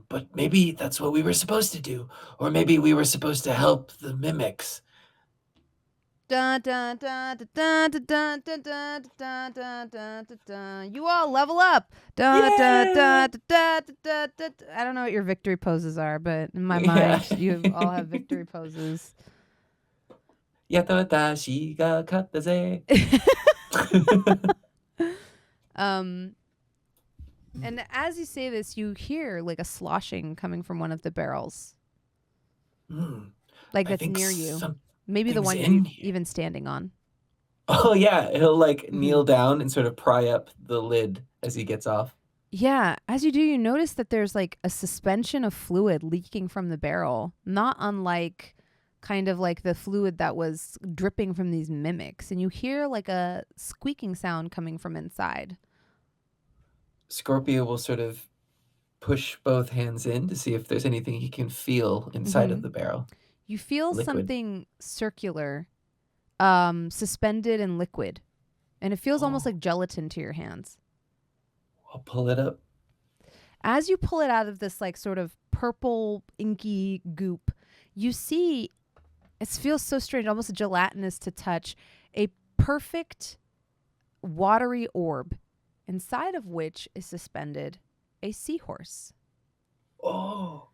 But maybe that's what we were supposed to do. Or maybe we were supposed to help the mimics. Dun, dun, dun, dun, dun, dun, dun, dun, dun, dun, dun, dun. You all level up. Dun, dun, dun, dun, dun, dun. I don't know what your victory poses are, but in my mind, you all have victory poses. Yatotashi ga kattaze. And as you say this, you hear like a sloshing coming from one of the barrels. Like that's near you. Maybe the one you're even standing on. Oh, yeah. He'll like kneel down and sort of pry up the lid as he gets off. Yeah. As you do, you notice that there's like a suspension of fluid leaking from the barrel, not unlike kind of like the fluid that was dripping from these mimics. And you hear like a squeaking sound coming from inside. Scorpio will sort of push both hands in to see if there's anything he can feel inside of the barrel. You feel something circular, suspended in liquid. And it feels almost like gelatin to your hands. I'll pull it up. As you pull it out of this like sort of purple inky goop, you see, it feels so strange, almost gelatinous to touch, a perfect watery orb, inside of which is suspended a seahorse. Oh,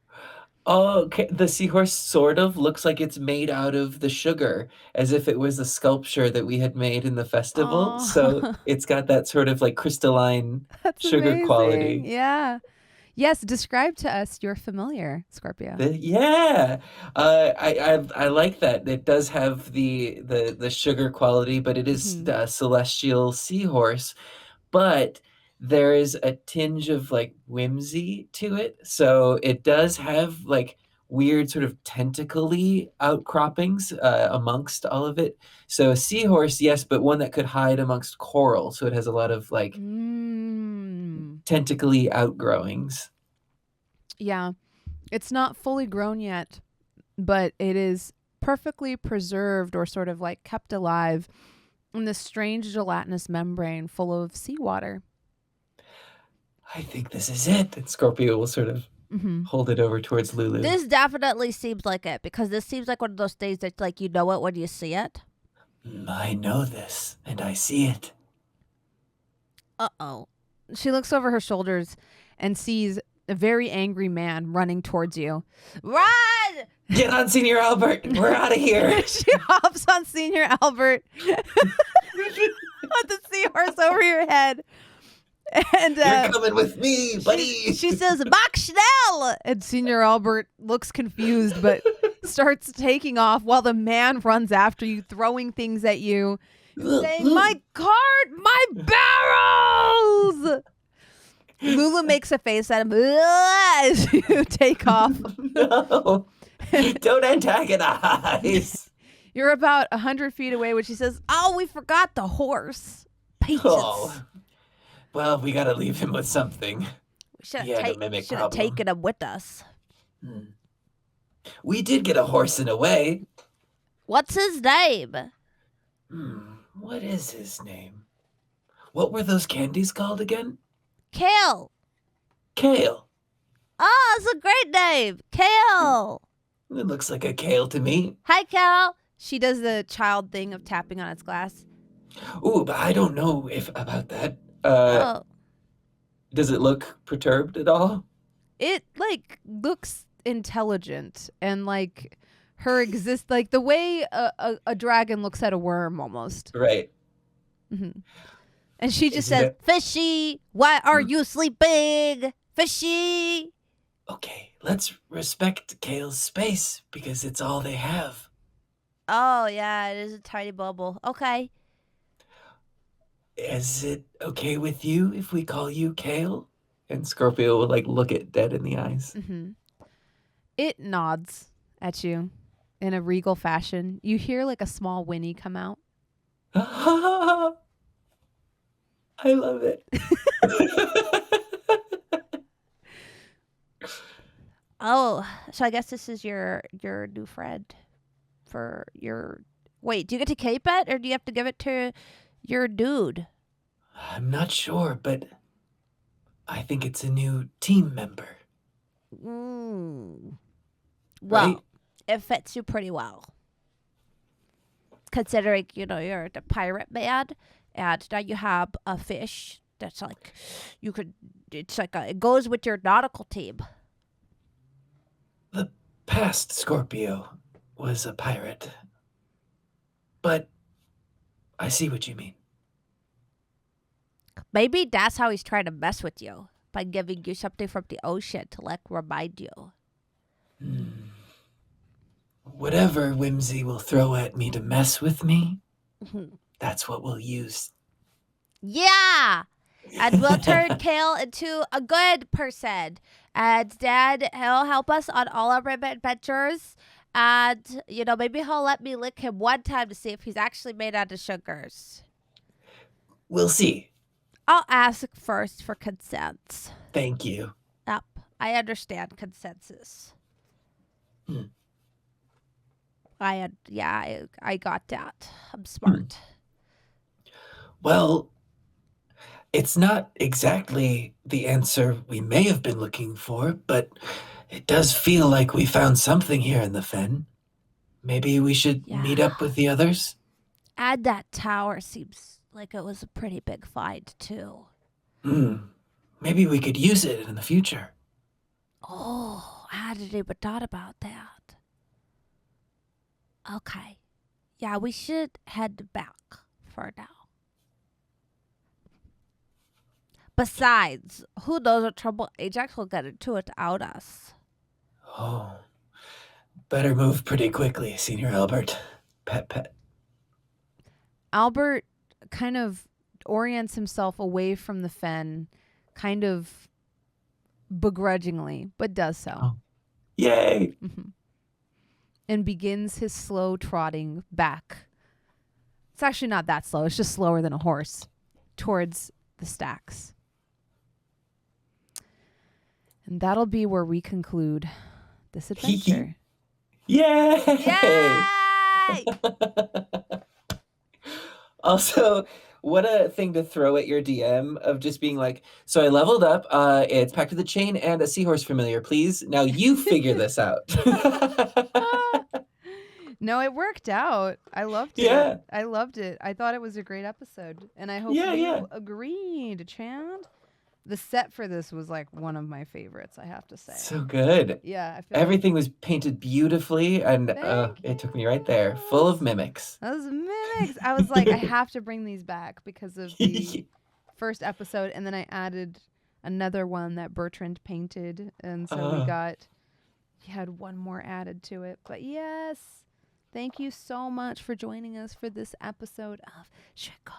okay. The seahorse sort of looks like it's made out of the sugar, as if it was a sculpture that we had made in the festival. Oh. So it's got that sort of like crystalline sugar amazing. quality. Yeah. Yes, describe to us your familiar, Scorpio. I like that. It does have the sugar quality, but it is a celestial seahorse. But there is a tinge of like whimsy to it. So it does have like weird sort of tentacly outcroppings amongst all of it. So a seahorse, yes, but one that could hide amongst coral. So it has a lot of like tentacly outgrowings. Yeah. It's not fully grown yet, but it is perfectly preserved or sort of like kept alive in this strange gelatinous membrane full of seawater. I think this is it. And Scorpio will sort of hold it over towards Lulu. This definitely seems like it, because this seems like one of those things that's like, you know it when you see it. I know this, and I see it. Uh-oh. She looks over her shoulders and sees a very angry man running towards you. Run! Get on, Senior Albert. We're out of here. She hops on Senior Albert with the seahorse over your head. And You're coming with me, buddy. she says, Mach schnell! And Senior Albert looks confused, but starts taking off while the man runs after you, throwing things at you, saying, my cart, my barrels! Lula makes a face at him as you take off. No. Don't antagonize. You're about 100 feet away when she says, oh, we forgot the horse. Patience. Oh. Well, we gotta leave him with something. We should He had a have mimic taken problem. him with us. We did get a horse in a way. What's his name? What is his name? What were those candies called again? Kale. Kale. Oh, it's a great name. Kale. It looks like a kale to me. Hi, Kale. She does the child thing of tapping on its glass. Ooh, but I don't know about that. Oh. Does it look perturbed at all? It, looks intelligent and, like the way a dragon looks at a worm almost. Right. Mm-hmm. And she just Isn't says, it- Fishy, why are you sleeping? Fishy. Okay, let's respect Kale's space because it's all they have. Oh, yeah, it is a tiny bubble. Okay. Is it okay with you if we call you Kale? And Scorpio will look it dead in the eyes. Mm-hmm. It nods at you in a regal fashion. You hear a small whinny come out. I love it. Oh, so I guess this is your new friend for your... Wait, do you get to keep it or do you have to give it to your dude? I'm not sure, but I think it's a new team member. Well, Right? it fits you pretty well. Considering, you're the pirate man and now you have a fish that's it goes with your nautical team. The past Scorpio was a pirate. But I see what you mean. Maybe that's how he's trying to mess with you, by giving you something from the ocean to remind you. Whatever whimsy will throw at me to mess with me, that's what we'll use. Yeah! And we'll turn Kale into a good person. And Dad, he'll help us on all our adventures. And, maybe he'll let me lick him one time to see if he's actually made out of sugars. We'll see. I'll ask first for consent. Thank you. Yep, I understand consensus. I got that. I'm smart. Well, it's not exactly the answer we may have been looking for, but it does feel like we found something here in the fen. Maybe we should meet up with the others? And that tower seems like it was a pretty big find, too. Maybe we could use it in the future. Oh, I hadn't even thought about that. Okay. Yeah, we should head back for now. Besides, who knows what trouble Ajax will get into without us. Oh, better move pretty quickly, Senior Albert. Pet. Albert kind of orients himself away from the fen, kind of begrudgingly, but does so. Oh. Yay! And begins his slow trotting back. It's actually not that slow. It's just slower than a horse towards the stacks. And that'll be where we conclude this adventure. Yay! Yay! Also, what a thing to throw at your DM of just being like, so I leveled up, it's Pact of the Chain and a Seahorse Familiar, please. Now you figure this out. No, it worked out. I loved it. Yeah. I loved it. I thought it was a great episode. And I hope you agreed, Chand. The set for this was like one of my favorites, I have to say. So good. Yeah. I feel Everything was painted beautifully, and it took me right there, full of mimics. Those mimics. I was like, I have to bring these back because of the first episode. And then I added another one that Bertrand painted. And so he had one more added to it. But yes, thank you so much for joining us for this episode of Shikar.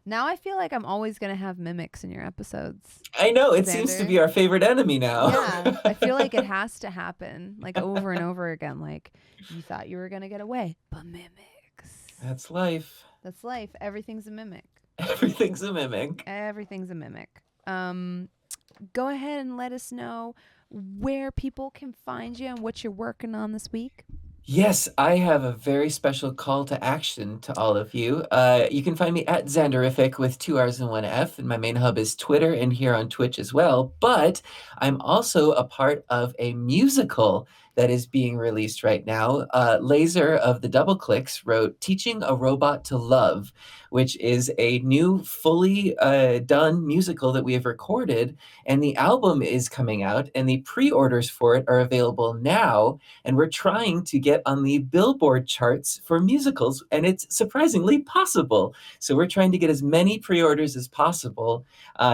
Now I feel like I'm always going to have mimics in your episoms. I know. It Xander. seems to be our favorite enemy now. Yeah. I feel like it has to happen like over and over again. Like you thought you were going to get away, but mimics. That's life. That's life. Everything's a mimic. Everything's a mimic. Everything's a mimic. Go ahead and let us know where people can find you and what you're working on this week. Yes, I have a very special call to action to all of you. You can find me at Xanderific with 2 R's and 1 F, and my main hub is Twitter and here on Twitch as well. But I'm also a part of a musical that is being released right now. Laser of the Double Clicks wrote Teaching a Robot to Love, which is a new fully done musical that we have recorded, and the album is coming out, and the pre-orders for it are available now, and we're trying to get on the Billboard charts for musicals, and it's surprisingly possible. So we're trying to get as many pre-orders as possible.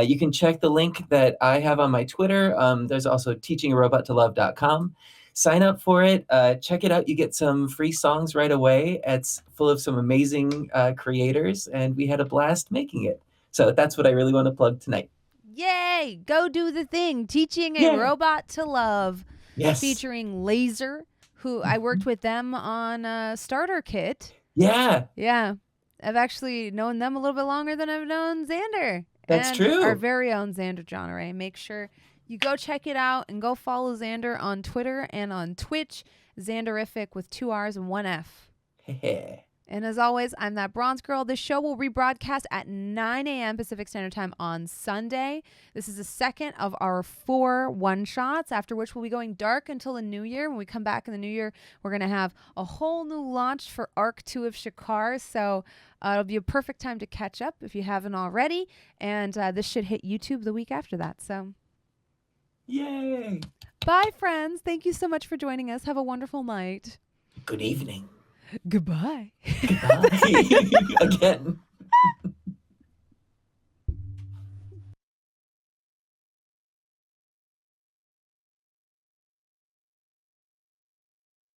You can check the link that I have on my Twitter. There's also teachingarobottolove.com. Sign up for it. Check it out. You get some free songs right away. It's full of some amazing creators, and we had a blast making it. So that's what I really want to plug tonight. Yay! Go do the thing. Teaching a Robot to Love. Yes. Featuring Laser, who I worked with them on Starter Kit. Yeah. Yeah. I've actually known them a little bit longer than I've known Xander. That's and true. Our very own Xander Jeanneret. Make sure you go check it out and go follow Xander on Twitter and on Twitch. Xanderific with 2 R's and 1 F. And as always, I'm that Bronze Girl. This show will rebroadcast at 9 a.m. Pacific Standard Time on Sunday. This is the second of our 4 one-shots, after which we'll be going dark until the new year. When we come back in the new year, we're going to have a whole new launch for Arc 2 of Shikar. So it'll be a perfect time to catch up if you haven't already. And this should hit YouTube the week after that. So, yay. Bye, friends. Thank you so much for joining us. Have a wonderful night. Good evening. Goodbye. Goodbye. Again.